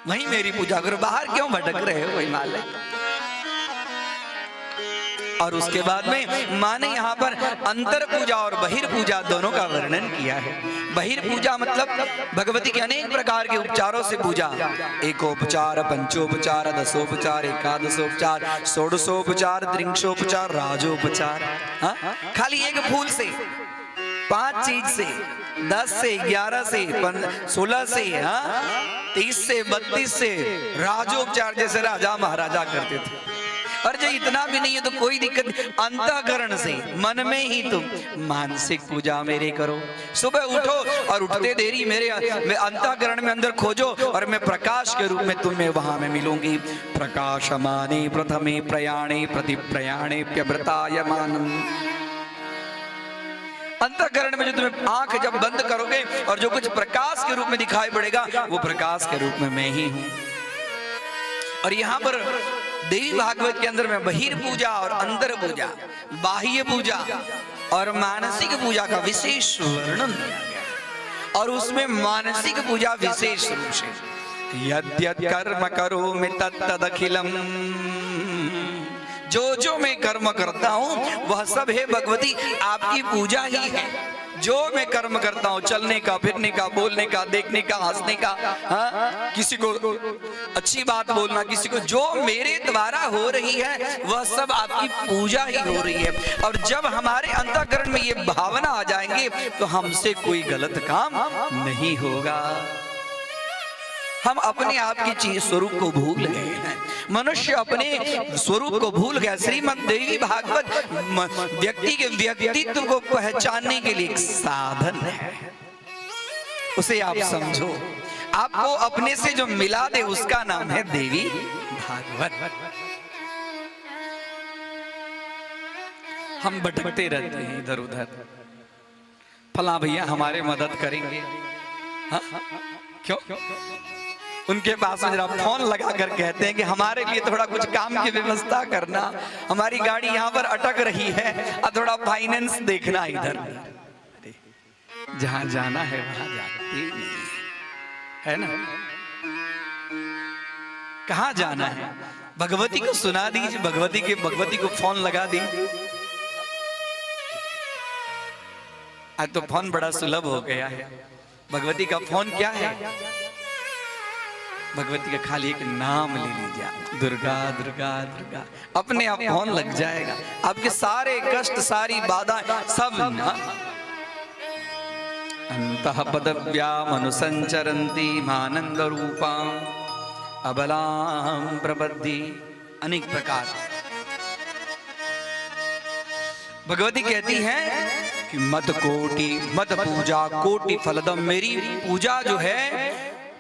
वहीं मेरी पूजा करो। बाहर क्यों भटक रहे हो हिमालय? और उसके बाद में माँ ने यहाँ पर अंतर पूजा और बहिर्पूजा दोनों का वर्णन किया है। बहिर्पूजा मतलब भगवती के अनेक प्रकार के उपचारों से पूजा, एकोपचार, पंचोपचार, दसोपचार, एकादशोपचार, षोडशोपचार, त्रिंशोपचार, राजोपचार। हाँ, खाली एक फूल से, 5 चीज से, 10 से, 11 से, 16 से, हाँ 30 से, 32 से राजोपचार जैसे राजा महाराजा करते थे। और जो इतना भी नहीं है तो कोई दिक्कत नहीं, अंतःकरण से, मन में ही तुम मानसिक पूजा मेरे करो। सुबह उठो और उठते देरी मेरे अंतःकरण में अंदर खोजो और मैं प्रकाश के रूप में तुम्हें वहां में मिलूंगी। प्रकाशमाने प्रथमे प्रयाणे प्रति प्रयाणे प्यव्रतायमानम्। अंतःकरण में जो तुम्हें आंख जब बंद करोगे और जो कुछ प्रकाश के रूप में दिखाई पड़ेगा वो प्रकाश के रूप में मैं ही हूं। और यहाँ पर देवी भागवत के अंदर में बहिर्पूजा और अंतर पूजा, बाह्य पूजा और मानसिक पूजा का विशेष वर्णन किया गया। और उसमें मानसिक पूजा विशेष रूप से, यद्यत् कर्म करोमि तत्तदखिलम्, जो मैं कर्म करता हूं वह सब है भगवती आपकी पूजा ही है। जो मैं कर्म करता हूँ, चलने का, फिरने का, बोलने का, देखने का, हंसने का, हाँ किसी को अच्छी बात बोलना, किसी को, जो मेरे द्वारा हो रही है वह सब आपकी पूजा ही हो रही है। और जब हमारे अंतःकरण में ये भावना आ जाएंगे तो हमसे कोई गलत काम नहीं होगा। हम अपने आप की चीज स्वरूप को भूल गए हैं, मनुष्य अपने स्वरूप को भूल गया। श्रीमद् देवी भागवत व्यक्ति के व्यक्तित्व को पहचानने के लिए एक साधन है, उसे आप समझो। आपको अपने से जो मिला दे उसका नाम है देवी भागवत। हम भटकते रहते हैं इधर उधर, फला भैया हमारे मदद करेंगे, हाँ? क्यों? उनके पास जरा फोन लगा कर कहते हैं कि हमारे लिए थोड़ा कुछ काम की व्यवस्था करना, हमारी गाड़ी यहाँ पर अटक रही है और थोड़ा फाइनेंस देखना। इधर जहां जाना है वहां जाते है ना, कहाँ जाना है? भगवती को सुना दीजिए, भगवती को फोन लगा दीजिए। आज तो फोन बड़ा सुलभ हो गया है। भगवती का फोन क्या है? भगवती का खाली एक नाम ले लीजिए, दुर्गा दुर्गा दुर्गा, अपने आप फोन लग जाएगा। आपके सारे कष्ट, सारी बाधाएं सब ना अंतः पदव्याम अनुसंचरन्ति मानंद रूपाम अबलाम प्रबद्धि अनेक प्रकार। भगवती कहती है कि मत पूजा कोटि फलदम, मेरी पूजा जो है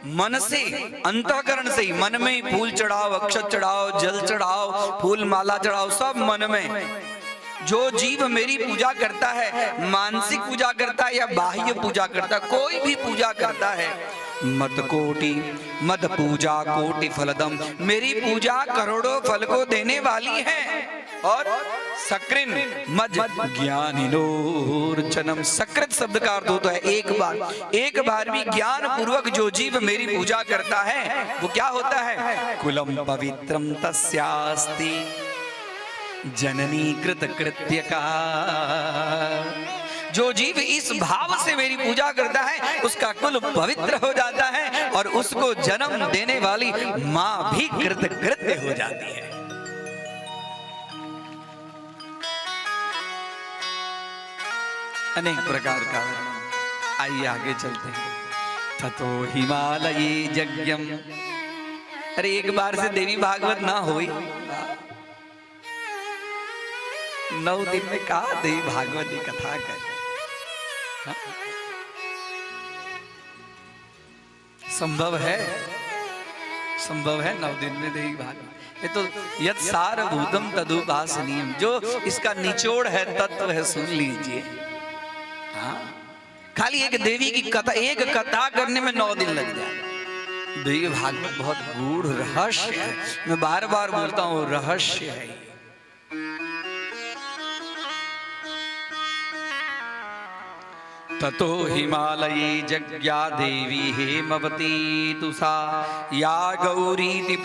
मन से, अंतःकरण से ही, मन में ही फूल चढ़ाओ, अक्षत चढ़ाओ, जल चढ़ाओ, फूल माला चढ़ाओ, सब मन में। जो जीव मेरी पूजा करता है, मानसिक पूजा करता है या बाह्य पूजा करता है, कोई भी पूजा करता है, मत पूजा कोटि फलदम, मेरी पूजा करोड़ों फल को देने वाली है। और सकृन मज ज्ञानिनोर्चनम, सकृत शब्द का अर्थ होता है एक बार भी ज्ञान पूर्वक जो जीव मेरी पूजा करता है वो क्या होता है, कुलम पवित्रम तस्यास्ति जननी कृत कृत्य का। जो जीव इस भाव से मेरी पूजा करता है उसका कुल पवित्र हो जाता है और उसको जन्म देने वाली मां भी कृत कृत्य हो जाती है। अनेक प्रकार का। आइए आगे चलते हैं। ततो हिमालये यज्ञम, अरे एक बार से देवी भागवत ना हुई, 9 दिन में कहा देवी भागवत की कथा कर। संभव है 9 दिन में देवी भागवत। ये तो यत् सारभूतम तदुपासनीयम, जो इसका निचोड़ है, तत्व है, सुन लीजिए। हाँ, खाली एक देवी की कथा, एक कथा करने में 9 दिन लग जाए। देवी भागवत बहुत गूढ़ रहस्य है, मैं बार बार बोलता हूँ, रहस्य है। ततो हिमालये जज्ञा देवी हेमवती तुसा, या गौरीति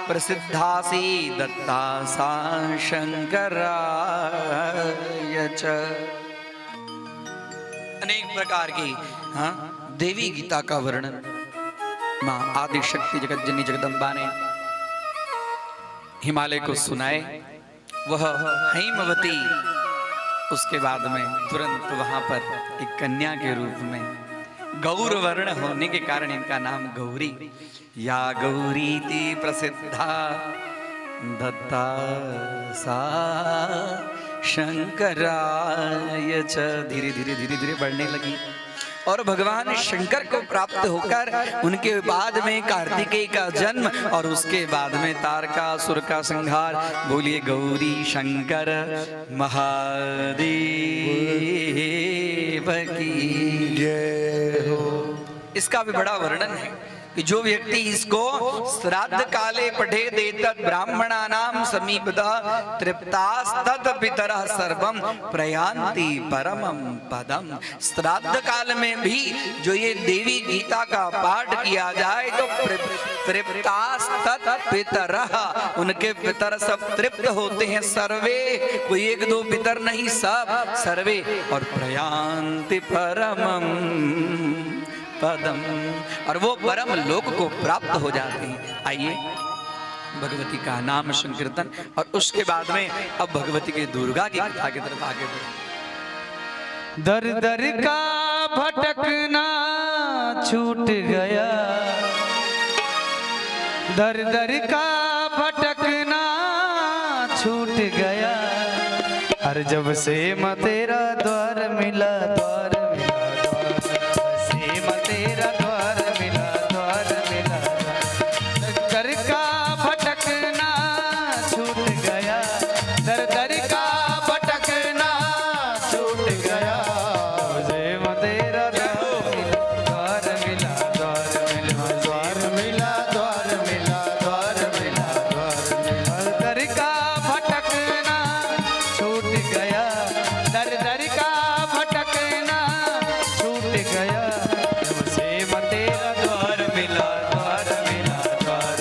प्रसिद्धासी दत्ता सा शंकराय च। अनेक प्रकार की देवी गीता का वर्णन मां आदि शक्ति जगत जननी जगदम्बा ने हिमालय को सुनाए। वह हेमवती उसके बाद में तुरंत वहां पर एक कन्या के रूप में, गौर वर्ण होने के कारण इनका नाम गौरी, या गौरीति प्रसिद्धा दत्ता सा शंकराय च। धीरे धीरे बढ़ने लगी और भगवान शंकर को प्राप्त होकर उनके बाद में कार्तिकेय का जन्म और उसके बाद में तारकासुर का संहार। बोलिए गौरी शंकर महादेव की जय हो। इसका भी बड़ा वर्णन है कि जो व्यक्ति इसको श्राद्ध काले पठे देतत् ब्राह्मणानां समीपतः तृप्तास्तत् पितरः सर्वं प्रयान्ति परमं पदम। श्राद्ध काल में भी जो ये देवी गीता का पाठ किया जाए तो तृप्तास्तत् पितरः, उनके पितर सब तृप्त होते हैं, सर्वे, कोई 1-2 पितर नहीं, सब सर्वे, और प्रयान्ति परमं पदम, और वो परम लोक को प्राप्त हो जाते हैं। आइए भगवती का नाम संकीर्तन और उसके बाद में अब भगवती के दुर्गा की कथा की तरफ आगे बढ़े। दर दर का भटकना छूट गया, दर दर का भटकना छूट गया, हर जब से मैं तेरा द्वार मिला, द्वार मिला, से मैं तेरा द्वार मिला, द्वार मिला, दर का भटकना छूट गया, दर दर का भटकना छूट गया, से मैं तेरा द्वार मिला, द्वार मिला, द्वार मिला, द्वार मिला, द्वार मिला, द्वार मिला, दर का भटकना छूट गया, दर दर का भटकना छूट गया, से मैं तेरा द्वार मिला, द्वार मिला, द्वार,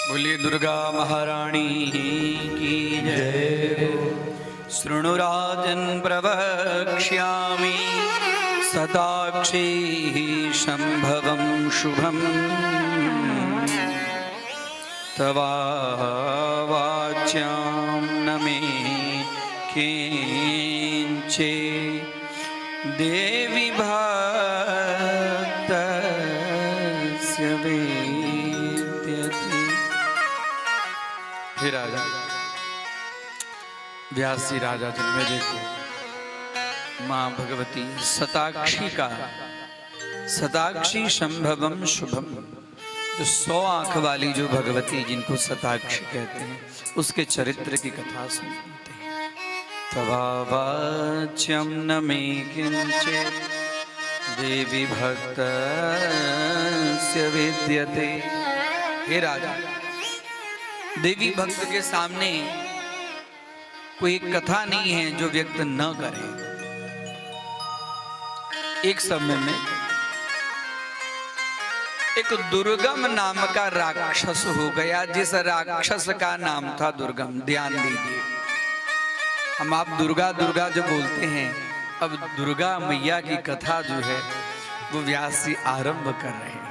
बोलिए दुर्गा महारानी की जय। शृणुराजन प्रवक्ष्यामि सदाक्षी संभवं शुभम तवाच्यां न मे किंचे देवी भक्तस्य वेद्यते। हे राजा व्यास जी राजा जन्मेजय को माँ भगवती शताक्षी संभवम शुभम, जो 100 आंख वाली जो भगवती जिनको शताक्षी कहते हैं उसके चरित्र की कथा सुनते हैं। तवाच्यं न मे किंचित् देवी भक्तस्य विद्यते। हे राजा देवी भक्त के सामने कोई कथा नहीं है जो व्यक्त न करे। एक समय में एक दुर्गम नाम का राक्षस हो गया, जिस राक्षस का नाम था दुर्गम। ध्यान दीजिए, हम आप दुर्गा दुर्गा जो बोलते हैं, अब दुर्गा मैया की कथा जो है वो व्यास जी आरंभ कर रहे हैं।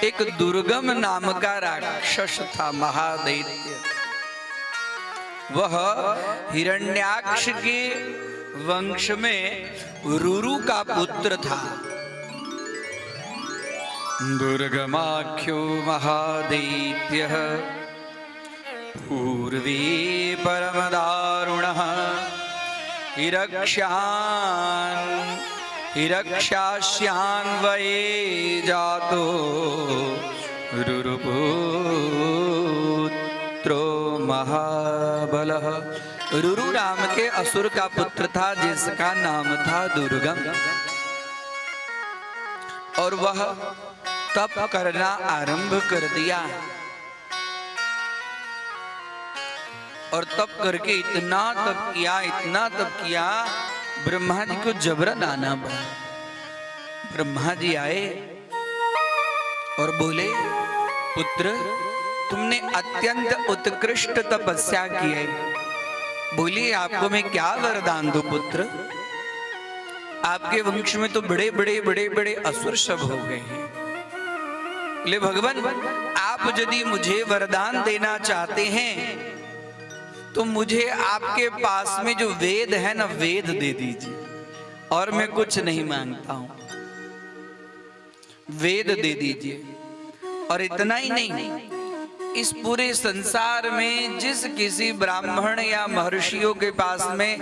एक दुर्गम नाम का राक्षस था, महादैत्य। वह हिरण्याक्ष के वंश में रुरु का पुत्र था। दुर्गमाख्यो महादैत्यः पूर्वे परमदारुणः हिरक्षास्यान्वये जातो रुरुपुत्रो महाबलः। रुरु नाम के असुर का पुत्र था जिसका नाम था दुर्गम, और वह तप करना आरंभ कर दिया। और तप करके इतना तप किया ब्रह्मा जी को जबरन आना पड़ा। ब्रह्मा जी आए और बोले, पुत्र तुमने अत्यंत उत्कृष्ट तपस्या की है, बोलिए आपको मैं क्या वरदान दूं पुत्र। आपके वंश में तो बड़े बड़े असुर सब हो गए हैं। ले भगवान, आप यदि मुझे वरदान देना चाहते हैं तो मुझे आपके पास में जो वेद है ना, वेद दे दीजिए, और मैं कुछ नहीं मांगता हूं, वेद दे दीजिए। और इतना ही नहीं, इस पूरे संसार में जिस किसी ब्राह्मण या महर्षियों के पास में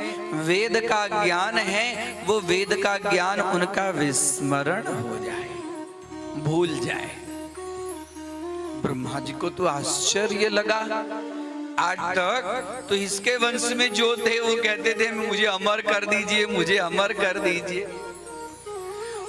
वेद का ज्ञान है, वो वेद का ज्ञान उनका विस्मरण हो जाए, भूल जाए। ब्रह्मा जी को तो आश्चर्य लगा। आज तक तो इसके वंश में जो थे वो कहते थे मुझे अमर कर दीजिए, मुझे अमर कर दीजिए,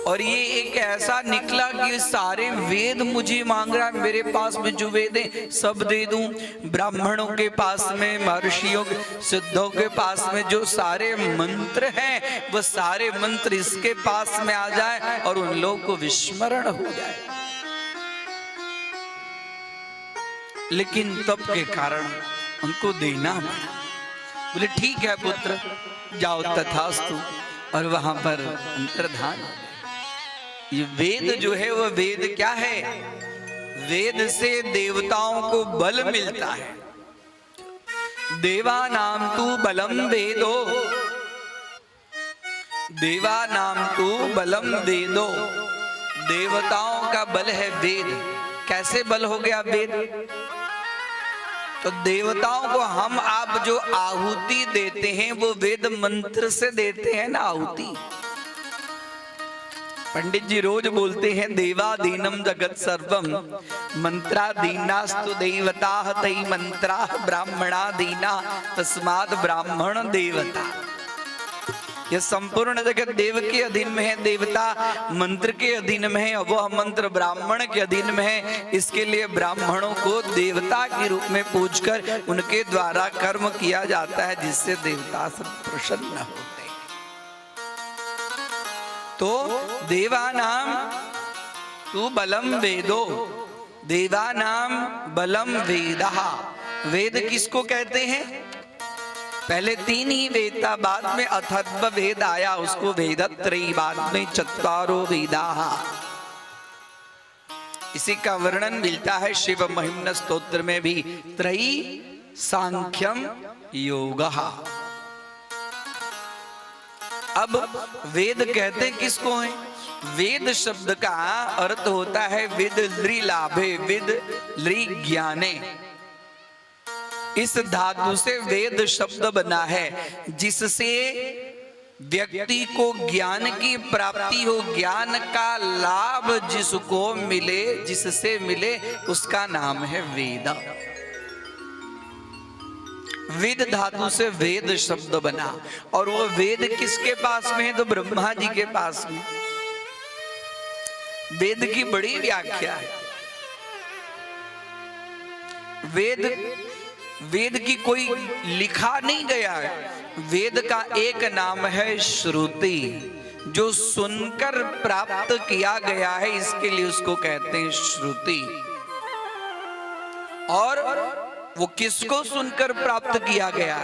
और ये एक ऐसा निकला कि सारे वेद मुझे मांग रहा है। मेरे पास में जो वेद है सब दे दूं। ब्राह्मणों के पास में, महर्षियों के, सिद्धों के पास में जो सारे मंत्र हैं वो सारे मंत्र इसके पास में आ जाए और उन लोगों को विस्मरण हो जाए। लेकिन तप के कारण उनको देना पड़ा। बोले ठीक है पुत्र, जाओ तथास्तु, और वहां पर अंतर्धान। ये वेद जो है वो वेद क्या है? वेद से देवताओं को बल मिलता है। देवा नाम तू बलम वेदो, देवा नाम तू बलम वेदो। देवताओं का बल है वेद। कैसे बल हो गया वेद? तो देवताओं को हम आप जो आहुति देते हैं वो वेद मंत्र से देते हैं ना आहुति। पंडित जी रोज बोलते हैं देवादीनम जगत सर्वम मंत्रादीनास्तु देवताः तै मंत्राः ब्राह्मणादीना तस्मात् ब्राह्मण देवता। यह संपूर्ण जगत देव के अधीन में है, देवता मंत्र के अधीन में है, वह मंत्र ब्राह्मण के अधीन में है। इसके लिए ब्राह्मणों को देवता के रूप में पूजकर उनके द्वारा कर्म किया जाता है, जिससे देवता सब प्रसन्न होते हैं। तो देवानाम तू बलम वेदो, देवानाम बलम वेदः। वेद किसको कहते हैं? पहले 3 ही वेद था, बाद में अथर्व वेद आया, उसको वेदत्रयी, बाद में चत्वारो वेदाः। इसी का वर्णन मिलता है शिव महिम्न स्तोत्र में भी, त्रयी सांख्यम योगः। अब वेद कहते किसको है? वेद शब्द का अर्थ होता है विद लृ लाभे, विद लृ ज्ञाने। इस धातु से वेद शब्द बना है, जिससे व्यक्ति को ज्ञान की प्राप्ति हो, ज्ञान का लाभ जिसको मिले, जिससे मिले, उसका नाम है वेद। वेद धातु से वेद शब्द बना, और वो वेद किसके पास में है? तो ब्रह्मा जी के पास में। वेद की बड़ी व्याख्या है। वेद की कोई लिखा नहीं गया है। वेद का एक नाम है श्रुति, जो सुनकर प्राप्त किया गया है, इसके लिए उसको कहते हैं श्रुति। और वो किसको सुनकर प्राप्त किया गया?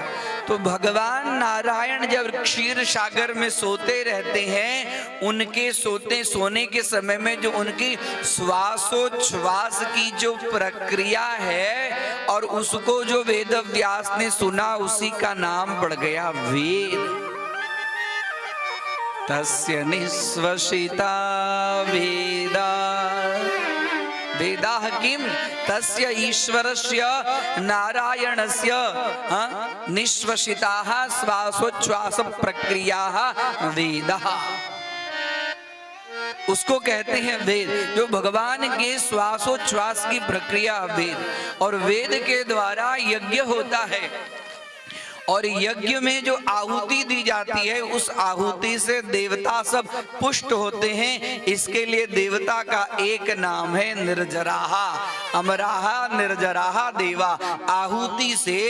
तो भगवान नारायण जब क्षीर सागर में सोते रहते हैं, उनके सोने के समय में जो उनकी श्वासोच्छ्वास की जो प्रक्रिया है, और उसको जो वेद व्यास ने सुना, उसी का नाम पड़ गया वेद। तस्य निश्वसिता वेदा, वेदाः किम तस्य ईश्वरस्य नारायणस्य निश्वसिताः श्वासोच्छ्वास प्रक्रियाः वेदाः। उसको कहते हैं वेद, जो भगवान के श्वासोच्छ्वास की प्रक्रिया वेद। और वेद के द्वारा यज्ञ होता है, और यज्ञ में जो आहुति दी जाती है, उस आहुति से देवता सब पुष्ट होते हैं। इसके लिए देवता का एक नाम है निर्जराः, अमराः निर्जराः देवा। आहुति से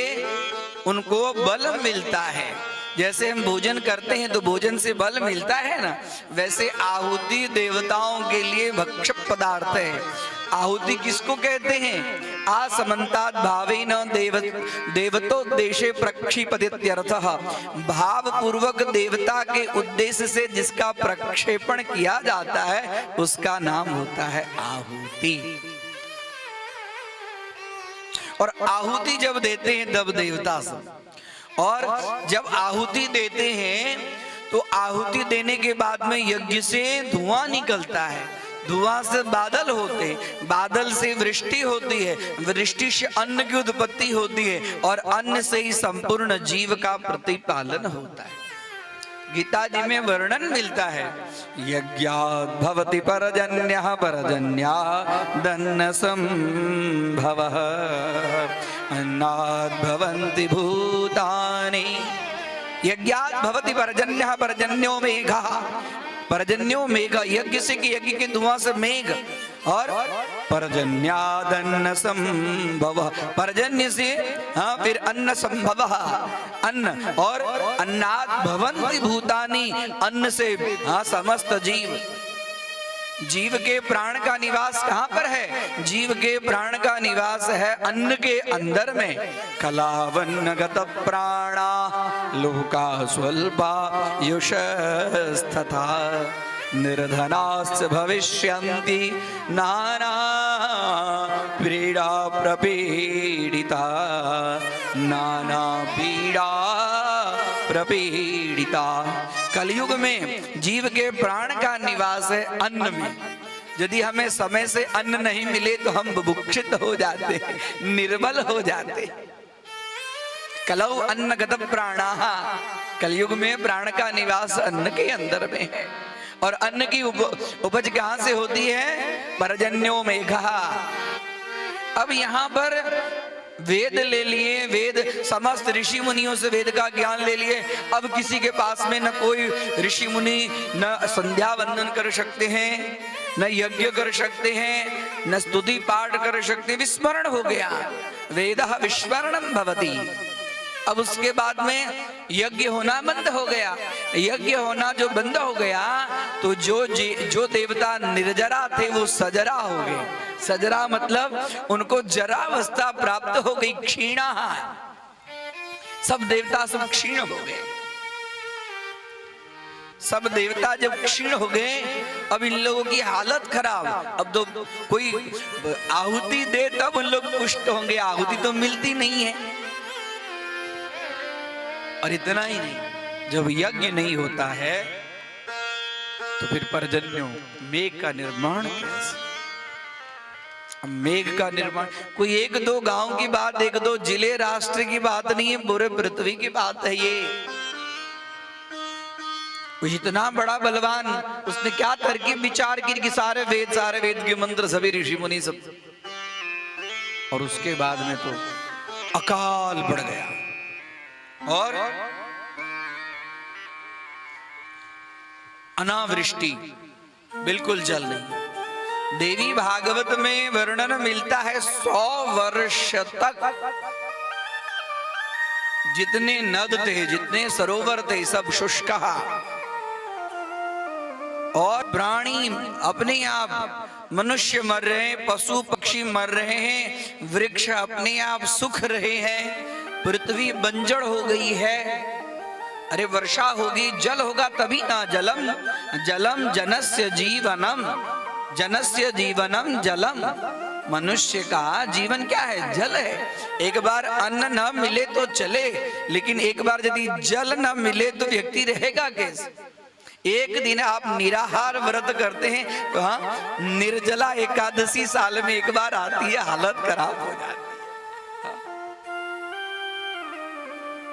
उनको बल मिलता है। जैसे हम भोजन करते हैं तो भोजन से बल मिलता है ना, वैसे आहुति देवताओं के लिए भक्ष्य पदार्थ है। आहुति किसको कहते हैं? आसमन्तात् भावेन देवतोद्देशे प्रक्षिपत्यर्थः। भाव पूर्वक देवता के उद्देश्य से जिसका प्रक्षेपण किया जाता है, उसका नाम होता है आहुति। और आहुति जब देते हैं तब देवता सब, और जब आहुति देते हैं तो आहुति देने के बाद में यज्ञ से धुआं निकलता है, धुआं से बादल होते हैं, बादल से वृष्टि होती है, वृष्टि से अन्न की उत्पत्ति होती है, और अन्न से ही संपूर्ण जीव का प्रतिपालन होता है। गीता जी में वर्णन मिलता है, यज्ञात् भवति परजन्यः, परजन्यादन्न संभवः, अन्नात् भवन्ति भूतानि। यज्ञात् भवति परजन्यः, परजन्यो मेघः। परजन्यो मेघ, यज्ञ से कि यज्ञ के धुआं से मेघ, और पर्जन्यादन्न संभव, पर्जन्य से फिर अन्न संभव, अन्न, और अन्नात् भवन्ति भूतानि, अन्न से समस्त जीव। जीव के प्राण का निवास कहाँ पर है? जीव के प्राण का निवास है अन्न के अंदर में। कलावन्नगत प्राणा लोका स्वल्पा युषस्तथा, निर्धनाश्च भविष्यन्ति नाना पीड़ा प्रपीडिता, नाना पीड़ा प्रपीडिता। कलयुग में जीव के प्राण का निवास है अन्न में। यदि हमें समय से अन्न नहीं मिले तो हम बुभुक्षित हो जाते, निर्बल हो जाते। कलौ अन्नगत प्राणाः, कलयुग में प्राण का निवास अन्न के अंदर में है। और अन्न की उपज कहां से होती है? पर्जन्यो मेघः। अब यहां पर वेद ले लिए, वेद समस्त ऋषि मुनियों से वेद का ज्ञान ले लिए। अब किसी के पास में न कोई ऋषि मुनि न संध्या वंदन कर सकते हैं, न यज्ञ कर सकते हैं, न स्तुति पाठ कर सकते, विस्मरण हो गया। वेदः विस्मरणं भवति। अब उसके बाद में यज्ञ होना बंद हो गया। यज्ञ होना जो बंद हो गया तो जो देवता निर्जरा थे वो सजरा हो गए। सजरा मतलब उनको जरावस्था प्राप्त हो गई, क्षीणा। सब देवता सब क्षीण हो गए। सब देवता जब क्षीण हो गए, अब इन लोगों की हालत खराब। अब तो कोई आहुति दे तब उन लोग पुष्ट होंगे, आहुति तो मिलती नहीं है। और इतना ही नहीं, जब यज्ञ नहीं होता है तो फिर पर्जन्यों मेघ का निर्माण कैसे? मेघ का निर्माण कोई एक दो गांव की बात, एक दो जिले राष्ट्र की बात नहीं है, पूरे पृथ्वी की बात है ये। इतना बड़ा बलवान, उसने क्या तरकीब विचार की कि सारे वेद के मंत्र सभी ऋषि मुनि सब, और उसके बाद में तो अकाल पड़ गया और अनावृष्टि, बिल्कुल जल नहीं। देवी भागवत में वर्णन मिलता है 100 वर्ष तक जितने नद थे, जितने सरोवर थे, सब शुष्क, और प्राणी अपने आप, मनुष्य मर रहे हैं, पशु पक्षी मर रहे हैं, वृक्ष अपने आप सूख रहे हैं, पृथ्वी बंजर हो गई है। अरे वर्षा होगी, जल होगा तभी ना। जलम जलम जनस्य जीवनम, जनस्य जीवनम जलम। मनुष्य का जीवन क्या है? जल है। एक बार अन्न न मिले तो चले, लेकिन एक बार यदि जल न मिले तो व्यक्ति रहेगा कैसे? एक दिन आप निराहार व्रत करते हैं तो हाँ, निर्जला एकादशी साल में एक बार आती है, हालत खराब हो जाती है।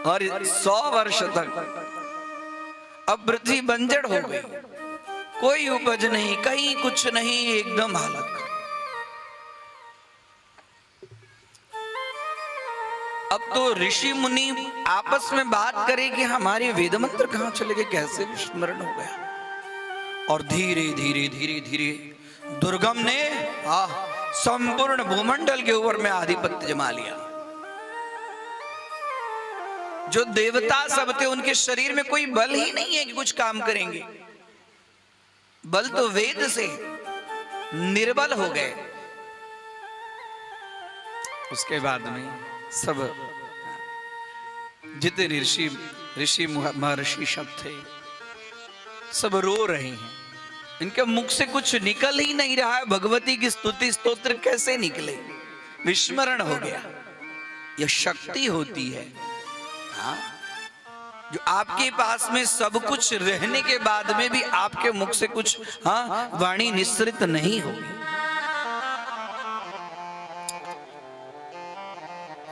और 100 वर्ष तक अब पृथ्वी बंजर हो गई, कोई उपज नहीं, कहीं कुछ नहीं, एकदम हालत। अब तो ऋषि मुनि आपस में बात करें कि हमारे वेद मंत्र कहां चले गए, कैसे विस्मरण हो गया। और धीरे धीरे धीरे धीरे दुर्गम ने संपूर्ण भूमंडल के ऊपर में आधिपत्य जमा लिया। जो देवता सब थे उनके शरीर में कोई बल ही नहीं है कि कुछ काम करेंगे, बल तो वेद से निर्बल हो गए। उसके बाद में सब जितने ऋषि महर्षि सब थे सब रो रहे हैं, इनके मुख से कुछ निकल ही नहीं रहा है। भगवती की स्तुति स्तोत्र कैसे निकले? विस्मरण हो गया। यह शक्ति होती है जो आपके पास में सब कुछ रहने के बाद में भी आपके मुख से कुछ वाणी निस्सृत नहीं होगी।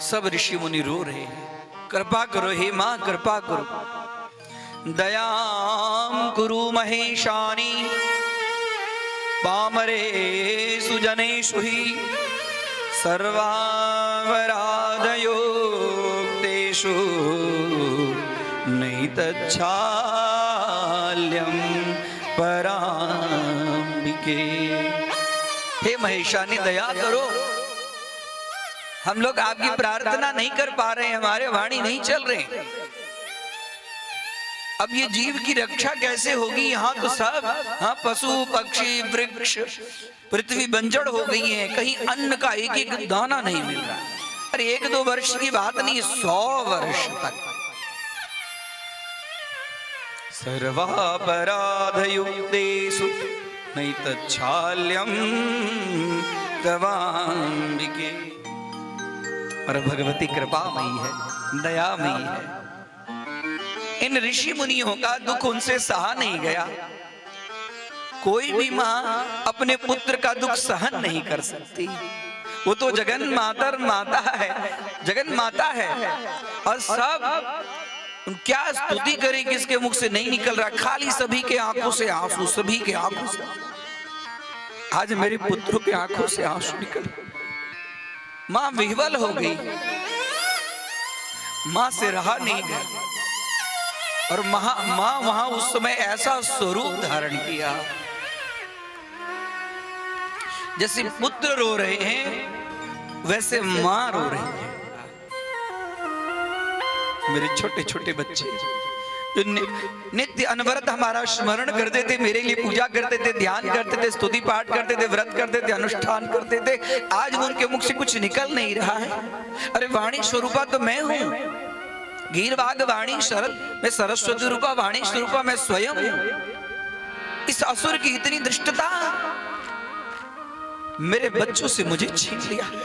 सब ऋषि मुनि रो रहे हैं, कृपा करो हे मां, कृपा करो, दयाम कुरु महेशानी, पामरे सुजनेषु हि सर्वावराधयोक्तेषु नैतच्छाल्यं पराम्बिके। हे महेशानी दया करो, हम लोग आपकी प्रार्थना नहीं कर पा रहे हैं, हमारे वाणी नहीं चल रहे। अब ये जीव की रक्षा कैसे होगी? यहाँ तो सब पशु पक्षी वृक्ष पृथ्वी बंजर हो गई है, कहीं अन्न का एक एक दाना नहीं मिल रहा। अरे 1-2 वर्ष की बात नहीं, 100 वर्ष तक। सर्वापराधयुक्तेषु नैतच्छाल्यं तवाम्बिके। और भगवती कृपामयी है, दयामयी है। इन ऋषि मुनियों का दुख उनसे सहा नहीं गया। कोई भी मां अपने पुत्र का दुख सहन नहीं कर सकती। वो तो जगन माता है, जगन माता है। और सब क्या स्तुति करें, किसके मुख से नहीं निकल रहा, खाली सभी के आंखों से आंसू, सभी के आंखों से। आज मेरे पुत्रों के आंखों से आंसू निकल, मां विह्वल हो गई, मां से रहा नहीं गया। और मां वहां उस समय ऐसा स्वरूप धारण किया जैसे पुत्र रो रहे हैं वैसे मां रो रही है। मेरे छोटे छोटे बच्चे जो नित्य अनवरत हमारा स्मरण करते थे, मेरे लिए पूजा करते थे, ध्यान करते थे, स्तुति पाठ करते थे, व्रत करते थे, अनुष्ठान करते थे, आज उनके मुख से कुछ निकल नहीं रहा है। अरे वाणी स्वरूपा तो मैं हूं, गीर बाग वाणी शरद, मैं सरस्वती रूपा वाणी स्वरूपा मैं स्वयं हूं। इस असुर की इतनी दृष्टता, मेरे बच्चों से मुझे छीन लिया है।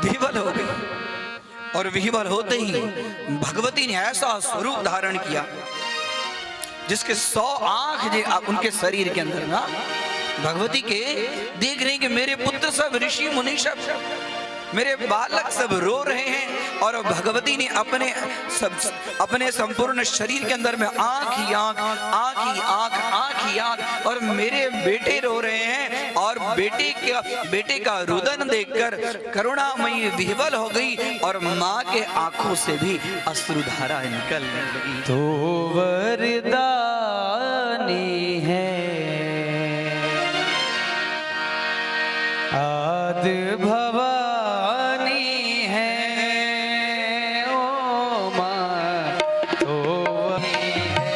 विह्वल हो गई और विह्वल होते ही भगवती ने ऐसा स्वरूप धारण किया जिसके 100 आंख उनके शरीर के अंदर ना भगवती के देख रहे हैं कि मेरे पुत्र सब, ऋषि मुनि सब, मेरे बालक सब रो रहे हैं और भगवती ने अपने संपूर्ण शरीर के अंदर में आंख ही आंख, आंख ही आंख, आंख ही आंख, और मेरे बेटे रो रहे हैं और बेटे का रुदन देखकर करुणामयी विह्वल हो गई और माँ के आंखों से भी अश्रुधारा निकलने लगी। तो वरदानी है आदि भवानी है, ओ माँ तो वही है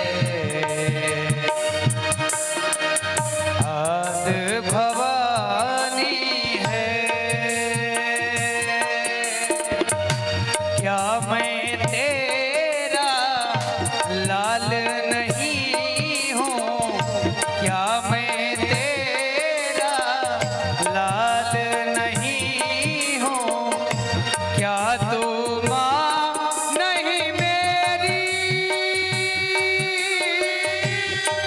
आदि भवानी है। क्या मैं तेरा लाल नहीं हूँ, क्या मैं तेरा लाल नहीं हूँ, क्या तू माँ नहीं मेरी,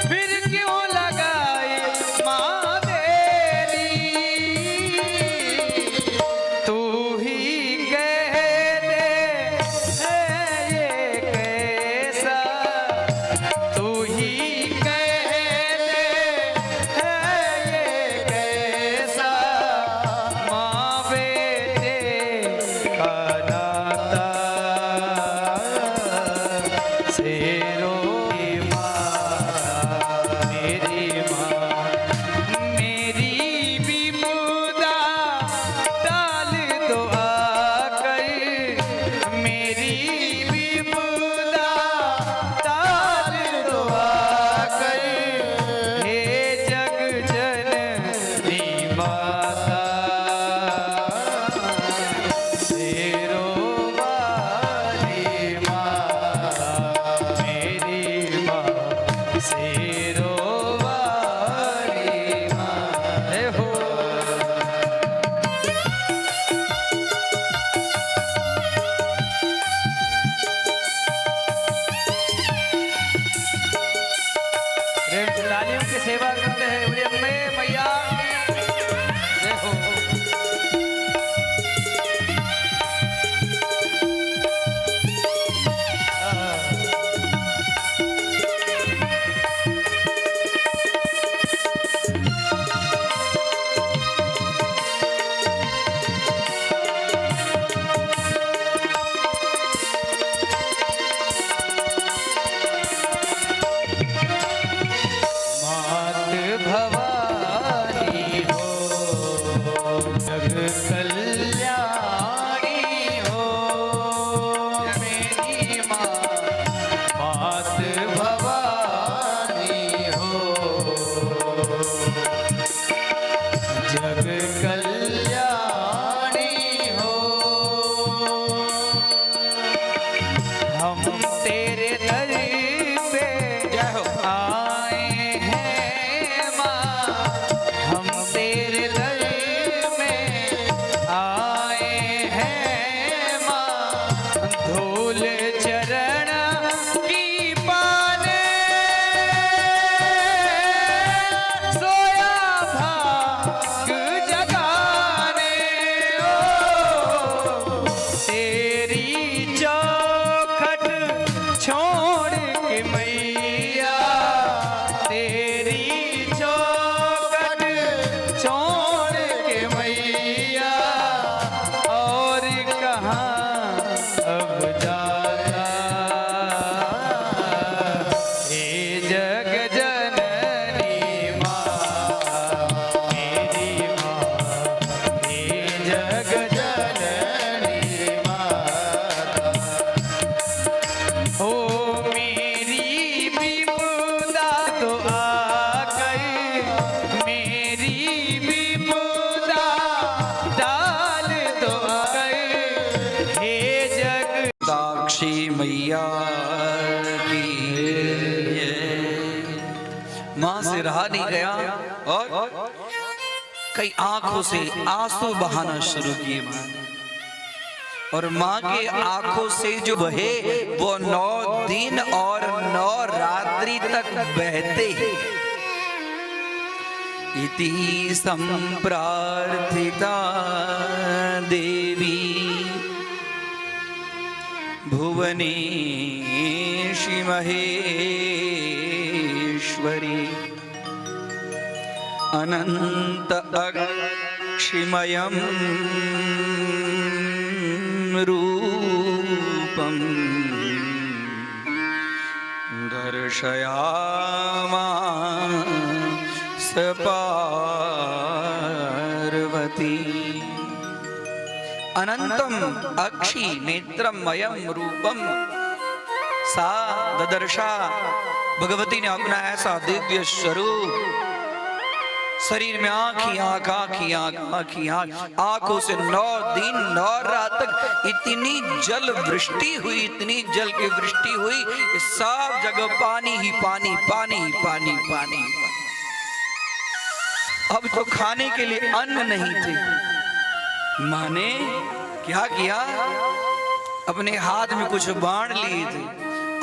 फिर क्यों लगाए माँ तेरी, तू ही कह दे है ये कैसा, तू ही कह दे है ये कैसा, माँ बेटे का नाता शेरों की माँ, मेरी माँ, मेरी भी मुदा डाल दो आकर, मेरी भी मुदा डाल दो आकर, हे जग जननी माता, शेरों वाली माँ, मेरी माँ, शेरों वाली माँ, हे हो। प्रेम से तालियों की सेवा करते हैं बोले अम्बे मैया की जय हो। मात भवानी हो, जग कल्याणी हो, मेरी माँ मात भवानी हो, जग कल्याणी हो। हम तेरे दर पे जय हो। आए हैं माँ, हम तेरे दर में मैया की मां से रहा नहीं गया और कई आंखों से आंसू बहाना शुरू किए मां ने। और मां के आंखों से जो बहे वो 9 दिन और 9 रात्रि तक बहते हैं। इति संप्रार्थिता देवी भुवनेशी महेश्वरी अनंत अक्षिमयम् रूपम दर्शयामास पार्वती। अनंतम अक्षि नेत्रमयम रूपम सा ददर्शा। भगवती ने अपना ऐसा दिव्य स्वरूप, शरीर में आंखी आंख आंखी आंख आंखी आंख, आंखों से 9 दिन 9 रात तक इतनी जल वृष्टि हुई, इतनी जल की वृष्टि हुई, सब जगह पानी ही पानी पानी ही पानी पानी ही पानी। अब तो खाने के लिए अन्न नहीं थे। मां ने क्या किया, अपने हाथ में कुछ बाण लिए थे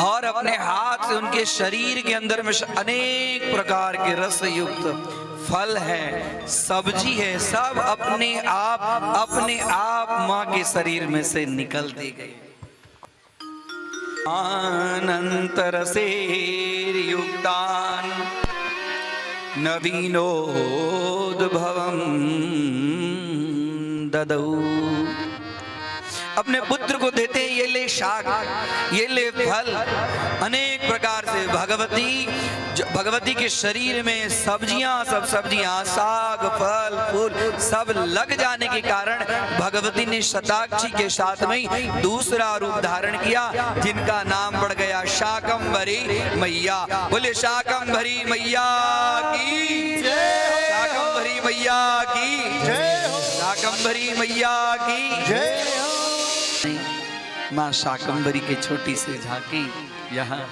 और अपने हाथ से उनके शरीर के अंदर में अनेक प्रकार के रस युक्त फल है, सब्जी है, सब अपने आप मां के शरीर में से निकलते गए। अनंतर से युक्तान नवीनोद्भवम् ददौ। अपने पुत्र को देते ये ले शाक, ये ले फल, अनेक प्रकार से भगवती के शरीर में सब्जियां, सब सब्जियां, साग फल फूल सब लग जाने के कारण भगवती ने शताक्षी के साथ में दूसरा रूप धारण किया, जिनका नाम पड़ गया शाकंभरी मैया। बोले शाकंभरी मैया की जय, शाकंभरी मैया की जय, शाकंभरी मैया की जय। मां शाकंभरी के छोटी सी झांकी यहाँ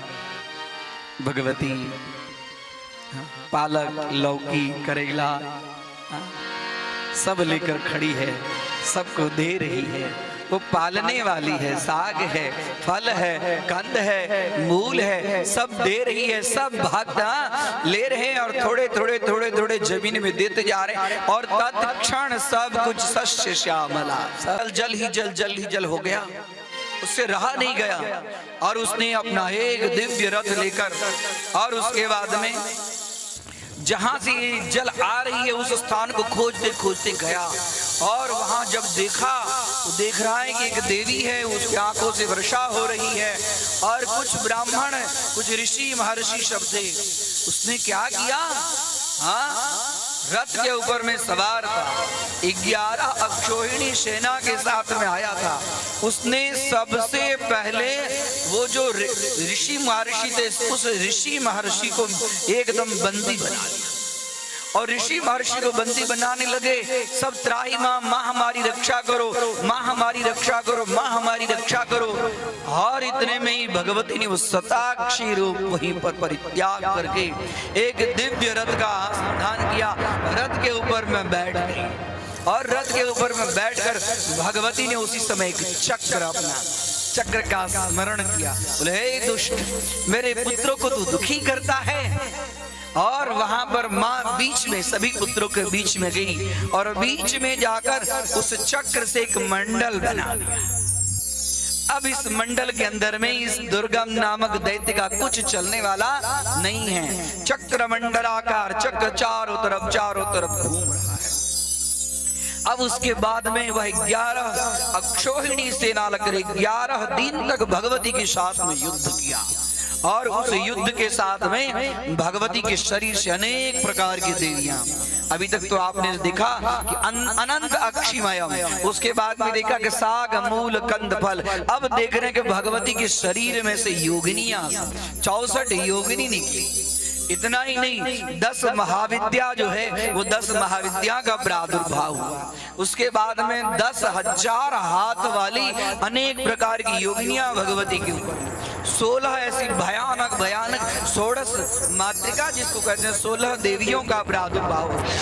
भगवती पालक लौकी करेला सब लेकर खड़ी है, सबको दे रही है। वो पालने वाली है, साग है, फल है, कंद है, मूल है, सब दे रही है। सब भक्त ले रहे हैं और थोड़े थोड़े थोड़े थोड़े जमीन में देते जा रहे हैं और तत्क्षण सब कुछ शस्य श्यामला, जल ही जल हो गया। उससे रहा नहीं गया और उसने अपना एक दिव्य रथ लेकर और उसके बाद में जहां से जल आ रही है उस स्थान को खोजते खोजते गया और वहां जब देखा तो देख रहा है कि एक देवी है, उसकी आंखों से वर्षा हो रही है और कुछ ब्राह्मण, कुछ ऋषि महर्षि सब थे। उसने क्या किया, रथ के ऊपर में सवार था, 11 अक्षोहिणी सेना के साथ में आया था। उसने सबसे पहले वो जो ऋषि महर्षि थे उस ऋषि महर्षि को एकदम बंदी बना लिया और ऋषि महर्षि को बंदी बनाने लगे। सब त्राही मां, मां हमारी रक्षा करो, मां हमारी रक्षा करो, मां हमारी रक्षा करो। और इतने में ही भगवती ने वो शताक्षी रूप वहीं पर परित्याग करके एक दिव्य रथ का संधान किया, रथ के ऊपर में बैठ गई और रथ के ऊपर में बैठकर भगवती ने उसी समय एक चक्र का स्मरण किया। बोले हे दुष्ट, मेरे पुत्रों को तू दुखी करता है। और वहां पर मां बीच में, सभी पुत्रों के बीच में गई और बीच में जाकर उस चक्र से एक मंडल बना दिया। अब इस मंडल के अंदर में इस दुर्गम नामक दैत्य का कुछ चलने वाला नहीं है। चक्र मंडलाकार चक्र चारों तरफ घूम रहा है। अब उसके बाद में वह 11 अक्षोहिणी सेना लग रही, 11 दिन तक भगवती के साथ में युद्ध किया और उस युद्ध के साथ में भगवती के शरीर से अनेक प्रकार की देवियां, अभी तक तो आपने देखा कि अनंत अक्षिमयम, उसके बाद में देखा कि साग मूल कंद फल, अब देख रहे हैं कि भगवती के शरीर में से योगिनियां 64 योगिनी निकली। इतना ही नहीं, 10 महाविद्या जो है वो 10 महाविद्या का प्रादुर्भाव हुआ। उसके बाद में 10,000 हाथ वाली अनेक प्रकार की योगिनियां भगवती के ऊपर, 16 ऐसी भयानक भयानक षोडश मातृका जिसको कहते हैं 16 देवियों का प्रादुर्भाव हो गया।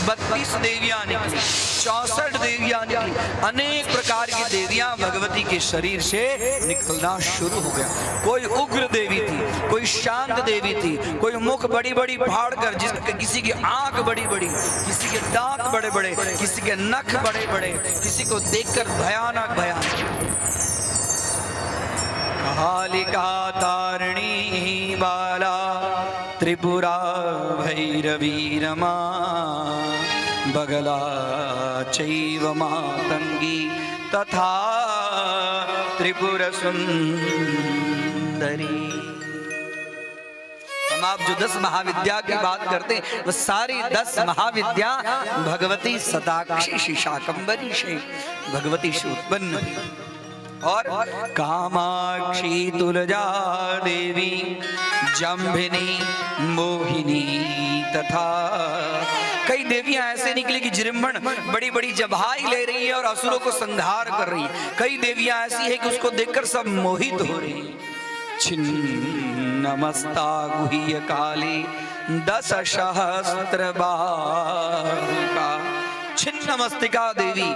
32 देवियां निकली, 64 देवियां निकली, अनेक प्रकार की देवियां भगवती के शरीर से निकलना शुरू हो गया। कोई उग्र देवी थी, कोई शांत देवी थी, कोई मुख बड़ी बड़ी फाड़ कर, जिसके किसी की आंख बड़ी बड़ी, किसी के दांत बड़े बड़े, किसी के नख बड़े बड़े, किसी को देखकर भयानक भयानक। कालिका तारिणी बाला त्रिपुरा भैरवी रमा बगला चैव मातंगी तथा त्रिपुर सुंदरी। हम आप जो 10 महाविद्या की बात करते हैं वो सारी 10 महाविद्या भगवती सदाक्षी शाकंभरी से भगवती से उत्पन्न हुई। और कामाक्षी तुलजा देवी जम्भिनी मोहिनी तथा कई देवियां ऐसे निकली कि जिरम्भण बड़ी बड़ी जबाई ले रही है और असुरों को संहार कर रही है। कई देवियां ऐसी है कि उसको देखकर सब मोहित हो रही है। छिन्नमस्ता गुह्य काली 10 सहस्त्र बाहुका। छिन्न मस्तिका देवी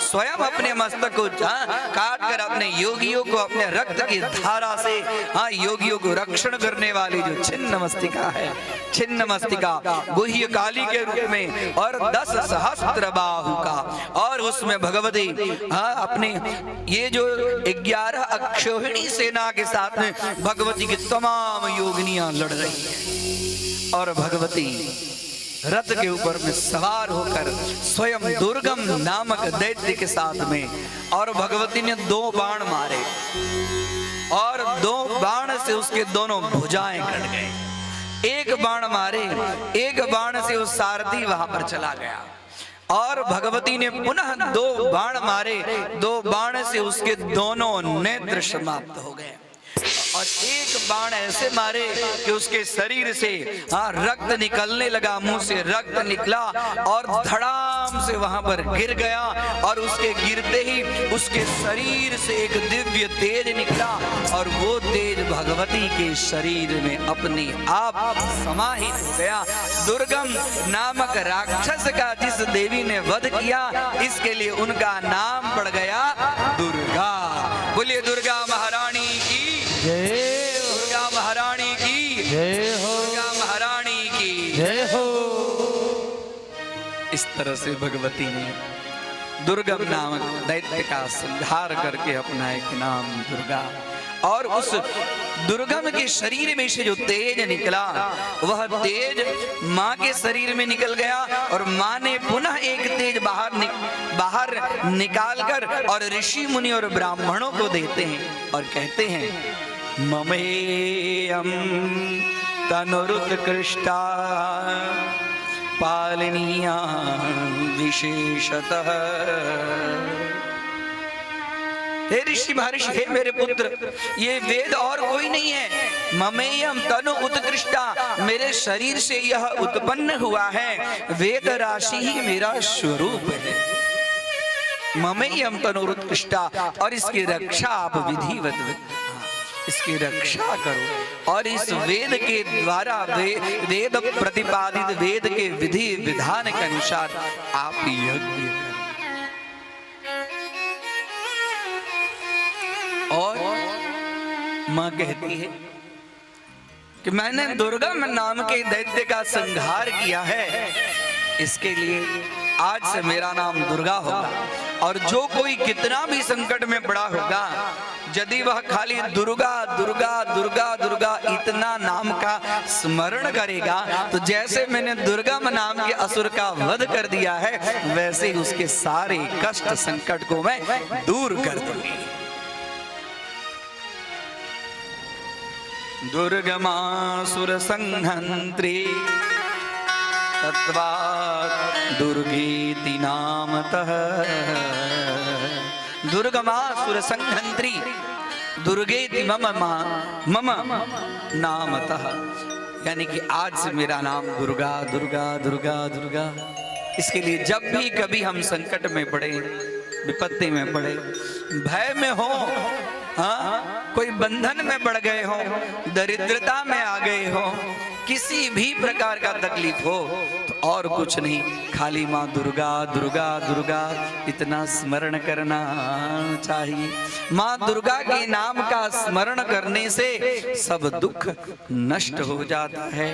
स्वयं अपने मस्तक को काट कर अपने योगियों को अपने रक्त की धारा से योगियों को रक्षण करने वाली जो छिन्न मस्तिका है, छिन्न मस्तिका गुह्य काली के रूप में और 10 सहस्त्र बाहु का। और उसमें भगवती अपने ये जो 11 अक्षोहिणी सेना के साथ में भगवती की तमाम योगिनियां लड़ रही है। और भगवती रथ के ऊपर में सवार होकर स्वयं दुर्गम नामक दैत्य के साथ में, और भगवती ने 2 बाण मारे और 2 बाण से उसके दोनों भुजाएं कट गए। एक बाण मारे, एक बाण से उस सारथी वहां पर चला गया। और भगवती ने पुनः 2 बाण मारे, 2 बाण से उसके दोनों नेत्र समाप्त हो गए। और एक बाण ऐसे मारे कि उसके शरीर से रक्त निकलने लगा, मुंह से रक्त निकला और धड़ाम से वहां पर गिर गया। और उसके गिरते ही उसके शरीर से एक दिव्य तेज निकला और वो तेज भगवती के शरीर में अपने आप समाहित हो गया। दुर्गम नामक राक्षस का जिस देवी ने वध किया, इसके लिए उनका नाम पड़ गया दुर्गा। बोलिए दुर्गा महारानी की जय, दुर्गा महारानी की जय हो, दुर्गा महारानी की जय हो। इस तरह से भगवती ने दुर्गम नामक दैत्य का संहार करके अपना एक नाम दुर्गा। और उस दुर्गम के शरीर में से जो तेज निकला, वह तेज माँ के शरीर में निकल गया और माँ ने पुनः एक तेज बाहर निकालकर और ऋषि मुनि और ब्राह्मणों को देते हैं और कहते हैं ममेयं तनुरुत्कृष्टा पालनीया विशेषतः। हे ऋषि महर्षि, हे मेरे पुत्र, ये वेद और कोई नहीं है। ममेयम तनु उत्कृष्टा, मेरे शरीर से यह उत्पन्न हुआ है। वेद राशि ही मेरा स्वरूप है। ममेयम तनु उत्कृष्टा, और इसकी रक्षा आप विधिवत इसकी रक्षा करो। और इस वेद के द्वारा वेद प्रतिपादित वेद के विधि विधान के अनुसार आप यज्ञ करो। और मां कहती है कि मैंने दुर्गम नाम के दैत्य का संहार किया है, इसके लिए आज से मेरा नाम दुर्गा होगा। और जो कोई कितना भी संकट में पड़ा होगा, यदि वह खाली दुर्गा दुर्गा दुर्गा दुर्गा इतना नाम का स्मरण करेगा, तो जैसे मैंने दुर्गम नाम के असुर का वध कर दिया है, वैसे ही उसके सारे कष्ट संकट को मैं दूर कर दूंगी। दुर्गमासुर संहंत्री तत्वा दुर्गेति नामतः। दुर्गमासुर संहंत्री दुर्गेति मम नामतः। यानी कि आज से मेरा नाम दुर्गा दुर्गा दुर्गा दुर्गा। इसके लिए जब भी कभी हम संकट में पड़े, विपत्ति में पड़े, भय में हो, हाँ, कोई बंधन में पड़ गए हो, दरिद्रता में आ गए हो, किसी भी प्रकार का तकलीफ हो, तो और कुछ नहीं, खाली माँ दुर्गा दुर्गा दुर्गा इतना स्मरण करना चाहिए। माँ दुर्गा के नाम का स्मरण करने से सब दुख नष्ट हो जाता है।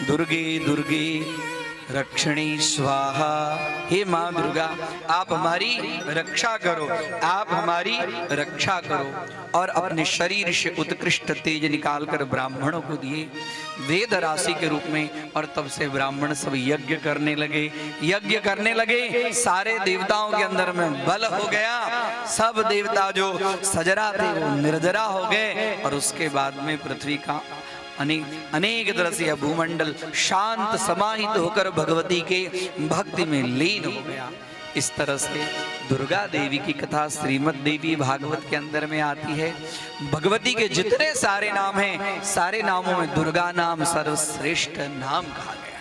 दुर्गे दुर्गे रक्षणी स्वाहा। हे माँ दुर्गा, आप हमारी रक्षा करो, आप हमारी रक्षा करो। और अपने शरीर से उत्कृष्ट तेज निकालकर ब्राह्मणों को दिए वेद राशि के रूप में। और तब से ब्राह्मण सब यज्ञ करने लगे, यज्ञ करने लगे। सारे देवताओं के अंदर में बल हो गया, सब देवता जो सजरा थे वो निर्जरा हो गए। और उसके बाद में पृथ्वी का अनेक तरह से भूमंडल शांत समाहित होकर भगवती के भक्ति में लीन हो गया। इस तरह से दुर्गा देवी की कथा श्रीमद् देवी भागवत के अंदर में आती है। भगवती के जितने सारे नाम हैं, सारे नामों में दुर्गा नाम सर्वश्रेष्ठ नाम कहा गया।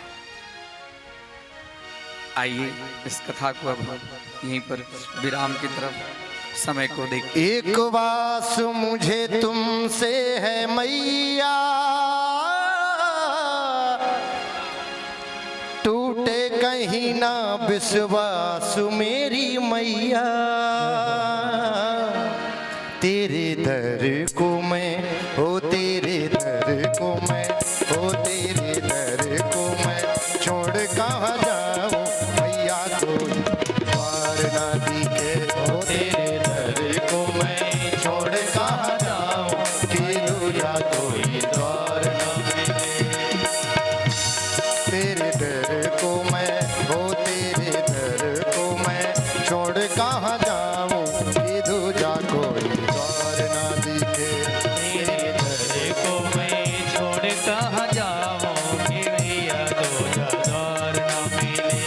आइए इस कथा को अब यहीं पर विराम की तरफ समय को देख। एक वास मुझे तुमसे है मैया, टूटे कहीं ना विश्वास मेरी मैया। तेरे दर को मैं, ओ तेरे दर को मैं, ओ तेरे दर को मैं छोड़ कहाँ जाऊं मैया, कोई द्वार ना दिखे। ओ तेरे दर को मैं छोड़ कहाँ जाऊं कि दूजा कोई द्वार ना मिले। तेरे दर को मैं, ओ तेरे दर को मैं छोड़ कहाँ जाऊं कि दूजा कोई द्वार ना दिखे। तेरे दर को मैं छोड़ कहाँ जाऊं कि भैया दूजा द्वार ना मिले।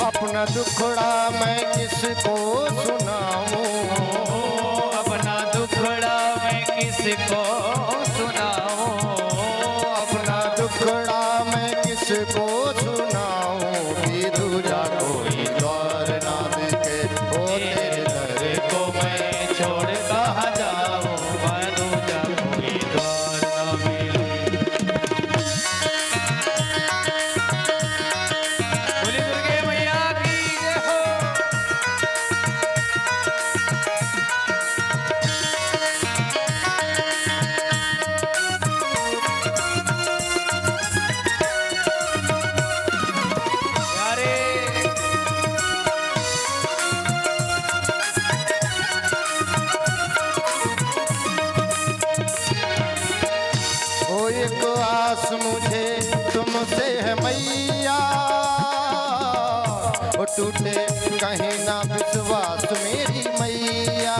अपना दुखड़ा मैं किसको सुनाऊं, अपना दुखड़ा मैं किसको सुनाऊं, अपना दुखड़ा मैं किसको सुनाऊं कि दूजा कोई द्वार ना दिखे। ओ तेरे दर को मैं छोड़ कहाँ जाऊं, मैं दूजा कोई द्वार ना मिले। बोली दुर्गे मैया की जय हो। प्यारे ओ एक आस मुझे तुमसे है मैया, ओ टूटे कहीं ना विश्वास मेरी मैया।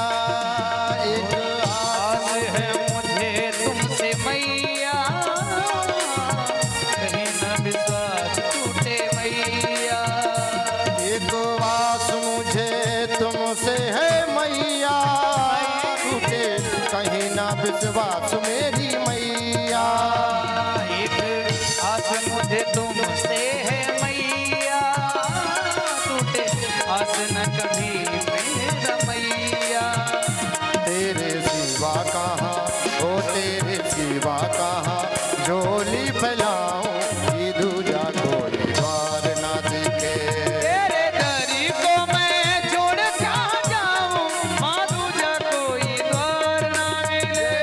एक आस है मुझे तुमसे मैया, कहीं न विश्वास टूटे मैया। एक आस मुझे तुमसे है मैया, टूटे कहीं ना विश्वास मेरी मैया। एक आस मुझे तुमसे है मैया, टूटे आस न कभी मेरा मैया। तेरे सिवा कहाँ, ओ तेरे सिवा कहाँ झोली फैलाऊं कि दूजा कोई द्वार ना दिखे। तेरे दरी को मैं छोड़ कहाँ जाऊं, माँ दूजा कोई द्वार ना मिले।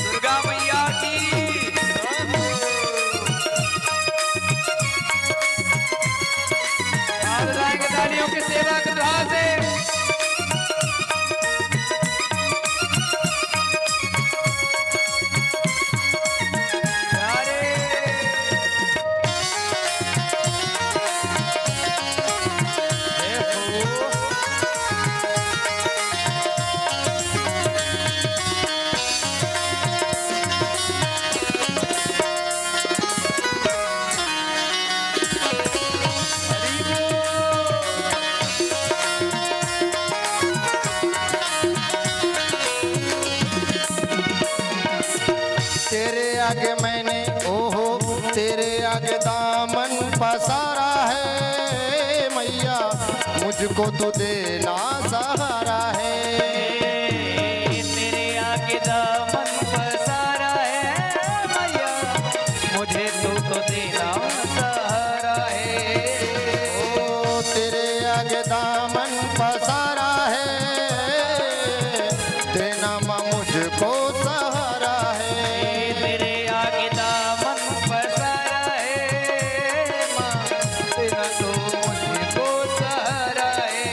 दुर्गा मैया की हाथ उठाएंगे तालियों की सेवा कर रहा से। प्यारे आगे मैंने ओहो तेरे आगे दामन पसारा है मैया, मुझको तो देना सहारा है। तेरे आगे दामन पसारा है मैया, मुझे तो देना सहारा है। ओ तेरे आगे दामन पसारा है, देना माँ मुझको सहारा है। तेरे आगे दामन पसारा है माँ, तेरा तो मुझको सहारा है।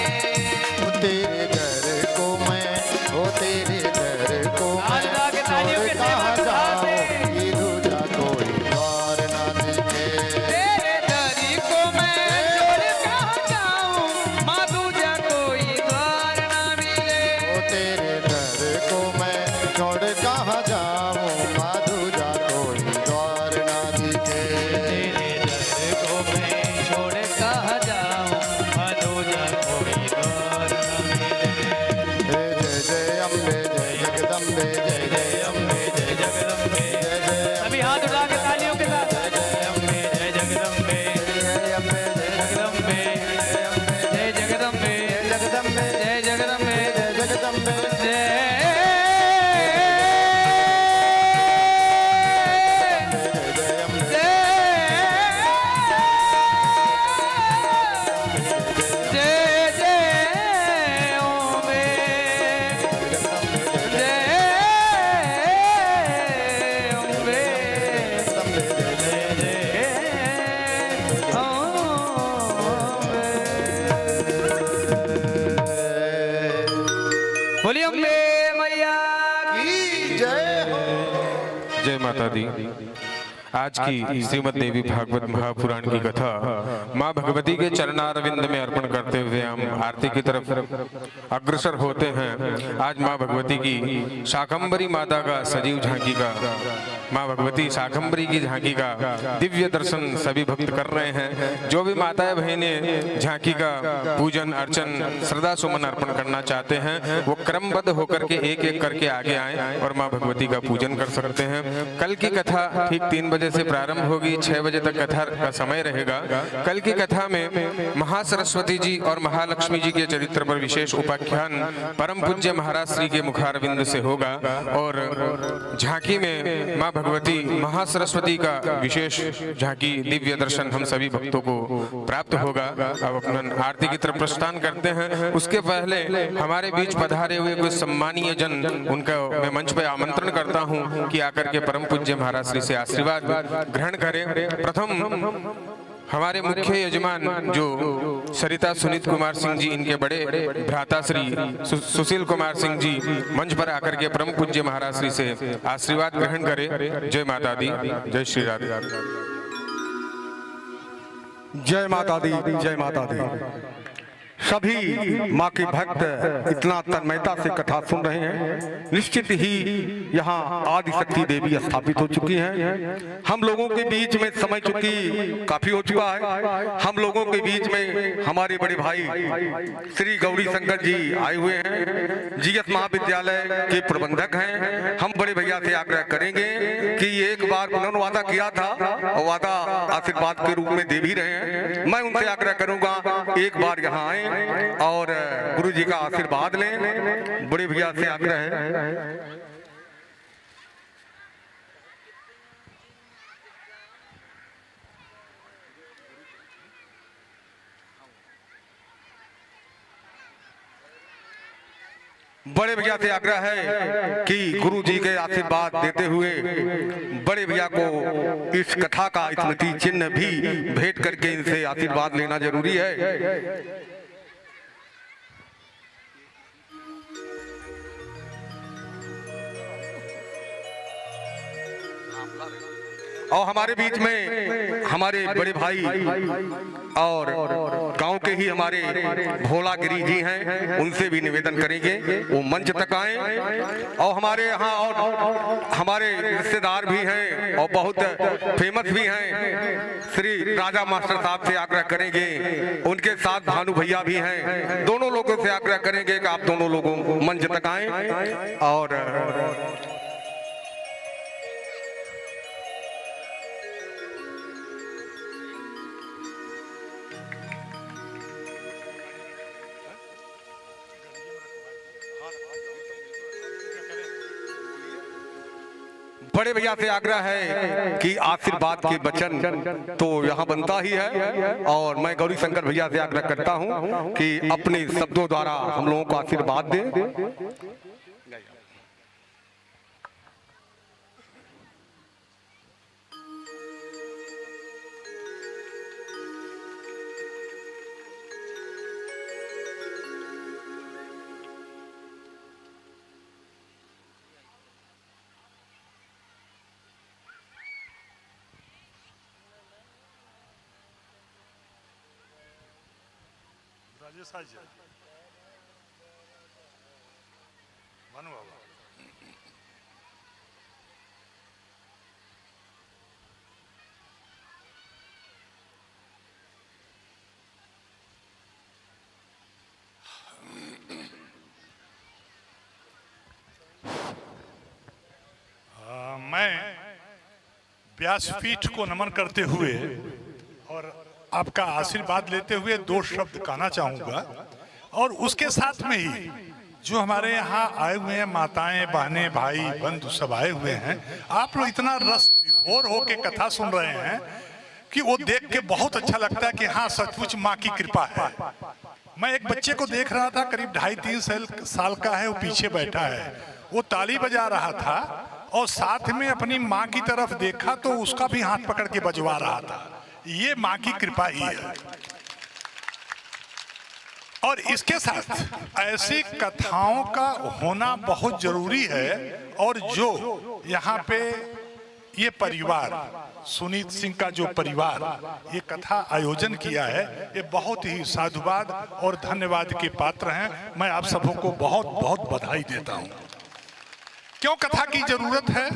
तेरे घर को मैं ओ तेरे घर को मैं आज के तालियों के कहाँ साथ जाऊँ, ये दूजा कोई द्वार ना दिखे। तेरे दरी को मैं छोड़ कहाँ जाऊँ, माँ दूजा कोई द्वार ना मिले। ओ तेरे घर को मैं छोड़ कहाँ जाऊँ, माँ दूजा कोई द्वार ना दिखे। तेरे दर को मैं छोड़ कहाँ जाऊँ, माँ दूजा कोई द्वार ना मिले। जय जय अम्बे जय जगदम्बे जय जय अम्बे जय जगदम्बे जय जय सभी हाथ उठा के तालियों के साथ अम्बे जय जगदम्बे जय अम्बे जगदम्बे जय जगदम्बे जगदम्बे जय जगदम्बे जय जगदम्बे बोलिए अम्बे मैया की जय हो। जय माता दी। आज की श्रीमद देवी भागवत महापुराण की कथा माँ भगवती के चरणारविंद में अर्पण करते हुए हम आरती की तरफ अग्रसर होते हैं। आज माँ भगवती की शाकंभरी माता का सजीव झांकी का, माँ भगवती शाकंभरी की झांकी का दिव्य दर्शन सभी भक्त कर रहे हैं। जो भी माताएं बहनें झांकी का पूजन अर्चन श्रद्धा सुमन अर्पण करना चाहते हैं, वो क्रमबद्ध होकर के एक एक करके आगे आए और माँ भगवती का पूजन कर सकते हैं। कल की कथा ठीक 3 बजे से प्रारंभ होगी, 6 बजे तक कथा का समय रहेगा। कल की कथा में महासरस्वती जी और महालक्ष्मी जी के चरित्र पर विशेष उपाख्यान परम पूज्य महाराज श्री के मुखारविंद से होगा और झांकी में माँ भगवती महासरस्वती का विशेष झांकी दिव्य दर्शन हम सभी भक्तों को प्राप्त होगा। अब अपना आरती की तरफ प्रस्थान करते हैं। उसके पहले हमारे बीच पधारे हुए कुछ सम्मानीय जन, उनका मैं मंच पर आमंत्रण करता हूं कि आकर के परम पूज्य महाराज श्री से आशीर्वाद ग्रहण करें। प्रथम हमारे मुख्य यजमान जो सरिता सुनीत कुमार सिंह जी, इनके बड़े भ्राता श्री सुशील कुमार सिंह जी मंच पर आकर के परम पूज्य महाराज श्री से आशीर्वाद ग्रहण करें। जय माता दी, जय श्री राधे। जय माता दी, जय माता दी। सभी माँ के भक्त इतना तन्मयता से कथा सुन रहे हैं। निश्चित ही यहाँ आदि शक्ति देवी स्थापित हो चुकी हैं। हम लोगों के बीच में समय चुकी काफी हो चुका है। हम लोगों के बीच में हमारे बड़े भाई श्री गौरी शंकर जी आए हुए हैं, जीएस महाविद्यालय के प्रबंधक हैं। हम बड़े भैया से आग्रह करेंगे कि एक बार उन्होंने वादा किया था और वादा आशीर्वाद के रूप में दे भी रहे हैं। मैं उनसे आग्रह करूंगा एक बार यहाँ आए और गुरु जी का आशीर्वाद लें। बड़े भैया से आग्रह है। बड़े भैया से आग्रह है कि गुरु जी के आशीर्वाद देते हुए बड़े भैया को इस कथा का स्मृति चिन्ह भी भेंट करके इनसे आशीर्वाद लेना जरूरी है। और हमारे बीच में हमारे बड़े भाई और गांव के ही हमारे भोलागिरी जी हैं, उनसे भी निवेदन करेंगे वो मंच तक आए। और हमारे यहाँ और हमारे रिश्तेदार भी हैं और बहुत फेमस भी हैं, श्री राजा मास्टर साहब से आग्रह करेंगे, उनके साथ भानु भैया भी हैं। दोनों लोगों से आग्रह करेंगे कि आप दोनों लोगों मंच तक आए। और बड़े भैया से आग्रह है कि आशीर्वाद के वचन तो यहाँ बनता ही है, और मैं गौरी शंकर भैया से आग्रह करता हूँ कि अपने शब्दों द्वारा हम लोगों को आशीर्वाद दें। राजेश आज मानो बाबा मैं व्यासपीठ को नमन करते हुए और आपका आशीर्वाद लेते हुए दो शब्द कहना चाहूंगा, और उसके साथ में ही जो हमारे यहाँ आए हुए हैं माताएं, बहनें, भाई, बंधु सब आए हुए हैं, आप लोग इतना रस विभोर होके कथा सुन रहे हैं कि वो देख के बहुत अच्छा लगता है कि हाँ सचमुच माँ की कृपा है। मैं एक बच्चे को देख रहा था, करीब 2.5-3 साल का है, वो पीछे बैठा है, वो ताली बजा रहा था और साथ में अपनी माँ की तरफ देखा तो उसका भी हाथ पकड़ के बजवा रहा था। ये माँ की कृपा ही है। और इसके साथ ऐसी कथाओं का होना बहुत जरूरी है, और जो यहाँ पे ये परिवार, सुनीत सिंह का जो परिवार ये कथा आयोजन किया है, ये बहुत ही साधुवाद और धन्यवाद के पात्र हैं। मैं आप सबों को बहुत बहुत बधाई देता हूँ। क्यों कथा की जरूरत है?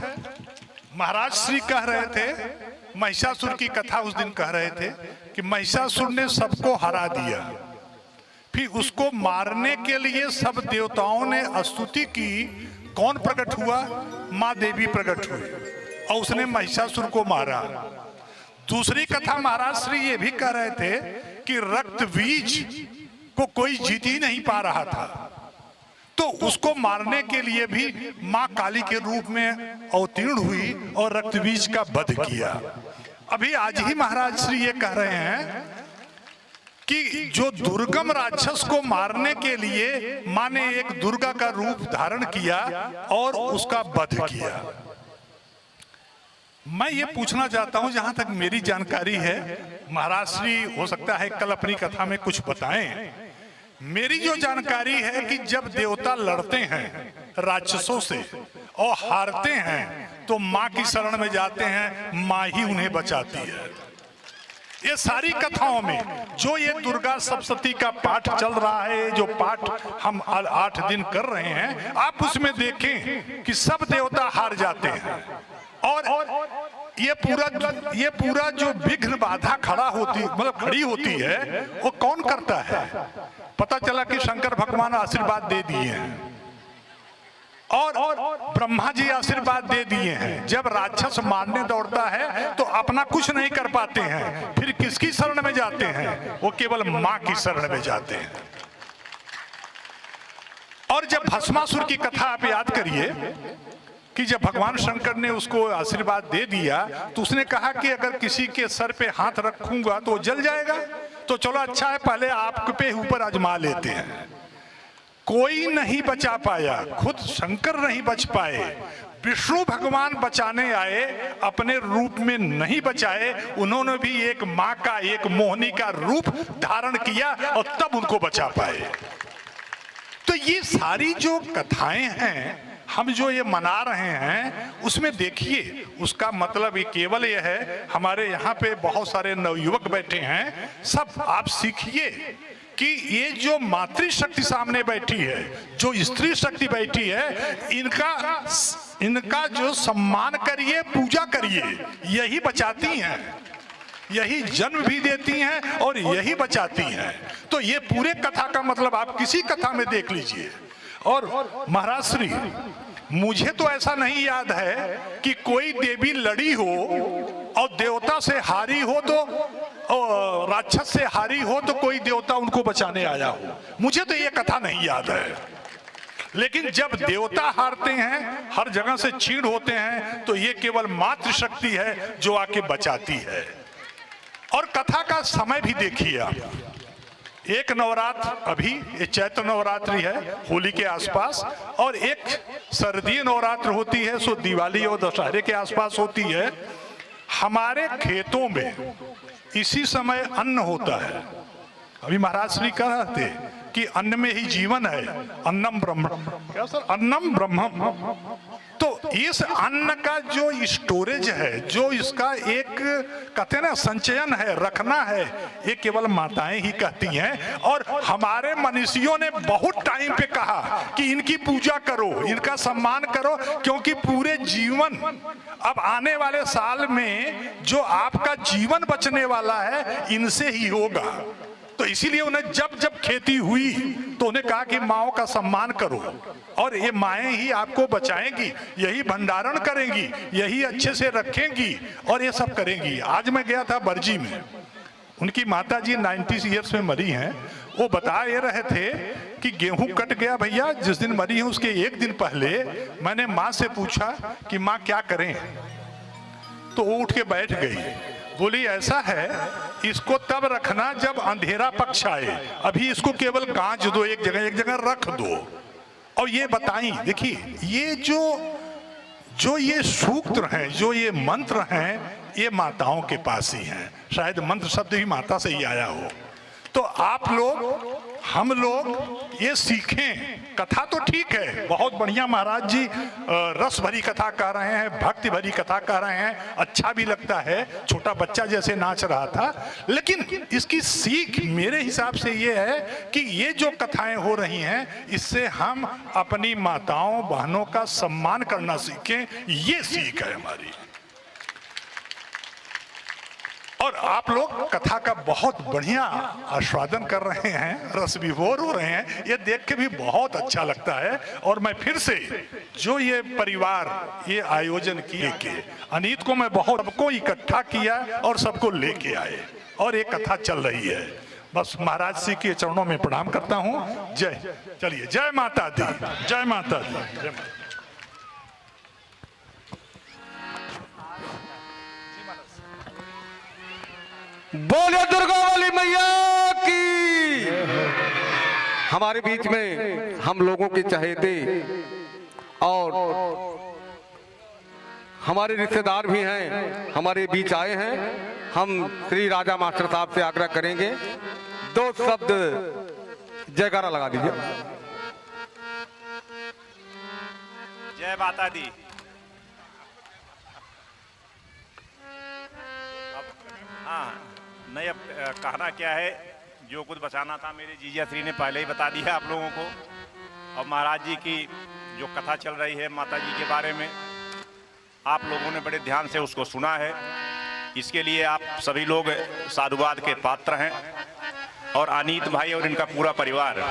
महाराज श्री कह रहे थे, महिषासुर की कथा उस दिन कह रहे थे कि महिषासुर ने सबको हरा दिया, फिर उसको मारने के लिए सब देवताओं ने स्तुति की। कौन प्रकट हुआ? माँ देवी प्रकट हुई और उसने महिषासुर को मारा। दूसरी कथा महाराज श्री ये भी कह रहे थे कि रक्त बीज को कोई जीत ही नहीं पा रहा था, तो उसको मारने के लिए भी माँ काली के रूप में अवतीर्ण हुई और रक्त बीज का वध किया। अभी आज ही महाराज श्री ये कह रहे हैं कि जो दुर्गम राक्षस को मारने के लिए माँ ने एक दुर्गा का रूप धारण किया और उसका वध किया। मैं ये पूछना चाहता हूं, जहां तक मेरी जानकारी है, महाराज श्री हो सकता है कल अपनी कथा में कुछ बताएं। मेरी जो जानकारी है कि जब देवता लड़ते हैं राक्षसों से और हारते हैं तो माँ की शरण में जाते हैं, माँ ही उन्हें बचाती है। ये सारी कथाओं में जो ये दुर्गा सप्तशती का पाठ चल रहा है, जो पाठ हम 8 दिन कर रहे हैं, आप उसमें देखें कि सब देवता हार जाते हैं और ये पूरा जो विघ्न बाधा खड़ी होती है वो कौन करता है? पता चला कि शंकर भगवान आशीर्वाद दे दिए हैं और ब्रह्मा जी आशीर्वाद दे दिए हैं। जब राक्षस मारने दौड़ता है तो अपना कुछ नहीं कर पाते हैं, फिर किसकी शरण में जाते हैं? वो केवल माँ की शरण में जाते हैं। और जब भस्मासुर की कथा आप याद करिए कि जब भगवान शंकर ने उसको आशीर्वाद दे दिया तो उसने कहा कि अगर किसी के सर पे हाथ रखूंगा तो जल जाएगा, तो चलो अच्छा है पहले आप पे ऊपर आजमा लेते हैं। कोई नहीं बचा पाया, खुद शंकर नहीं बच पाए, विष्णु भगवान बचाने आए, अपने रूप में नहीं बचाए, उन्होंने भी एक माँ का, एक मोहिनी का रूप धारण किया और तब उनको बचा पाए। तो ये सारी जो कथाएं हैं हम जो ये मना रहे हैं, उसमें देखिए उसका मतलब ये केवल ये है, हमारे यहाँ पे बहुत सारे नवयुवक बैठे हैं, सब आप सीखिए कि ये जो मातृशक्ति सामने बैठी है, जो स्त्री शक्ति बैठी है, इनका जो सम्मान करिए, पूजा करिए, यही बचाती हैं, यही जन्म भी देती हैं और यही बचाती हैं। तो ये पूरे कथा का मतलब आप किसी कथा में देख लीजिए। और महाराज श्री, मुझे तो ऐसा नहीं याद है कि कोई देवी लड़ी हो और देवता से हारी हो, तो राक्षस से हारी हो तो कोई देवता उनको बचाने आया हो। मुझे तो ये कथा नहीं याद है। लेकिन जब देवता हारते हैं, हर जगह से चीड़ होते हैं, तो ये केवल मातृशक्ति है जो आके बचाती है। और कथा का समय भी देखिए आप, एक नवरात्र अभी ये चैत्र नवरात्रि है होली के आसपास, और एक सर्दी नवरात्र होती है सो दिवाली और दशहरे के आसपास होती है। हमारे खेतों में इसी समय अन्न होता है। अभी महाराज श्री कह रहे थे कि अन्न में ही जीवन है, अन्नम ब्रह्म, क्या सर, अन्नम ब्रह्मम। तो इस अन्न का जो स्टोरेज है, जो इसका एक कहते हैं ना संचयन है, रखना है, ये केवल माताएं ही कहती हैं। और हमारे मनीषियों ने बहुत टाइम पे कहा कि इनकी पूजा करो, इनका सम्मान करो, क्योंकि पूरे जीवन, अब आने वाले साल में जो आपका जीवन बचने वाला है इनसे ही होगा। तो इसीलिए उन्हें जब जब खेती हुई तो उन्हें कहा कि माओ का सम्मान करो, और ये माएँ ही आपको बचाएंगी, यही भंडारण करेंगी, यही अच्छे से रखेंगी और ये सब करेंगी। आज मैं गया था बरजी में, उनकी माता जी 90 ईयर्स में मरी हैं। वो बता ये रहे थे कि गेहूं कट गया भैया, जिस दिन मरी है उसके एक दिन पहले मैंने माँ से पूछा कि माँ क्या करें, तो वो उठ के बैठ गई, बोली ऐसा है इसको तब रखना जब अंधेरा पक्ष आए, अभी इसको केवल गांच दो, एक जगह रख दो। और ये बताई, देखिए ये जो ये सूत्र हैं, जो ये मंत्र हैं, ये माताओं के पास ही हैं। शायद मंत्र शब्द भी माता से ही आया हो। तो आप लोग, हम लोग ये सीखें। कथा तो ठीक है, बहुत बढ़िया महाराज जी रस भरी कथा कह रहे हैं, भक्ति भरी कथा कह रहे हैं, अच्छा भी लगता है, छोटा बच्चा जैसे नाच रहा था। लेकिन इसकी सीख मेरे हिसाब से ये है कि ये जो कथाएं हो रही हैं, इससे हम अपनी माताओं बहनों का सम्मान करना सीखें, ये सीख है हमारी। और आप लोग कथा का बहुत बढ़िया आस्वादन कर रहे हैं, रस विभोर हो रहे हैं, ये देख के भी बहुत अच्छा लगता है। और मैं फिर से जो ये परिवार ये आयोजन किए के अनीत को मैं बहुत सबको इकट्ठा किया और सबको लेके आए, और एक कथा चल रही है। बस महाराज जी के चरणों में प्रणाम करता हूँ। जय, चलिए, जय माता दी, जय माता दी, जय माता। बोले दुर्गा वाली मैया की। हमारे बीच में हम लोगों के चहेते और हमारे रिश्तेदार भी हैं, हमारे बीच आए हैं। हम श्री राजा मास्टर साहब से आग्रह करेंगे, 2 शब्द जयकारा लगा दीजिए। जय माता दी। हाँ, नहीं, अब कहना क्या है, जो कुछ बचाना था मेरे जीजा श्री ने पहले ही बता दिया आप लोगों को। और महाराज जी की जो कथा चल रही है माता जी के बारे में, आप लोगों ने बड़े ध्यान से उसको सुना है, इसके लिए आप सभी लोग साधुवाद के पात्र हैं। और अनीत भाई और इनका पूरा परिवार,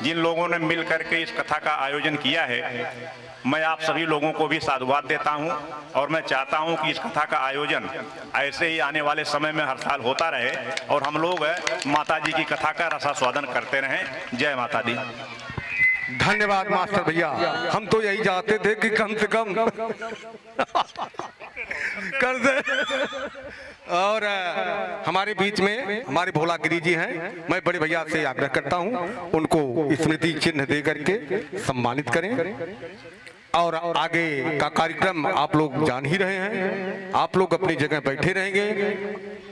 जिन लोगों ने मिल करके इस कथा का आयोजन किया है, मैं आप सभी लोगों को भी साधुवाद देता हूं। और मैं चाहता हूं कि इस कथा का आयोजन ऐसे ही आने वाले समय में हर साल होता रहे, और हम लोग माता जी की कथा का रसास्वादन करते रहें। जय माता दी। धन्यवाद मास्टर भैया, हम तो यही चाहते थे कि कम से कम कर दे। और हमारे बीच में हमारे भोला गिरी जी हैं, मैं बड़े भैया से आग्रह करता हूं उनको स्मृति चिन्ह दे करके सम्मानित करें। और आगे का कार्यक्रम आप लोग जान ही रहे हैं, आप लोग अपनी जगह बैठे रहेंगे।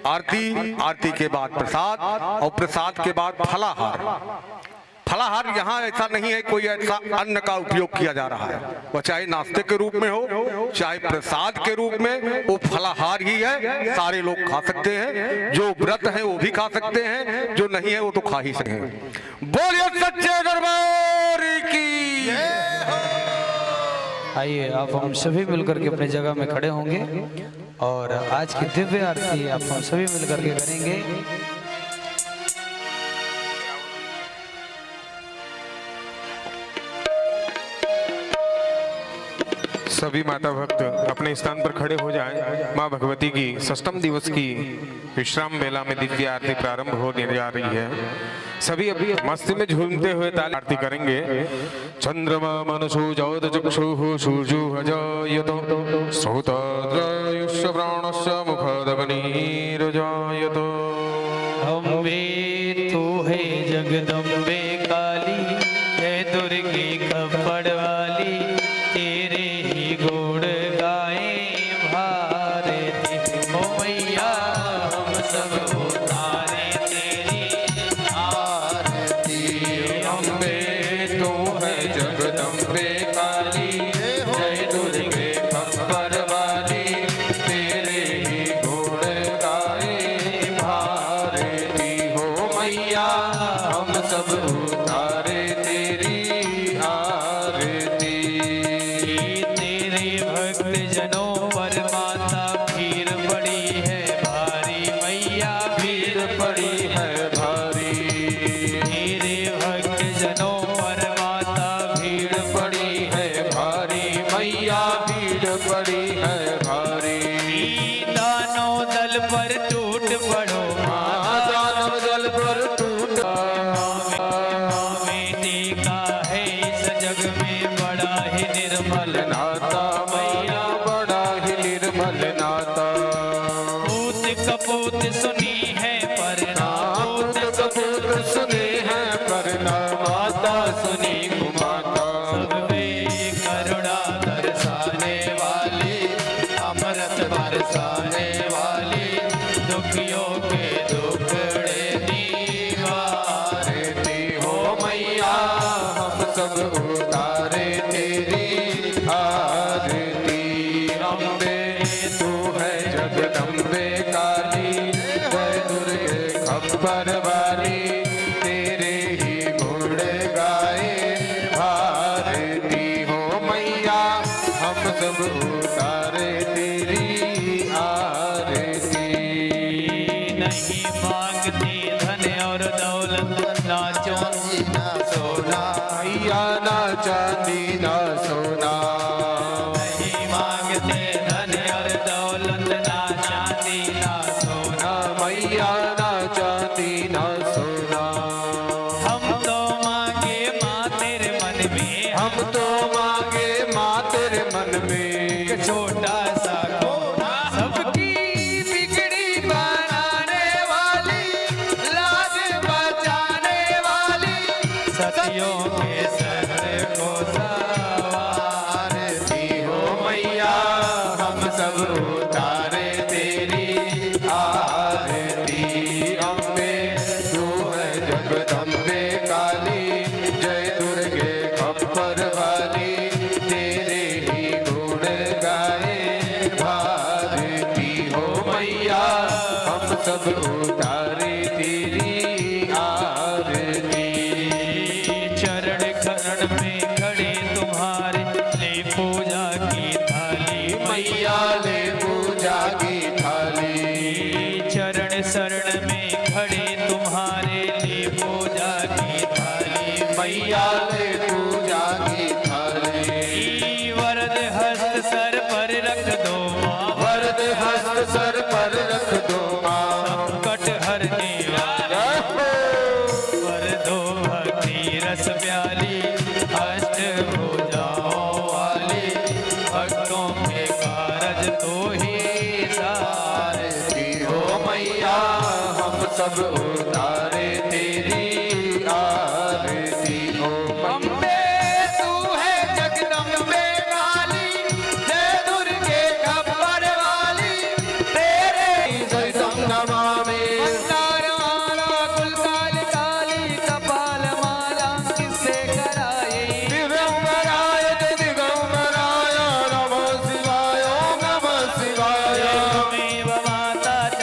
आरती के बाद प्रसाद, और प्रसाद के बाद फलाहार। फलाहार यहाँ ऐसा नहीं है कोई ऐसा अन्न का उपयोग किया जा रहा है, वह चाहे नाश्ते के रूप में हो चाहे प्रसाद के रूप में, वो फलाहार ही है। सारे लोग खा सकते हैं, जो व्रत है वो भी खा सकते हैं, जो नहीं है वो तो खा ही सकते हैं। बोलिए सच्चे दरबार की। आइए, आप हम सभी मिलकर के अपनी जगह में खड़े होंगे और आज की दिव्य आरती आप हम सभी मिलकर के करेंगे। सभी माता भक्त अपने स्थान पर खड़े हो जाएं। माँ भगवती की षष्ठम दिवस की विश्राम मेला में दिव्य आरती प्रारंभ होने जा रही है। सभी अभी मस्ती में झूमते हुए ताल आरती करेंगे। चंद्रमा मनसो जौद चक्षुः सूर्योऽजायत श्रोत्रयुष्य प्राणस्य मुखदग्निर्जायत। अम्बे तू है जगदम्बे काली, जय दुर्गे खप्पड़ वाली, तेरे ही गुण गाए भारती। ओ मैया हम सब उतारे तेरी आरती। अम्बे तू है जगदम्बे काली, जय दुर्गे खप्पर वाली, तेरे ही गुण गाए भारती। हो मैया हम सब उतारे तेरी आरती। तेरे भक्त जनों पर माता भीड़ पड़ी है भारी, मैया भीड़ पड़ी है भारी, तेरे भक्त जनों पर माता भीड़ पड़ी है भारी, मैया भीड़ पड़ी है भारी। दानों दल पर टूट पड़ो दानव दल पर टूटा, बेटी का है इस जग में बड़ा ही निर्मल नाता मैया बड़ा ही निर्मल नाता। पूत कपूत सुनी है परिणाम, पूत कपूत सुने हैं परिणाम, माता सुनी कुमाता। सब में करुणा दर्शाने वाली, अमृत बरसाने वाली, दुखियों के दुखड़े आरती। हो मैया हम सब उतारे तेरी आरती। अम्बे तू है जगदम्बे काली, जय दुर्गे खप्पर वाली, तेरे ही गुण गाए भारती। हो मैया हम सब उतारे तेरी आरती। नहीं मांगती धन और दौलत, ना चांदी ना सोना, मैया ना चांदी ना सोना, नहीं मांगते धन और दौलत, ना चांदी ना सोना। मैया ना चांदी ना सोना। हम तो मांगे माँ तेरे मन में, हम तो मांगे माँ तेरे मन में, छोटा सा कोना सबकी बिगड़ी बनाने वाली, लाज बचाने वाली, सतियों के सर को सवार। आरती। हो मैया हम सब उतारे तेरी आरती। अम्बे तू है जगदम्बे काली, जय दुर्गे खप्पर वाली, तेरे ही गुण गाए भारती। हो मैया हम सब उतारे तेरी आरती। चरण करण में खड़े तुम्हारे, ले पूजा की थाली मैया ले पूजा की थाली, चरण शरण में खड़े तुम्हारे, ले पूजा की थाली मैया ले पूजा की थाली। वरद हस्त सर पर रख दो माँ, वरद हस्त सर पर रख दो माँ, संकट हरने वाली, वर दो भक्ति रस प्याली, अष्ट भुजाओं वाली, भक्तों के कारज तो ही सारे। आरती। हो मैया हम सब उतारे